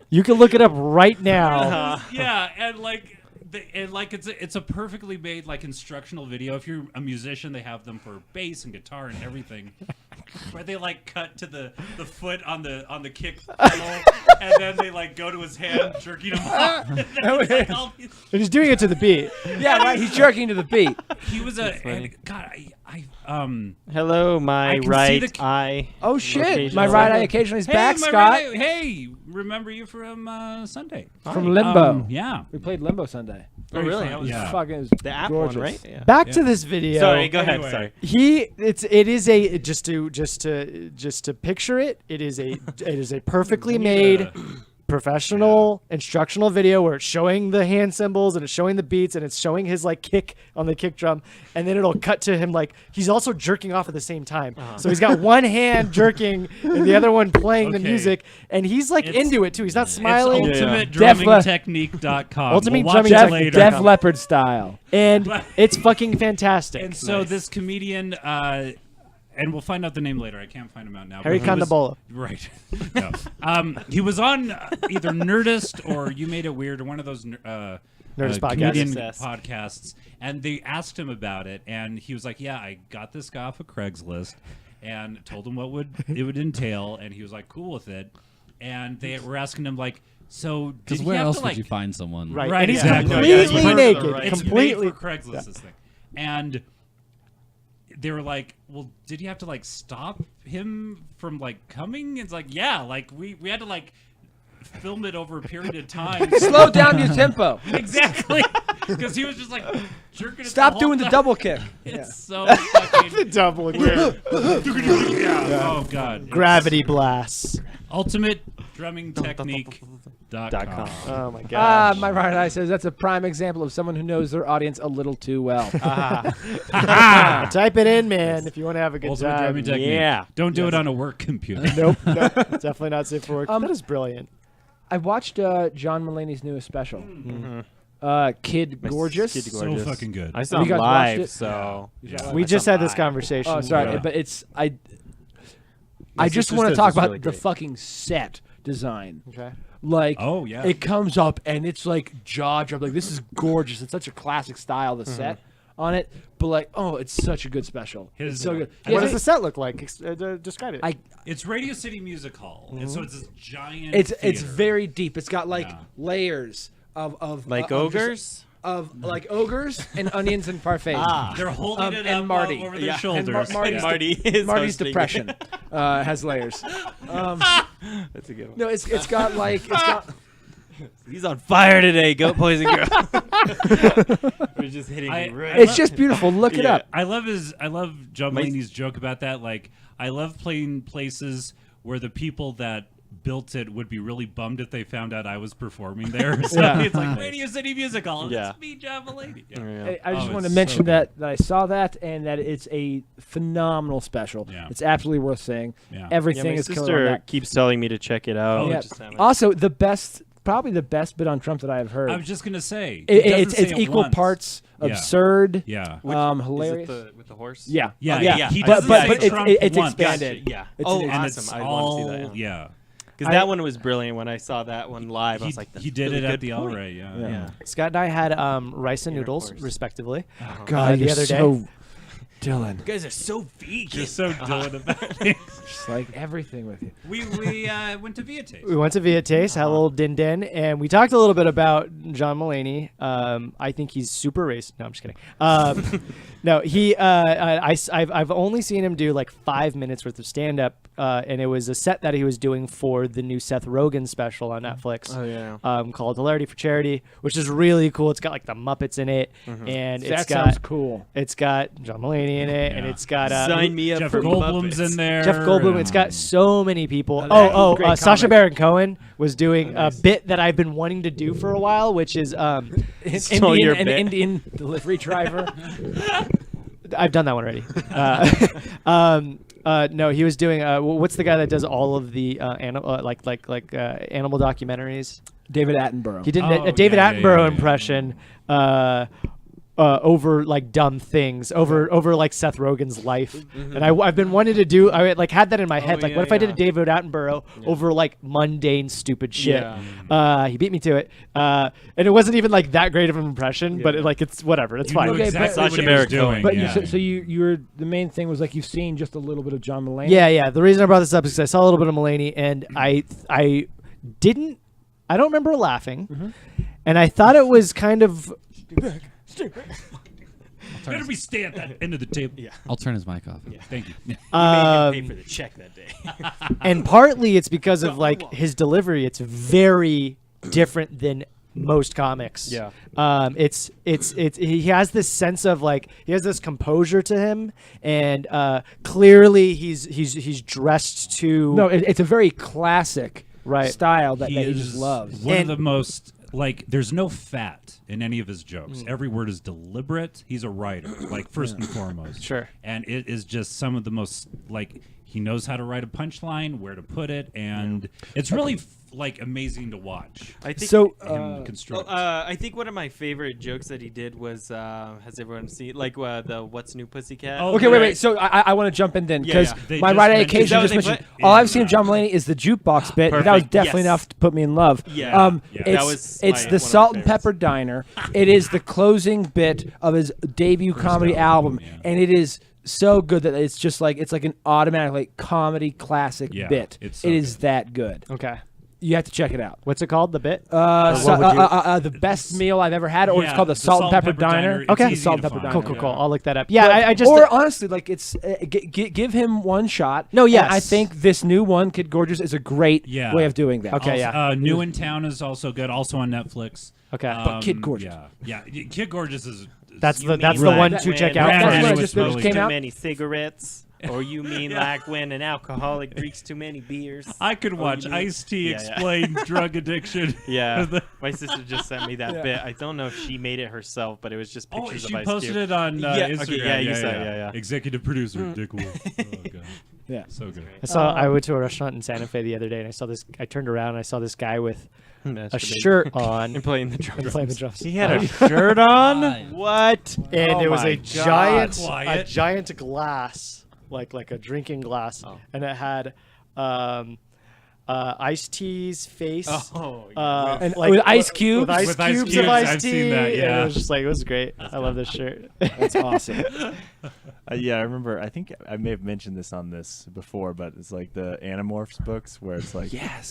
You can look it up right now. Yeah, and like. It's a perfectly made like instructional video. If you're a musician, they have them for bass and guitar and everything. Where they like cut to the foot on the kick pedal, and then they like go to his hand jerking him off. And then he's, like, all these- And he's doing it to the beat. Yeah, right. He's jerking to the beat. he was and God, Hello, my I can see right the- eye. Oh shit! Occasionally. My right eye occasionally is hey, back, my Scott. right eye- hey, remember you from Sunday? From Limbo. Yeah. We played Limbo Sunday. Oh, really? That was Yeah. fucking it was The app gorgeous. one, right? Yeah. Back to this video. Sorry, go ahead. Anyway. Sorry. It is a just to picture it. It is a perfectly made professional instructional video where it's showing the hand symbols and it's showing the beats and it's showing his like kick on the kick drum, and then it'll cut to him like he's also jerking off at the same time. So he's got one hand jerking and the other one playing the music, and he's like into it too. He's not smiling. It's ultimatedrummingtechnique.com. Ultimate we'll drumming watch it technique. later. Def Leppard style. And it's fucking fantastic. And so this comedian, and we'll find out the name later. I can't find him out now. Harry but he was- Condabola. Right. No. He was on either Nerdist or You Made It Weird, or one of those Nerdist comedian podcasts. podcasts. And they asked him about it, and he was like, "Yeah, I got this guy off of Craigslist, and told him what it would entail, and he was like cool with it." And they were asking him like, "So did Because he where have else to, would like, you find someone? Right. Right, And he's exactly. completely naked. It's Completely. made for Craigslist, this thing. And they were like, "Well, did you have to like stop him from like coming?" It's like, "Yeah, like we had to like film it over a period of time." Slow down your tempo. Exactly. Because he was just like jerking it. Stop the doing whole the time. double kick. It's so fucking The double weird. Oh god. Gravity blasts. ultimatedrummingtechnique.com. Oh my god. My right eye says that's a prime example of someone who knows their audience a little too well. Type it in, man, if you want to have a good Ultimate time. drumming technique. Yeah. Don't do it on a work computer. Nope. Definitely not safe for work. That is brilliant. I watched John Mulaney's newest special. Kid Gorgeous. Kid So Gorgeous. fucking good. I saw You him guys watched live, it? so We I just saw had this live. conversation. Oh, sorry, Yeah. but I My just sister want to says talk it's about really the great. fucking set design. Okay. Like, Oh, yeah. it comes up and it's like jaw drop. Like, this is gorgeous. It's such a classic style, the set on it. But like, oh, it's such a good special. It's so good. What does the set look like? Describe it. It's Radio City Music Hall, and so it's this giant. It's theater. very deep. It's got like Yeah. layers of Like of just- ogres? of like ogres and onions and parfaits. They're holding it and up Marty. over their Yeah. shoulders. And Marty's, Yeah. Marty is Marty's hosting. depression has layers. That's a good one. No, it's got like it's got. He's on fire today, Goat Poison Girl. We're just hitting him right. It's just beautiful. Look it up. I love John My- Mulaney's joke about that. Like, I love playing places where the people that built it would be really bummed if they found out I was performing there. So it's like Radio City Music Hall. Yeah. It's me, John Mulaney. Yeah. Yeah. I just Oh, want to it's mention so good. that I saw that and that it's a phenomenal special. Yeah. It's absolutely worth seeing. Yeah. Yeah, Everything my is killer on sister that. keeps telling me to check it out. Oh, Yeah. Just haven't. Also, probably the best bit on Trump that I've heard. I was just gonna say It's doesn't say it equal once. parts Yeah. absurd, Yeah. hilarious. Is it with the horse? Yeah, Yeah, yeah. He But doesn't but, say but Trump it's once. expanded. Yeah. It's Oh, an- And awesome. it's I all, want to see that. yeah. Because that one was brilliant when I saw that one live. I was like, He did really it at good the point. All Right, yeah. Yeah. Scott and I had rice and Yeah, of noodles, course. respectively. God, the you're other day. so Dylan. You guys are so vegan. You're so doing about it. Just like everything with you. We went to Via Taste. We went to Via Taste, had a little din-din, and we talked a little bit about John Mulaney. I think he's super racist. No, I'm just kidding. No, I've only seen him do like 5 minutes worth of stand-up, and it was a set that he was doing for the new Seth Rogen special on Netflix. Oh, yeah. Called Hilarity for Charity, which is really cool. It's got like the Muppets in it, and That it's sounds got cool. it's got John Mulaney in it, and Yeah. it's got Sign me up Jeff for Goldblum's Muppets. in there. Jeff Goldblum. It's got so many people. Great Sacha comic. Baron Cohen was doing a bit that I've been wanting to do for a while, which is Stole your bit. Indian delivery driver. I've done that one already. No, he was doing. What's the guy that does all of the animal documentaries? David Attenborough. He did Oh, a David yeah, yeah, Attenborough yeah, yeah. impression. Over like dumb things, over like Seth Rogen's life, and I've been wanting to do. I like had that in my head. Like, yeah, what if I did a yeah. David Attenborough over like mundane, stupid shit? Yeah. He beat me to it, and it wasn't even like that great of an impression. But it's whatever. It's You fine. knew Okay, exactly but- what Sacha he was Baron doing. Cohen. But yeah. you were the main thing was like you've seen just a little bit of John Mulaney. Yeah. The reason I brought this up is because I saw a little bit of Mulaney, and I don't remember laughing, and I thought it was kind of. Better be stay at that end of the table. Yeah. I'll turn his mic off. Thank you. Pay for the check that day. And partly it's because of like his delivery. It's very different than most comics. Yeah. It's he has this sense of like he has this composure to him, and clearly he's dressed to. No, it's a very classic style that He he just is loves. one of the most there's no fat in any of his jokes. Every word is deliberate. He's a writer, first and foremost. Sure. And it is just some of the most he knows how to write a punchline, where to put it, and it's really amazing to watch. I think him construct. I think one of my favorite jokes that he did was has everyone seen the What's New Pussycat? Oh, Okay, wait. So I want to jump in then because my right eye occasion just mentioned. All I've seen of John Mulaney is the jukebox bit. But that was definitely enough to put me in love. Yeah. It's the Salt and Pepper Diner. It is the closing bit of his debut comedy album, and it is so good that it's just it's like an automatic comedy classic bit. It's It is that good. Okay. You have to check it out. What's it called? The bit? The best meal I've ever had, or it's called the Salt and Pepper Diner. Okay. The Salt and Pepper Diner. Cool. I'll look that up. Yeah, I just. Or honestly, it's give him one shot. No, yes. I think this new one, Kid Gorgeous, is a great way of doing that. Okay, also, New in Town is also good, also on Netflix. Okay. But Kid Gorgeous. Yeah. Kid Gorgeous is. That's the one to check out. That's when when it just came Too out. many cigarettes. Or you mean like when an alcoholic drinks too many beers? I could watch Ice-T explain drug addiction. Yeah. My sister just sent me that bit. I don't know if she made it herself, but it was just pictures of Ice-T. She posted it on Instagram. Okay, you saw it. Yeah. Executive producer Dick Wolf. Oh, God. Yeah. So good. I went to a restaurant in Santa Fe the other day, and I saw this. I turned around and I saw this guy with a shirt on and playing the drums. He had a shirt on. What? And it was a giant Quiet. glass, like a drinking glass, and it had Ice-T's face. And with ice cubes. With ice With ice cubes cubes, of I've Ice-T. seen that, And yeah. it was just it was great. I love this shirt. That's awesome. Yeah, I remember. I think I may have mentioned this on this before, but it's like the Animorphs books where it's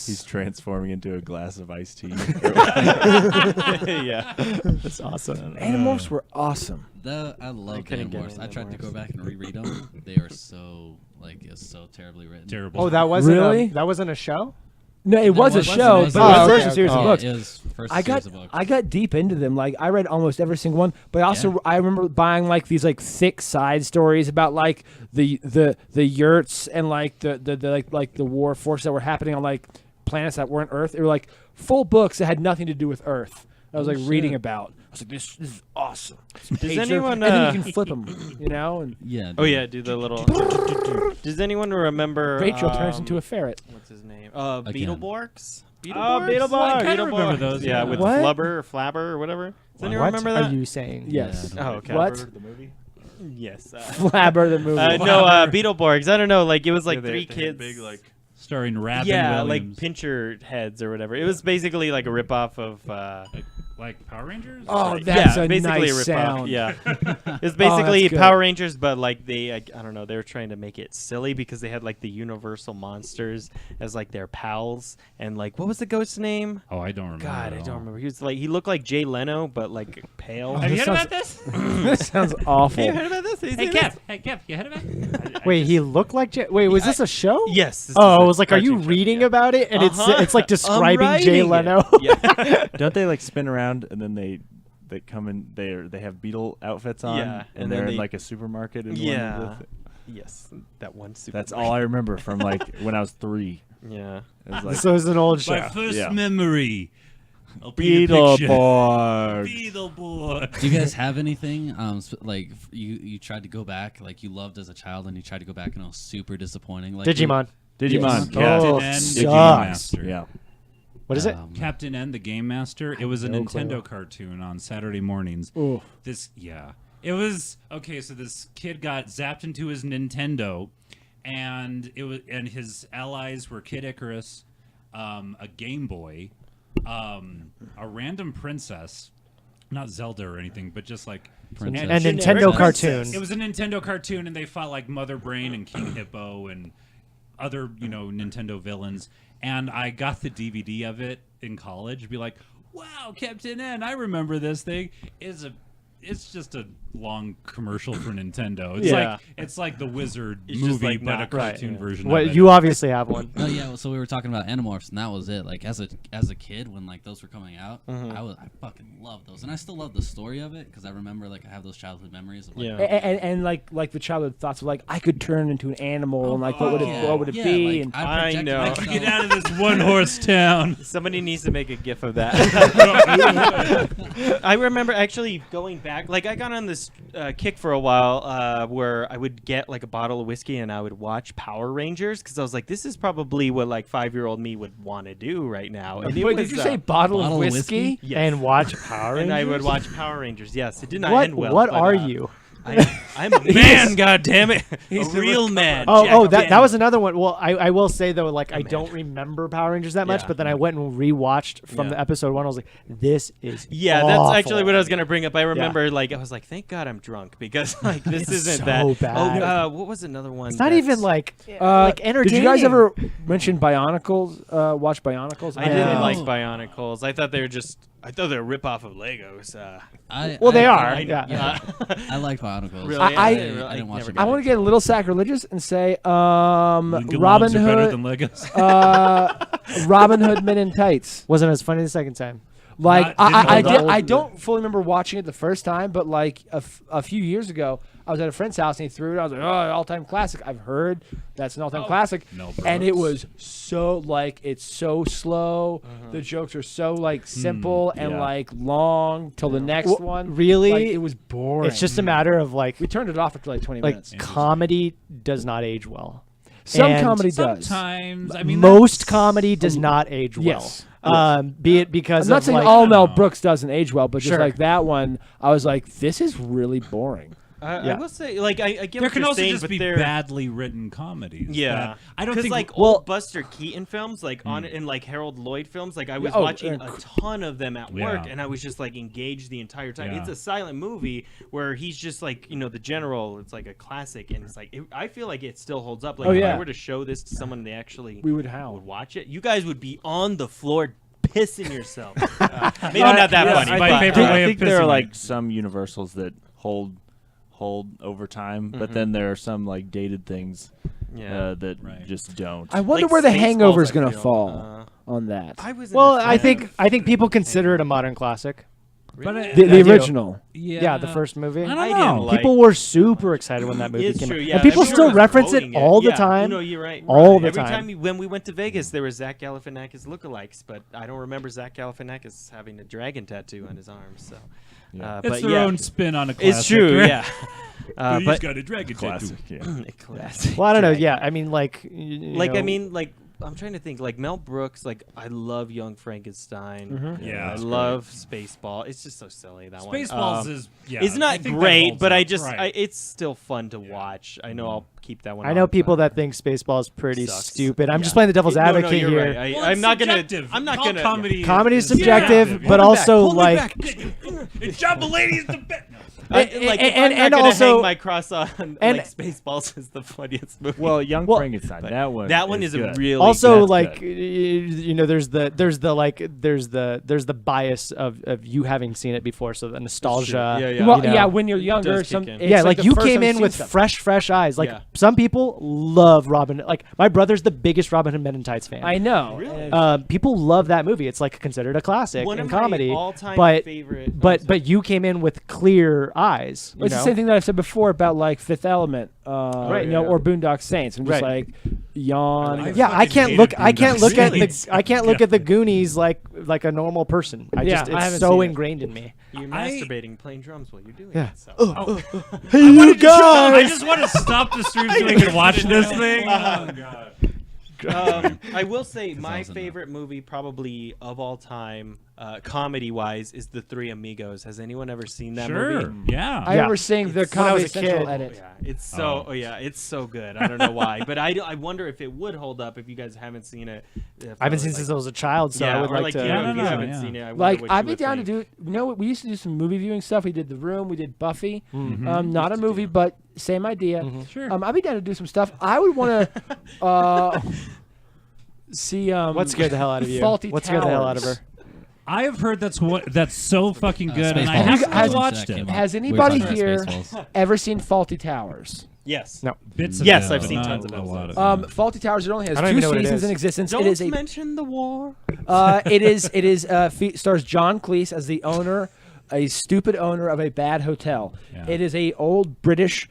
he's transforming into a glass of iced tea. Yeah, That's awesome. Animorphs were awesome. I love couldn't get Animorphs. into I tried to Animorphs. go back and reread them. They are so it's so terribly written. Terrible. Oh, that wasn't Really? that wasn't a show. No, it was a wasn't show, a but show. it was Oh, first okay, a series okay. of books. It was first I series of books. got deep into them. I read almost every single one, but also I remember buying these thick side stories about the yurts and the war forces that were happening on planets that weren't Earth. They were full books that had nothing to do with Earth. I was reading about. I was like, this is awesome. Does anyone? And then you can flip them, And Yeah. Oh yeah, do the little. Does anyone remember? Rachel turns into a ferret. What's his name? Again. Beetleborgs. Beetleborgs. I kind of remember those. Yeah, with What? Flubber or Flabber or whatever. Does anyone What remember are that? you saying? Yes. Yeah, Oh, okay. What? The movie? Yes. Flabber the movie. No, Beetleborgs. I don't know. It was three kids. Big Starring Robin yeah, Williams. pincher heads or whatever. It was basically a ripoff of. Like Power Rangers? Oh, that's a basically nice a ripoff. sound. Yeah, it's basically that's good. Power Rangers, but they, I don't know, they were trying to make it silly because they had the Universal monsters as their pals, and what was the ghost's name? Oh, I don't remember. God, at I all. don't remember. He was he looked like Jay Leno, but pale. Have you heard sounds- about this? That sounds awful. Have you heard about this? Hey, Kev, you heard about it? Wait, he looked like Wait, was this a show? Yes. this Oh, is I a was are you cartoon show, reading yeah. about it? And Uh-huh. it's describing I'm Jay writing Leno. it. Yeah. Don't they spin around and then they come in? They have beetle outfits on. Yeah, and and they're then in they- a supermarket. In Yeah. One of the Yes, that one super. That's all I remember from when I was 3. Yeah. It was So it's an old show. My first Yeah. memory. I'll paint a picture. Beetleborgs. Beetleborgs. Do you guys have anything you tried to go back you loved as a child and you tried to go back and it was super disappointing? Digimon. Digimon. Yes. Yeah. Oh, Captain N, the sucks. Game Master. Yeah. What is it? Captain N, the Game Master. It was a no Nintendo clue. cartoon on Saturday mornings. Ooh. It was okay. So this kid got zapped into his Nintendo, and his allies were Kid Icarus, a Game Boy, a random princess, not Zelda or anything, but just Princess. And Generic Nintendo princess. cartoon. It was a Nintendo cartoon, and they fought Mother Brain and King Hippo and other Nintendo villains. And I got the DVD of it in college. Be like, wow, Captain N, I remember this thing. it's just a long commercial for Nintendo. Yeah. It's like the Wizard It's just movie, like but a not- cartoon version. Well, of it. you obviously have one. Oh yeah, so we were talking about Animorphs, and that was it. Like as a kid, when like those were coming out, Mm-hmm. I fucking loved those, and I still love the story of it because I remember like I have those childhood memories of like. Yeah. And like the childhood thoughts of like I could turn into an animal and like what would it yeah, be? like, And I projected know. myself- Get out of this one horse town. Somebody needs to make a gif of that. I remember actually going back, like I got on this kick for a while where I would get like a bottle of whiskey and I would watch Power Rangers because I was like, this is probably what like 5-year-old me would want to do right now. And it Wait, was, did you say bottle of bottle of whiskey? whiskey? yes. And watch Power Rangers. And I would watch Power Rangers. Yes, it did not What? end well. What but, are you? I'm a man, goddammit. A real man. Oh, Jack that was Daniels. another one. Well, I will say though, like I don't remember Power Rangers that much, Yeah. but then I went and rewatched from Yeah. the episode 1. I was like, this is Yeah, awful. that's actually what I was gonna bring up. I remember, like, I was like, "Thank God I'm drunk," because like this It's isn't so that bad. Oh, what was another one? It's not even like like entertaining. Did you guys ever mention Bionicles? Watch Bionicles? I didn't No. like Bionicles. I thought they were just. I thought they were a rip off of Legos. Well, they are. I- Yeah. I like Bionicles. Really? I didn't watch never it. I want to get a little sacrilegious and say Lincoln Robin Logs are better Hood. than Legos. Robin Hood Men in Tights. Wasn't as funny the second time. Like Not- didn't hold up. I don't fully remember watching it the first time, but like a few years ago, I was at a friend's house and he threw it. I was like, "Oh, all-time classic." I've heard that's an all-time classic, Mel and it Brooks. was so like it's so slow. The jokes are so like simple and yeah. like long till the next Well, one. really? Like, it was boring. It's just a matter of like we turned it off after like 20 like minutes. comedy does not age well. Some And comedy does. Sometimes, I mean, most that's- comedy does not age well. Yes. Be it because I'm not of saying like, all I Mel don't know. Brooks doesn't age well, but just Sure. like that one, I was like, this is really boring. I Yeah. will say, like, I get There what can you're also saying, just but be they're badly written comedies. Yeah, that- I don't 'Cause, think like well- old Buster Keaton films, like on in like Harold Lloyd films, like I was oh, watching a ton of them at work, Yeah. and I was just like engaged the entire time. Yeah. It's a silent movie where he's just like the general. It's like a classic, and it's like I feel like it still holds up. Like Oh, if yeah. I were to show this to someone, and they actually We would howl. watch it. You guys would be on the floor pissing yourself. Maybe not that Yeah, funny. my but, favorite I way of think there are pissing like me. some universals that hold over time, but then there are some like dated things Yeah. that Right. just don't. I wonder Like where the Spaceballs, Hangover is I going to feel. fall on that. I was. well, I think people consider it a modern classic. But The original. Yeah, the first movie. I don't I know. didn't like- People were super excited when that movie It's came true, out, yeah. and people Everyone still was reference it quoting all the Yeah, time. No, you're right. All the Every time. when we went to Vegas, there was Zach Galifianakis lookalikes, but I don't remember Zach Galifianakis having a dragon tattoo on his arm. So, Yeah. It's but their yeah, own spin on a classic. it's true. right? Yeah, He's but got a dragon Classic, tattoo. yeah. classic. Well, I don't know. dragon. Yeah, I mean, like, you Like know, I mean, like I'm trying to think. Like Mel Brooks. Like I love Young Frankenstein. Yeah, I that's love Spaceball. It's just so silly that one. Spaceballs is It's I not think that great, holds but up. I just Right. it's still fun to watch. I know I'll keep that one. I know on, people but that think Spaceball is pretty sucks. stupid. I'm Yeah. just playing the devil's No, advocate you're here. right. Well, I'm it's not gonna. subjective. I'm not All gonna. comedy. Comedy is is subjective, subjective, but yeah. also Hold me like back. It's John Mulaney's the best. Like, and- if and- I'm not and gonna also- hang my cross on and- like Spaceballs is the funniest movie. Well, Young Well, Frankenstein. That one. that one is a good. really also good. like good. you know there's the bias of you having seen it before, so the nostalgia. Yeah, yeah. Well, you know. yeah, when you're younger, does some kick in. it's Yeah, like the you first came time in you've with seen stuff. fresh eyes. Like Yeah. some people love Robin. Like my brother's the biggest Robin Hood Men in Tights fan. I know. Really? People love that movie. It's like considered a classic one in of my comedy. all-time but favorite. but you came in with clear eyes. You It's know? the same thing that I've said before about like Fifth Element, Right, you know, yeah. or Boondock Saints. I'm just Right. like yawn. I Yeah, I fucking can't hated look. I can't Boondock look at Saints. the. I can't look at the Goonies like a normal person. I Yeah, just I it's haven't so seen it. ingrained in me. You're masturbating, playing drums while you're doing Yeah. it. So. Hey, you I guys! just want to stop the stream so we can watch this thing. Oh god. I will say my was enough. favorite movie, probably of all time, comedy-wise, is The Three Amigos. Has anyone ever seen that Sure. movie? Yeah. I remember seeing the When I was Comedy a Central kid. edit. Yeah, it's so. Oh. yeah, it's so good. I don't know why, but I wonder if it would hold up if you guys haven't seen it. I haven't seen it since I was a child, so yeah, I would or like to. you Yeah, know, if you no, haven't yeah. seen it. I wonder Like what I'd you be would down think. to do. You know, we used to do some movie viewing stuff. We did The Room. We did Buffy. Mm-hmm. Not a movie, but same idea. Sure. I'd be down to do some stuff. I would want to see. What scared the hell out of you? Faulty What scared the hell out of Towers. her? I have heard that's so fucking good, and I Spaceballs. haven't Has- watched it. Has We were anybody talking here about Spaceballs. ever seen Faulty Towers? Yes. No. Bits of Yes, it, I've but seen not tons of a episodes. lot of it. Faulty Towers. It only has I don't 2 even know what it seasons is. in existence. Don't it is mention the war. stars John Cleese as the owner, a stupid owner of a bad hotel. Yeah. It is a old British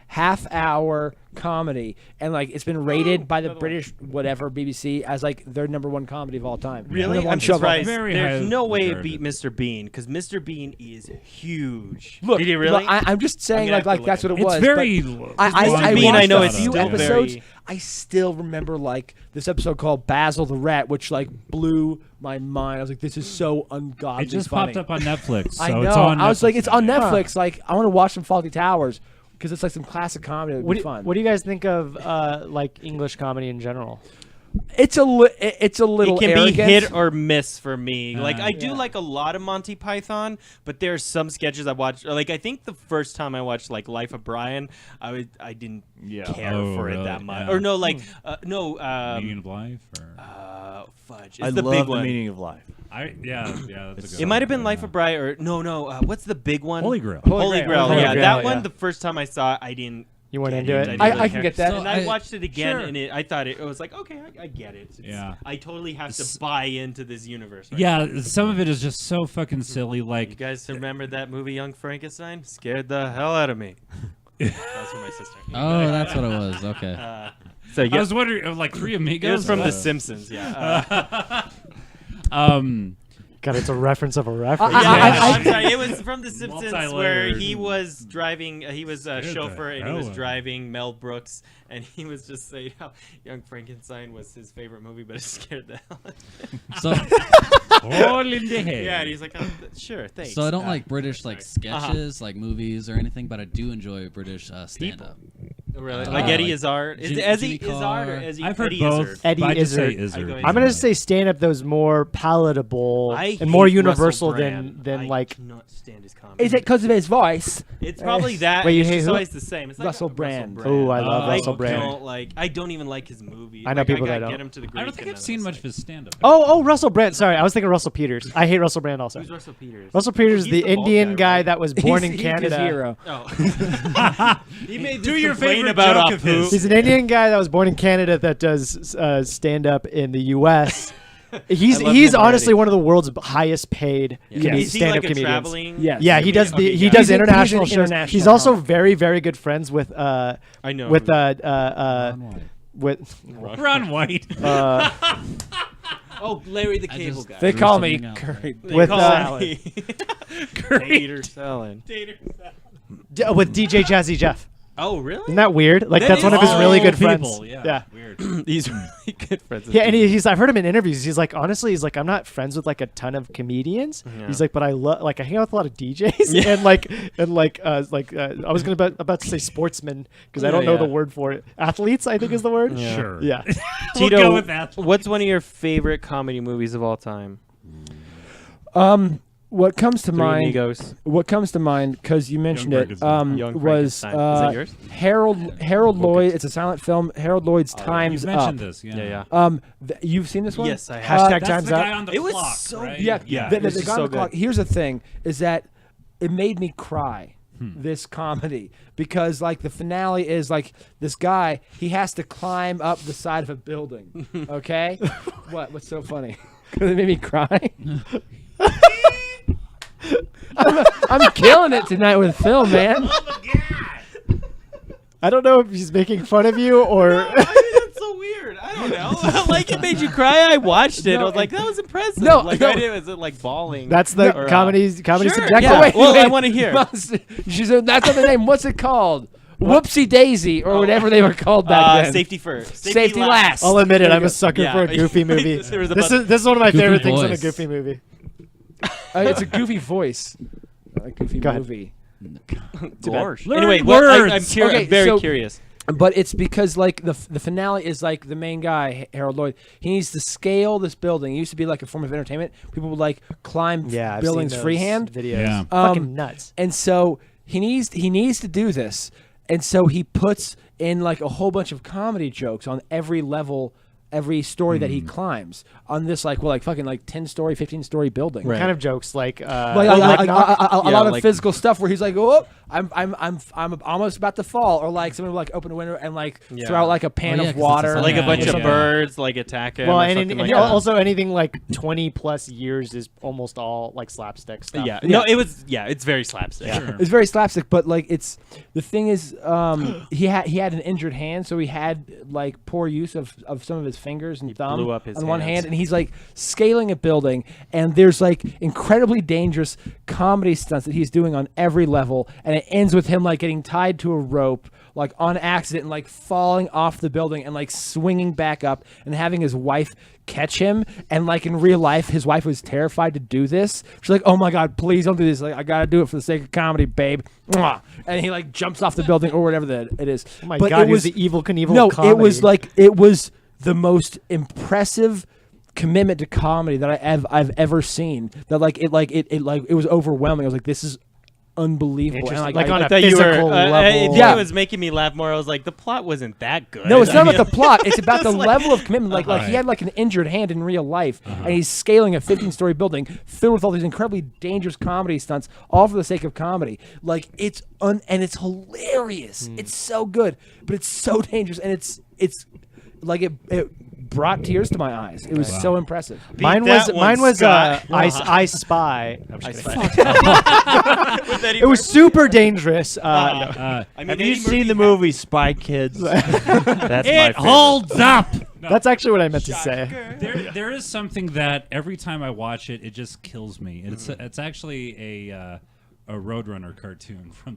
half-hour comedy, and like it's been rated by the British whatever BBC as like their #1 comedy of all time. Really? Number one I'm show of all time. surprised. Very There's high no way it regarded. beat Mr. Bean because Mr. Bean is huge. Look, did he really? look, I'm just saying I'm gonna like have to that's what look it was. It's very. but I Mr. Bean, I watched know a it's few still episodes. very- I still remember like this episode called Basil the Rat, which like blew my mind. I was like, this is so ungodly It just funny. popped up on Netflix. So I know. It's on I was like, Netflix it's now, on yeah. Netflix. Like, I want to watch some Faulty Towers because it's like some classic comedy. That would be fun. What do you guys think of like English comedy in general? It's a little it can arrogant. be hit or miss for me. Like I do Yeah. like a lot of Monty Python, but there's some sketches I watched. Like I think the first time I watched like Life of Brian, I didn't care Oh, for it really? that much. Yeah. Or no, like Meaning of Life, or fudge. It's I the love big the one. meaning of life. that's a good It might have been Life of Brian or no. What's the big one? Holy Grail. Holy Grail. Holy Yeah, Grail, that yeah. one. The first time I saw it, I didn't. You weren't get into it? didn't I really can care. get that. So And I watched it again, Sure. and I thought it was like, okay, I get it. Yeah. I totally have to buy into this universe. Right Yeah, now. some of it is just so fucking silly. You Like, guys remember that movie Young Frankenstein? Scared the hell out of me. That was from my sister. Oh, that's what it was. Okay. So I yeah, was wondering, like Three Amigos. it was from Uh, The Simpsons. Yeah. God, it's a reference of a reference. I'm sorry. It was from The Simpsons where Multi-layered. he was driving. He was a Scared the chauffeur and he hell was out of me. driving Mel Brooks, and he was just saying how Young Frankenstein was his favorite movie, but it scared the hell. Out of him. So, all in the head. Yeah, and he's like, oh, sure, thanks. so I don't like British like sorry. sketches, like movies or anything, but I do enjoy British stand-up. Really? Uh, Like Eddie like Izzard? Is Jim- it Eddie Jimmy Izzard or Carr. Eddie I've heard Eddie both. Izzard? Eddie but I just say Izzard. Izzard. I go I'm gonna say stand up that was more palatable I and more hate universal Russell Brand. than I like. cannot stand his comedy. Is it because of his voice? It's probably that. Wait, you it's hate just who? always the same. It's like Russell Brand. Oh, I love Oh, Russell okay. Brand. I don't even like his movie. I know Like, people gotta that get don't. him to the Greek I don't think and I've then seen it's much like- of his stand-up. Oh, Russell Brand. Sorry, I was thinking Russell Peters. I hate Russell Brand also. Who's Russell Peters? Russell Peters, He's the bald Indian guy right? that was born in He's Canada. his hero. Oh. He made Do this your complaint favorite about joke of Apu. his. He's an Indian guy that was born in Canada that does stand up in the U.S. He's I love he's him honestly already. one of the world's highest paid Yeah. Is he stand up like a comedians. traveling? Yes. Yeah, he does Okay, he got does it. international He's an shows. international He's also comic. very very good friends with I know. with Ron White. with Ron White. Oh, Larry the I Cable just- Guy. They Threw call me something out. Curry. They with, call me Tater salad. with DJ Jazzy Jeff. Oh, really? Isn't that weird? Like That that's is one of his really good people, friends. yeah. Yeah. These really good friends. Yeah, and he's I've heard him in interviews. He's like, honestly, he's like, I'm not friends with like a ton of comedians. Yeah. He's like, but I love like I hang out with a lot of DJs and I was gonna about to say sportsmen because I don't know Yeah. the word for it. Athletes, I think is the word. Yeah. Sure. Yeah. We'll Tito, go with that. what's one of your favorite comedy movies of all time? What comes to Three mind? Amigos. What comes to mind? Because you mentioned it. Frankenstein. Young Was Frankenstein. Is that yours? Harold Lloyd? It's a silent film. Harold Lloyd's Time's You've mentioned Up. this, yeah. Yeah, yeah. You've seen this one? Yes, I have. Hashtag That's times the up. guy on the It was clock, so right? Yeah, yeah. The This is guy on so the clock. good. Here's the thing: is that it made me cry. This comedy because like the finale is like this guy he has to climb up the side of a building. Okay, what's so funny? Because it made me cry. I'm killing it tonight with film, man. I don't know if he's making fun of you or That's so weird. I don't know. Like it made you cry. I watched it. I was like, that was impressive. No, like no. I did. Was it like bawling? that's the Or, comedy Sure, subjective. yeah. Wait, Well, wait. I want to hear. She said that's not the name. What's it called? Whoopsie Daisy or whatever they were called back then. Safety first. Safety last. I'll admit it, There you I'm go. a sucker Yeah. for a goofy movie. There was this about- is one of my Goofy favorite things in a voice. goofy movie. It's a goofy voice. A goofy Go ahead. movie. Gosh. Learn Anyway, words. Okay, I'm very so- curious. But it's because like the finale is like the main guy Harold Lloyd. He needs to scale this building. It used to be like a form of entertainment. People would like climb Yeah, I've buildings seen those freehand. videos. Yeah. Fucking nuts. And so he needs to do this. And so he puts in like a whole bunch of comedy jokes on every level every story that he climbs on this like 10-story, 15-story building. Kind of jokes like A lot of like- physical stuff where he's like, oh, I'm almost about to fall, or like someone will like open a window and like throw out like a pan yeah, of 'cause it's a water, sun- Like a bunch of Yeah. birds, like attack him. well, or and, something like and that. also anything like 20+ years is almost all like slapstick stuff. Yeah. No, it was. Yeah, it's very slapstick. Sure. It's very slapstick, but like it's the thing is, he had an injured hand, so he had like poor use of some of his fingers and thumb blew up his on one hands. hand, and he's like scaling a building, and there's like incredibly dangerous comedy stunts that he's doing on every level, and it ends with him like getting tied to a rope like on accident and like falling off the building and like swinging back up and having his wife catch him. And like in real life, his wife was terrified to do this. She's like, oh my God, please don't do this. Like, I got to do it for the sake of comedy, babe. Mwah. And he like jumps off the building or whatever that it is. Oh my But God, it he was was the evil Knievel No, of comedy. it was the most impressive commitment to comedy that I've ever seen. That it was overwhelming. I was like, this is unbelievable. And, Interesting. Like on I a thought you were. physical level. Yeah, it was making me laugh more. I was like, the plot wasn't that good. No, it's I not mean, about the plot. It's about the just like- level of commitment. Like he Right. had like an injured hand in real life, and he's scaling a 15-story building filled with all these incredibly dangerous comedy stunts, all for the sake of comedy. Like it's and it's hilarious. It's so good, but it's so dangerous, and it's like it brought tears to my eyes. It was so impressive. Mine that was one, Scott. I Spy. I'm just kidding. With Eddie It was Murphy. super dangerous. No. I mean, Have Eddie you seen the Murphy movie Spy Kids? That's my It favorite. holds up. That's actually what I meant to say. There is something that every time I watch it, it just kills me. It's actually a Roadrunner cartoon from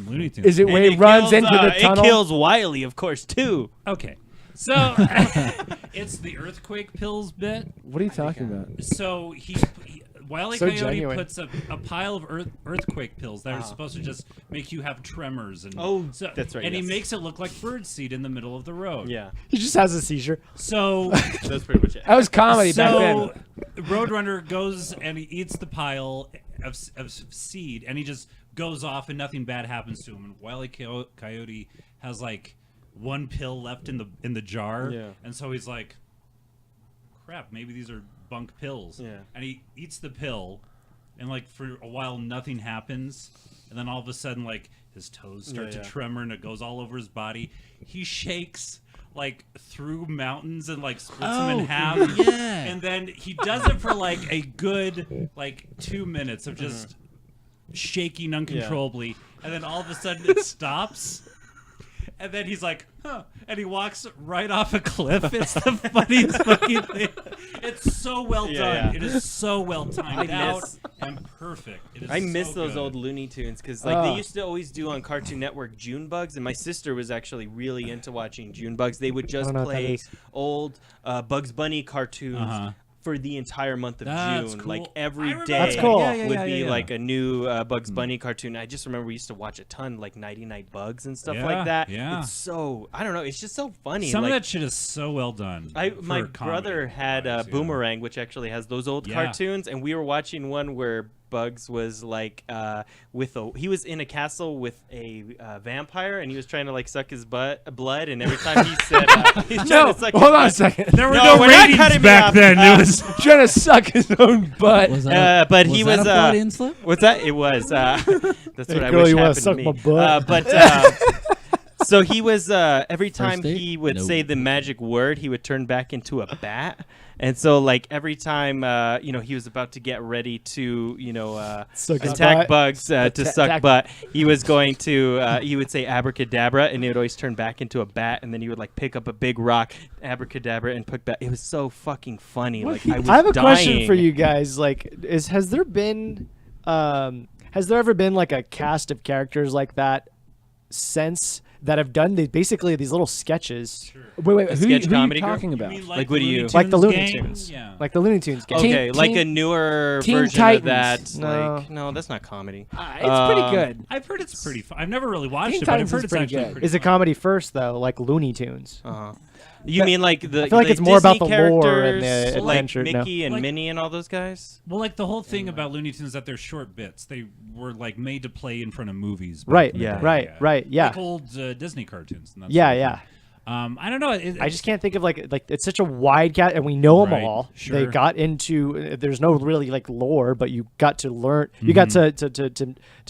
Looney Tunes. Is it when And he runs kills, into the tunnel? It kills Wiley, of course, too. Okay. So it's the earthquake pills bit. What are you talking about? So Wile E. So Coyote genuine. puts a pile of earthquake pills that are supposed to just make you have tremors. And that's right, And he yes. makes it look like birdseed in the middle of the road. Yeah, He just has a seizure. So that's pretty much it. That was comedy back so then. Roadrunner goes and he eats the pile of seed, and he just goes off, and nothing bad happens to him. And Wile E. Coyote has like one pill left in the jar, and so he's like, crap, maybe these are bunk pills. And he eats the pill, and like for a while nothing happens, and then all of a sudden like his toes start to tremor, and it goes all over his body. He shakes like through mountains and like splits them in half. And then he does it for like a good like 2 minutes of just shaking uncontrollably, and then all of a sudden it stops. And then he's like, huh. And he walks right off a cliff. It's the funniest fucking thing. It's so well done. Yeah. It is so well timed out miss- and perfect. It is I miss so those good. old Looney Tunes because like they used to always do on Cartoon Network June Bugs, and my sister was actually really into watching June Bugs. They would just know what that play is. old Bugs Bunny cartoons for the entire month of That's June. cool. Like I every remember day That's cool. would be like a new Bugs Bunny cartoon. I just remember we used to watch a ton, like Nighty Night Bugs and stuff like that. Yeah. It's so, I don't know, it's just so funny. Some like, of that shit is so well done. my for brother comedy had wise, yeah. Boomerang, which actually has those old cartoons, and we were watching one where Bugs was like he was in a castle with a vampire, and he was trying to like suck his blood, and every time he said he's trying to suck his Hold on a butt. second. There were No, no we're not ratings cutting me back off. then. It was Trying to suck his own butt. Was that But was he that was a Freudian slip? what's that? It was. That's what I girl, wish you wanna happened to suck me. my butt? But so he was every time date? he would No. say the magic word, he would turn back into a bat. And so, like every time, he was about to get ready to, Suck his attack butt. bugs to suck attack- butt, he was going to. He would say abracadabra, and it would always turn back into a bat. And then he would like pick up a big rock, abracadabra, and put back. It was so fucking funny. Like I was I have a dying. question for you guys. Like, has there ever been like a cast of characters like that since that have done basically these little sketches? Wait, who sketch you comedy group? talking about? Like, what do you- Like the Looney gang? Tunes. Yeah. Like the Looney Tunes game. Okay, Teen- like Teen- a newer Teen version Titans. of that. No. Like, no, that's not comedy. It's pretty good. I've heard it's pretty fun. I've never really watched Teen it, but I've Titans heard is it's pretty actually good. pretty Is it fun. comedy first though, like Looney Tunes? You mean like the? I feel like the it's more about Disney the lore and the characters, like adventure, no. Mickey and Like- Minnie and all those guys. Well, like the whole thing about Looney Tunes is that they're short bits. They were like made to play in front of movies. back Right. in the Yeah. day, Right. Right. Yeah. Like old Disney cartoons. And that's Yeah. sort of Yeah. I don't know. I just can't think of like it's such a wide cat, and we know them Right, all. sure. They got into. There's no really like lore, but you got to learn. You got to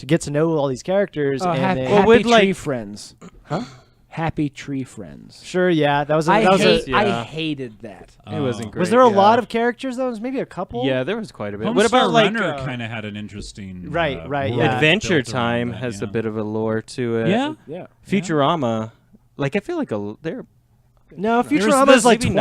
get to know all these characters. and Happy, then, happy with, Tree like- Friends. Huh? Happy Tree Friends. sure, yeah, that was. A, I that was a, I hated that. It wasn't great. was there a yeah. lot of characters though? Was maybe a couple. Yeah, there was quite a bit. Homestar What about like Runner kind of had an interesting Right, right, world yeah. Adventure built around Time that, has yeah. a bit of a lore to it. Yeah. Yeah. Futurama, like I feel like they're No, There's Futurama is like maybe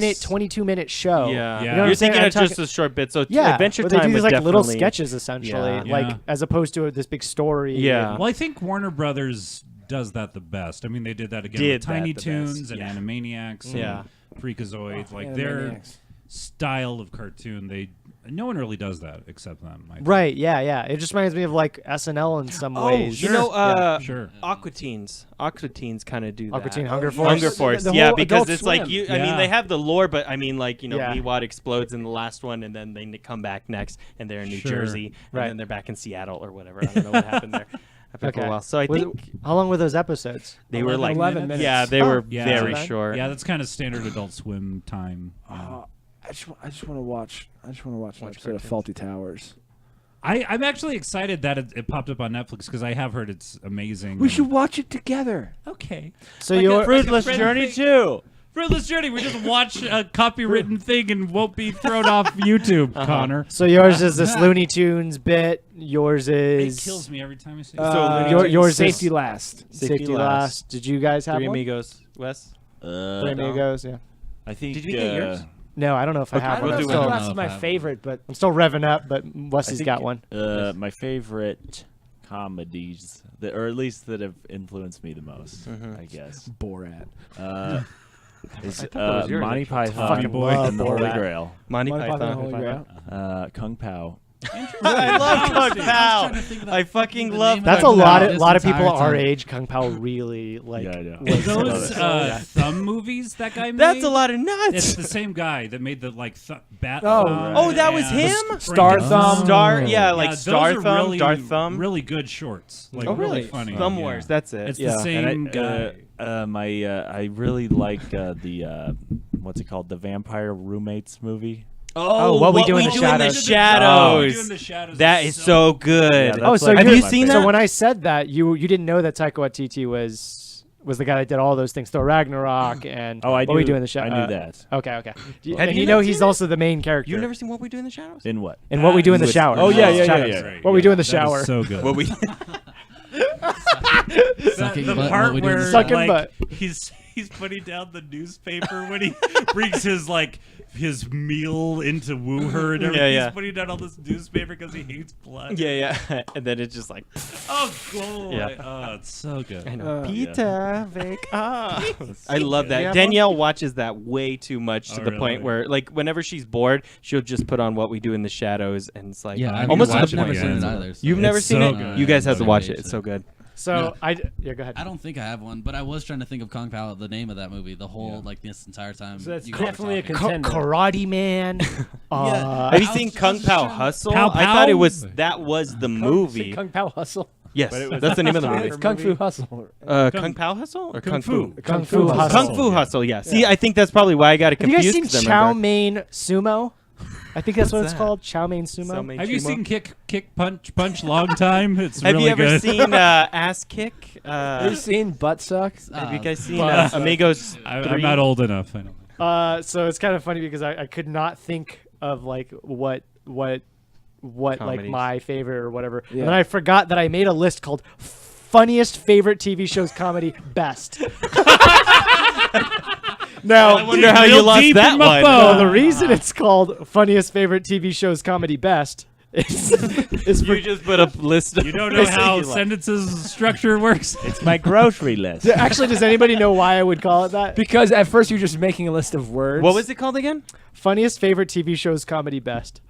22-minute show. Yeah, You know what I'm you're saying? thinking I'm of just talking- a short bit. So Yeah, Adventure but they Time do these was like little definitely- sketches essentially, Yeah. like Yeah. as opposed to this big story. Yeah. Well, I think Warner Brothers does that the best. I mean, they did that again Did with Tiny that the best, Toons and yeah. Animaniacs, Yeah. and Freakazoids. Like their Animaniacs. style of cartoon, no one really does that except them. I think. Right. Yeah. Yeah. It just reminds me of like SNL in some ways. you know, Sure. Aqua Teens kind of do that. Aqua Teen Hunger Force. Hunger Force, The yeah, whole because Adult it's like Swim. you. I mean, Yeah. they have the lore, but I mean, like Yeah. Meewad explodes in the last one, and then they come back next, and they're in New Sure. Jersey, and Right. then they're back in Seattle or whatever. I don't know what happened there. After Okay. a while. So I Was think how long were those episodes? they were like 11 minutes. Yeah, they were Yeah. very So short. Yeah, that's kind of standard Adult Swim time. I just want to watch. I just want to watch an Watch episode of cartoons. Faulty Towers. I'm actually excited that it popped up on Netflix because I have heard it's amazing. We and- should watch it together. Okay. So Like you're a Fruitless friend Journey thing. too. Fruitless Journey. We just watch a copywritten thing and won't be thrown off YouTube, Connor. so yours is this Looney Tunes bit. Yours It is kills me every time I see yours Safety is last. Safety Last. Did you guys have Three one? Amigos, Wes. Three Amigos. Yeah. I think. Did we get yours? No, I don't know if I Okay, have I one. don't we'll know do if it. Safety I Last don't is know my if I have favorite, but I'm still revving up, but Wesley's got one. My favorite comedies, or at least that have influenced me the most, I guess, Borat. is thought that was yours, Monty actually. Python Fucking love and the Holy Borat. Grail, Monty Monty Python and Python. Holy Grail. Kung Pao. I love Kung I was Pao. trying to think of I that- fucking the love name of That's that a lot of this lot of entire people our time. age. Kung Pao really like. Yeah, I know. Those Love it. thumb movies that guy made. That's a lot of It's nuts. the same guy that made the like bat. Oh, thumb right. Oh, that was and him? Star Franken- Thumb. Star, yeah, like Yeah, Star those are Thumb, really, Darth Thumb. Really good shorts. Like Oh, really really? funny. Thumb yeah. Wars. That's it. It's yeah. the same And guy. I really like the what's it called, the Vampire Roommates movie. Oh, What We Do in the in Shadows. the Shadows. Oh, in the Shadows That is so good. Yeah, that's Oh, so like have you're- you my seen favorite. that? So when I said that, you didn't know that Taika Waititi was the guy that did all those things, Thor Ragnarok and Oh, I What knew. We Do in the Shadows. I knew that. Okay. Have And you you know not he's seen it? also the main character. You've never seen What We Do in the Shadows? In what? And What We Do in the With- Shower. Oh, yeah. Shadows. Right, What We Do in the that is shower. so good. What we Sucking the butt, part what we do in the where Sucking like, butt. he's putting down the newspaper when he brings his meal into woo her and everything. yeah. He's putting down all this newspaper because he hates blood. yeah. And then it's just like, Oh, cool. Yeah. Oh, it's so good. I know. Yeah. Peter, wake up. I love that. Yeah, Danielle watches that way too much to Oh, the point really? where, like, whenever she's bored, she'll just put on What We Do in the Shadows, and it's like, Yeah, I almost to I've the never point. seen it again. either. so- You've never It's seen so it? good. You guys have to Okay, watch it. so- It's so good. So Yeah. go ahead. I don't think I have one, but I was trying to think of Kung Pao, the name of that movie, the whole like this entire time. So that's you guys were definitely a talking. contender. Karate Man. Have you I was seen just Kung Pao trying to- Hustle? Pow I thought it Pow? was that was the movie. Kung Pao Hustle. Yes, But it was- that's the name of the movie. It's Kung Fu Hustle. Kung Pao Hustle or Kung Kung Fu? Fu. Kung Fu Hustle. Kung Fu Hustle. Yeah. See, I think that's probably why I got it Have you confused. guys seen 'cause I Chow remember- Mein Sumo? I think that's what What's it's that? called. Chow Mein Sumo. Chow Mein Have you Chimo? seen Kick Punch Long Time? It's Have really you ever good. seen Ass Kick? Have you seen Butt Suck? Have you guys seen But- Amigos? I'm 3? not old enough. I don't. So it's kind of funny because I could not think of like what like Comedies. my favorite or whatever. Yeah. And then I forgot that I made a list called funniest favorite TV shows comedy best. Now, I wonder how you Real lost deep that in my one. phone. no, the reason it's called funniest favorite TV shows comedy best is for You just put a list. Of You don't know how you like. sentences structure works. It's my grocery list. Actually, does anybody know why I would call it that? Because at first you're just making a list of words. What was it called again? Funniest favorite TV shows comedy best.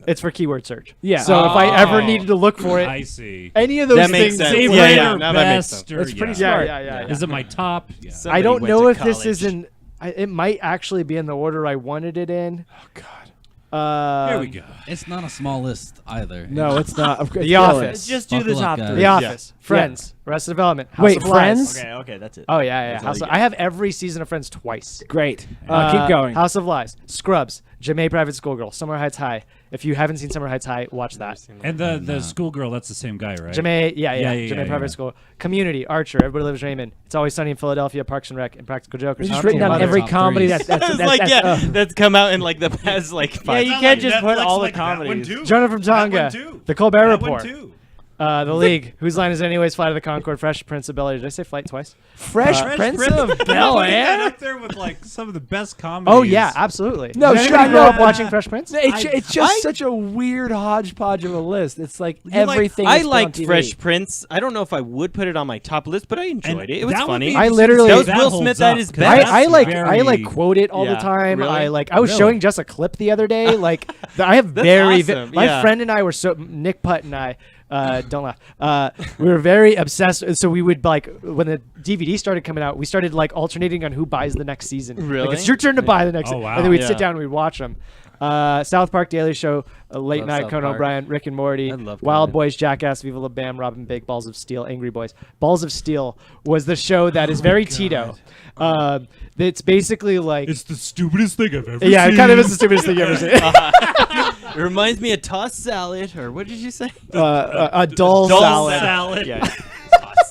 It's for keyword search. Yeah. So if I ever Oh. needed to look for it, I see. any of those That makes things. sense. Favorite Yeah, yeah, or now that makes best sense. or That's pretty yeah. smart. Yeah. Is it my top? Yeah. I Somebody don't went know to if this is college. in. It might actually be in the order I wanted it in. Oh God. Here we go. It's not a small list either. No, it's not. The Office. Just do the top three. The Office, Friends, Arrested Development. House Wait, of Lies. Friends? Okay, that's it. Oh yeah. That's all you I get. have every season of Friends twice. Great. Keep going. House of Lies, Scrubs, Ja'mie Private Schoolgirl, Summer Heights High. If you haven't seen Summer Heights High, watch that. And the schoolgirl, that's the same guy, right? Ja'mie, Yeah, Ja'mie Private School, Community, Archer, Everybody Loves Raymond, It's Always Sunny in Philadelphia, Parks and Rec, and Practical Jokers. You just written down every top comedy threes. That's come out in like the past like 5 Yeah, you can't just put all the comedies. Jonah from Tonga, The Colbert Report, too. The League, Whose Line Is It Anyways, Flight of the Conchord, Fresh Prince of Bel-Air. Did I say Flight twice? Fresh Prince of Bel-Air? Up there with like some of the best comedies. Oh yeah, absolutely. No, Did sure, anybody grow no, up watching Fresh Prince? It's just such a weird hodgepodge of a list. It's like everything. I that's put on liked TV. Fresh Prince. I don't know if I would put it on my top list, but I enjoyed it. It was that would funny. be I literally- that was that Will holds Smith up, at his 'cause best. I like very- quote it all the Yeah, time. really? I was Really? showing Jess a clip the other day. Like I have very awesome, my yeah. friend and I were so Nick Putt and I don't laugh. We were very obsessed. So we would like when the DVD started coming out, we started like alternating on who buys the next season. Really? Like, it's your turn to buy the next. Oh, wow. And then we'd Yeah. sit down and we'd watch them. South Park, Daily Show, Late Love Night, South Conan Park. O'Brien, Rick and Morty, I love Wild Conan. Boys, Jackass, Viva La Bam, Robin Big, Balls of Steel, Angry Boys. Balls of Steel was the show that is very Tito. It's basically like It's the stupidest thing I've ever yeah, seen. it kind of is the stupidest thing you ever seen. It reminds me of tossed salad, or what did you say? A dull salad. salad. Yeah.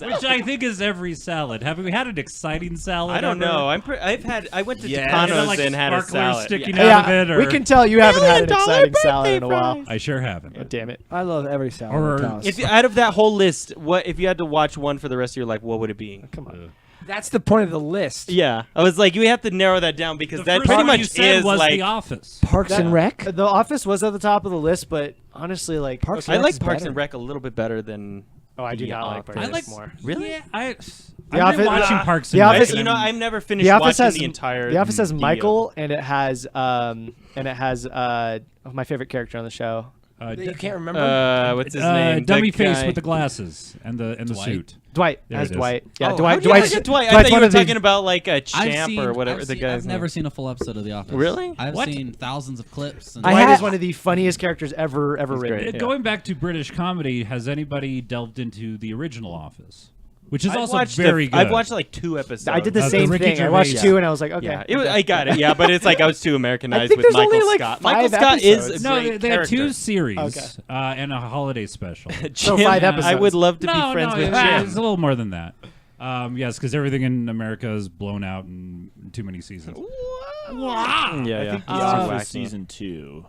Which I think is every salad. Have we had an exciting salad? I don't ever? know. I went to Yeah. Tucano's Is it like and had a sparklers salad. sticking Yeah. out of it, or we can tell you haven't had an $1 exciting salad birthday in a while. fries. I sure haven't. Oh, damn it. I love every salad. Or- in town. If you, out of that whole list, what if you had to watch one for the rest of your life? What would it be? Come on. That's the point of the list. Yeah, I was like, you have to narrow that down because The that first pretty one you much said is was like. The Office. Parks and Rec. The Office was at the top of the list, but honestly, like Parks I and Rec like is Parks better. and Rec a little bit better than. Oh, I do The not like Office. Parks I like more. Really? Yeah, I've Office- been watching Parks The and Rec. Office- You know, I've never finished The Office watching has the entire. The Office has the, Michael, and it has my favorite character on the show. That you can't remember. What's his name? Dummy That face guy. with the glasses and the Dwight. suit. Dwight There has it is. Dwight. Yeah, Oh, Dwight. how did you Dwight's, get Dwight? I Dwight's thought you one were of the- talking about like a I've champ seen, or whatever I've the seen- guy's I've never name. seen a full episode of The Office. Really? I've What? seen thousands of clips. And Dwight had- is one of the funniest characters ever He's written. great. Yeah. Going back to British comedy, has anybody delved into the original Office? Which is I've also watched very good. I've watched like 2 episodes. I did the The same Ricky thing. I watched Gervais. 2 and I was like, okay. Yeah, I got it. Yeah, but it's like I was too Americanized think with there's Michael only, like, Scott. 5 Michael Scott is episodes. a No, great they had character. 2 series Okay. and a holiday special. So Jim, 5 I episodes. would love to be no, friends with it's Jim. a little more than that. Yes, because everything in America is blown out in too many seasons. Yeah, I yeah. think The It's too Office wacky. season 2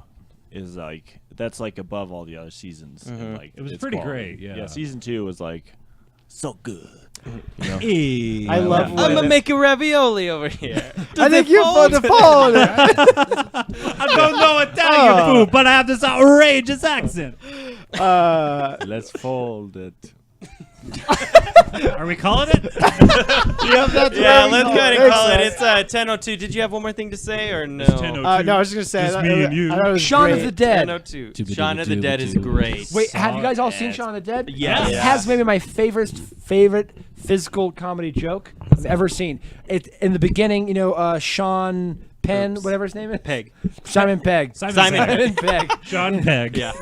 is like that's like above all the other seasons. And, like It was its pretty quality. great, yeah. Yeah, season 2 was like so good. You know? I love I'm when gonna make a ravioli over here. I think you put the phone. I don't know Italian food, but I have this outrageous accent. Let's fold it. Are we calling it? Yep, that's Yeah, where we let's go. go ahead and Makes call it. sense. It's 10:02. Did you have one more thing to say or no? It's 10:02. No, I was just gonna say. Just I, me and you. I thought it was Shaun great. of the Dead. 10:02. Shaun of the Dead is great. Wait, have you guys all seen Yes. Shaun of the Dead? Yes. It Yeah. has maybe my favorite physical comedy joke I've ever seen. It in the beginning, you know, Sean Penn, whatever his name is. Pegg. Simon Pegg. Simon Pegg. Sean Pegg. Yeah.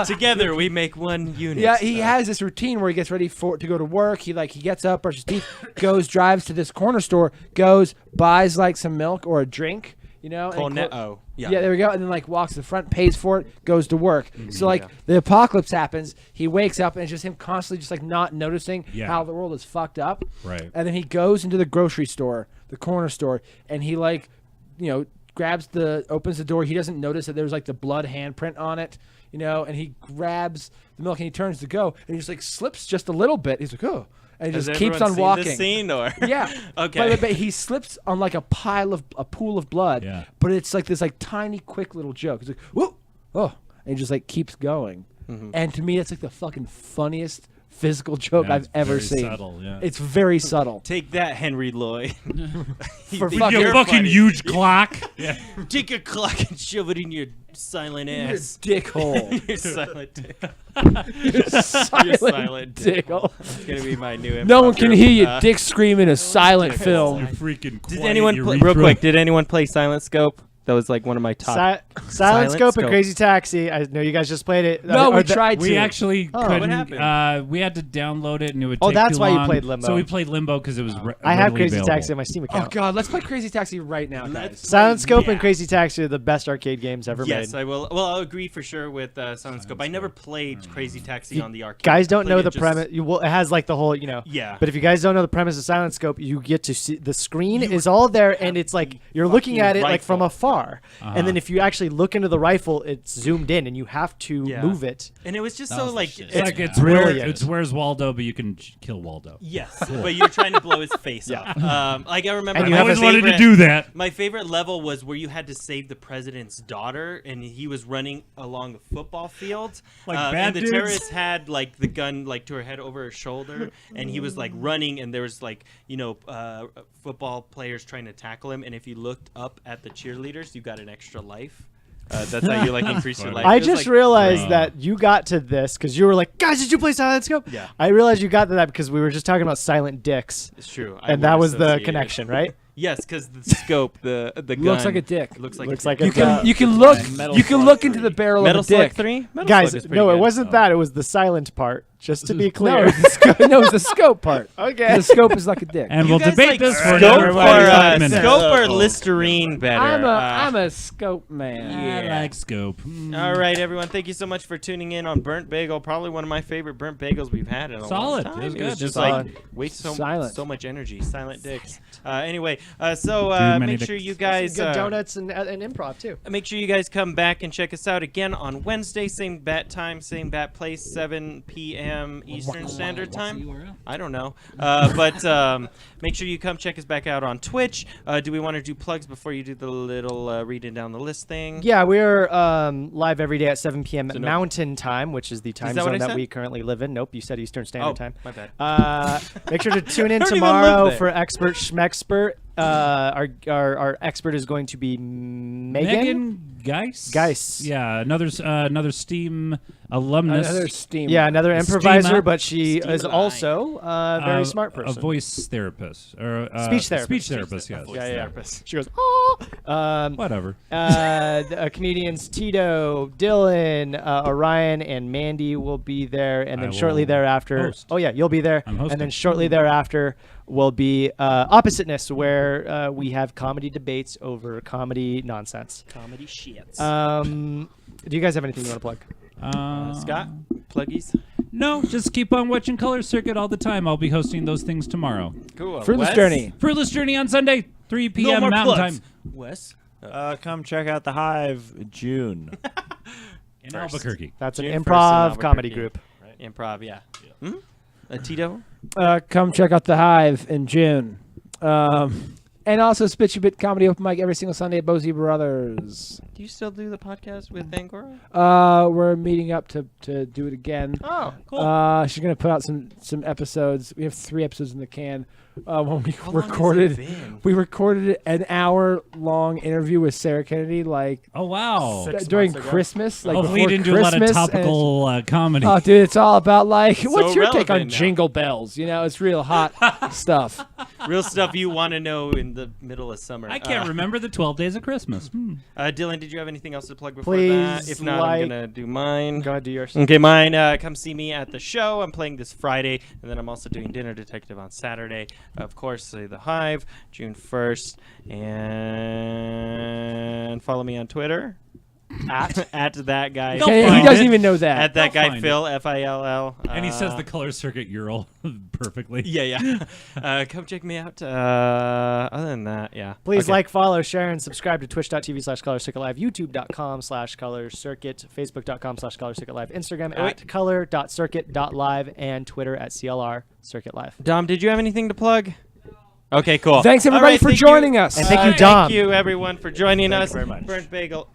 Together we make one unit. Yeah, he has this routine where he gets ready to go to work. He gets up, brushes teeth, drives to this corner store, goes, buys like some milk or a drink, you know. and Cornetto. Yeah. Yeah, there we go. And then like walks to the front, pays for it, goes to work. So like the apocalypse happens, he wakes up and it's just him constantly just like not noticing how the world is fucked up. Right. And then he goes into the grocery store, the corner store, and he like, you know, opens the door. He doesn't notice that there's like the blood handprint on it, you know, and he grabs the milk and he turns to go and he just like slips just a little bit. He's like, oh. And he Has just keeps everyone on seen walking. this scene or? Yeah. Okay. But he slips on like a pool of blood. Yeah. But it's like this like tiny, quick little joke. It's like, whoa, oh, and he just like keeps going. And to me, that's like the fucking funniest physical joke Yeah, I've it's ever very seen. subtle, yeah. It's very subtle. Take that, Henry Lloyd. For Think fucking- you're Your fucking funny. huge clock. Yeah. Take your clock and shove it in your silent Your ass. dick hole. Your silent dick. Silent silent dick hole. It's gonna be my new. No improv one can group. hear your dick scream in a silent You're film. freaking Did quiet, anyone you play, read real through quick? it. Did anyone play Silent Scope? That was like one of my top. Silent Silent Scope and Scope. Crazy Taxi. I know you guys just played it. No, we Or tried We to. actually Oh, what couldn't. happened? We had to download it, and it would. Oh, take that's too why you long. played Limbo. So we played Limbo because it was. I have readily Crazy available. Taxi on my Steam Oh account. God, let's play Crazy Taxi right now, guys. Silent Scope and Crazy Taxi are the best arcade games ever Yes, made. I will. Well, I'll agree for sure with Silent Scope. I never played Crazy Taxi on the arcade. Guys I don't played know it the just- premise. Well, it has like the whole, Yeah. But if you guys don't know the premise of Silent Scope, you get to see the screen is all there, and it's like you're looking fucking at it like from rifle. afar, and then if you actually look into the rifle, it's zoomed in, and you have to Yeah. move it. And it was just That so was the like shit. It's like it's brilliant. It's where's Waldo, but you can kill Waldo. yes, but you're trying to blow his face off. Like I remember, And you my have I always wanted to favorite- do that. My favorite level was where you had to save the president's daughter, and he was running along the football field. Like and bad the dudes? terrorist had like the gun like to her head over her shoulder, and he was like running, and there was like football players trying to tackle him, and if you looked up at the cheerleaders, you got an extra life. That's how you like increase your life. I It was, just like, realized that you got to this because you were like, guys, did you play Silent Scope? Yeah. I realized you got to that because we were just talking about silent dicks, It's true, and that was the connection, right? Yes, because the scope, the gun Looks like a dick. Looks like Looks a like dick. a You can look. You can look into the barrel Metal of a dick. Slug 3? Metal Guys, Slug is pretty no, it good. wasn't that. It was the silent part. Just to be No, clear. it's the scope. No, it's the scope part. Okay. The scope is like a dick. And You we'll guys debate like this for scope another or 45 minutes. scope or Listerine better. I'm a scope man. I like scope. All right, everyone. Thank you so much for tuning in on Burnt Bagel. Probably one of my favorite burnt bagels we've had in a Solid. long time. It was It good. was just Solid. like waste Silent. so much energy. Silent dicks. Anyway, so Too many make sure you dicks. guys Good donuts and improv too. make sure you guys come back and check us out again on Wednesday, same bat time, same bat place, 7 p.m. Eastern Standard Time. I don't know. But make sure you come check us back out on Twitch. Do we want to do plugs before you do the little reading down the list thing? Yeah, we're live every day at 7 p.m. So no- Mountain Time, which is the time that what zone I that said? we currently live in. Nope, you said Eastern Standard Oh, Time. my bad. Make sure to tune in I don't even tomorrow live there. for Expert Schmexpert. Our expert is going to be Megan Geis? Geis. Yeah, another Steam alumnus. Another steam. Yeah, another Steam improviser, up. but she Steam is line. also a very smart A person. voice therapist. Or, Speech therapist. Speech therapist, yes. Yeah, yeah. She goes, oh. Whatever. Comedians Tito, Dylan, Orion, and Mandy will be there, and then I shortly will thereafter, host. oh yeah, you'll be there, I'm hosting. and then shortly thereafter will be Oppositeness, where we have comedy debates over comedy nonsense. Comedy shits. Do you guys have anything you want to plug? Scott, pluggies. No, just keep on watching Color Circuit all the time. I'll be hosting those things tomorrow. Cool. Fruitless Wes? Journey. Fruitless Journey on Sunday, 3 No p.m. more Mountain plugs. Time Wes. Come check out the Hive, June. in Albuquerque. That's an June 1st in improv comedy Albuquerque. group. Improv, yeah. Tito. Come check out the Hive in June. And also Spit You Bit Comedy Open Mic every single Sunday at Bozy Brothers. Do you still do the podcast with Angora? We're meeting up to do it again. Oh, cool. She's gonna put out some episodes. We have 3 episodes in the can. When we How long has it recorded, been? we recorded an hour-long interview with Sarah Kennedy, like Oh, wow. during months ago. Christmas. Like Hopefully you before didn't do a lot of Christmas, and topical comedy. oh, dude, it's all about like, what's your take on relevant now. Jingle Bells? You know, it's real hot stuff. Real stuff you want to know in the middle of summer. I can't remember the 12 Days of Christmas. Dylan, did you have anything else to plug before Please, that? If not, I'm going to do mine. Go ahead, do yours. Okay, mine. Come see me at the show. I'm playing this Friday, and then I'm also doing Dinner Detective on Saturday. Of course, the Hive, June 1st, and follow me on Twitter at that guy. They'll Okay, he find doesn't it. even know that. At that They'll guy find Phil Fill. And he says the Color Circuit URL perfectly. Yeah. Come check me out. Other than that, yeah. Please Okay. like, follow, share, and subscribe to twitch.tv/colorcircuitlive, youtube.com/colorcircuit, facebook.com/colorcircuitlive, Instagram at color.circuit.live, and Twitter at CLR Dom, did you have anything to plug? Okay, cool. Thanks, All everybody, right, for thank joining you. us. And thank you, Dom. Thank you, everyone, for joining us. very much. Burnt Bagel.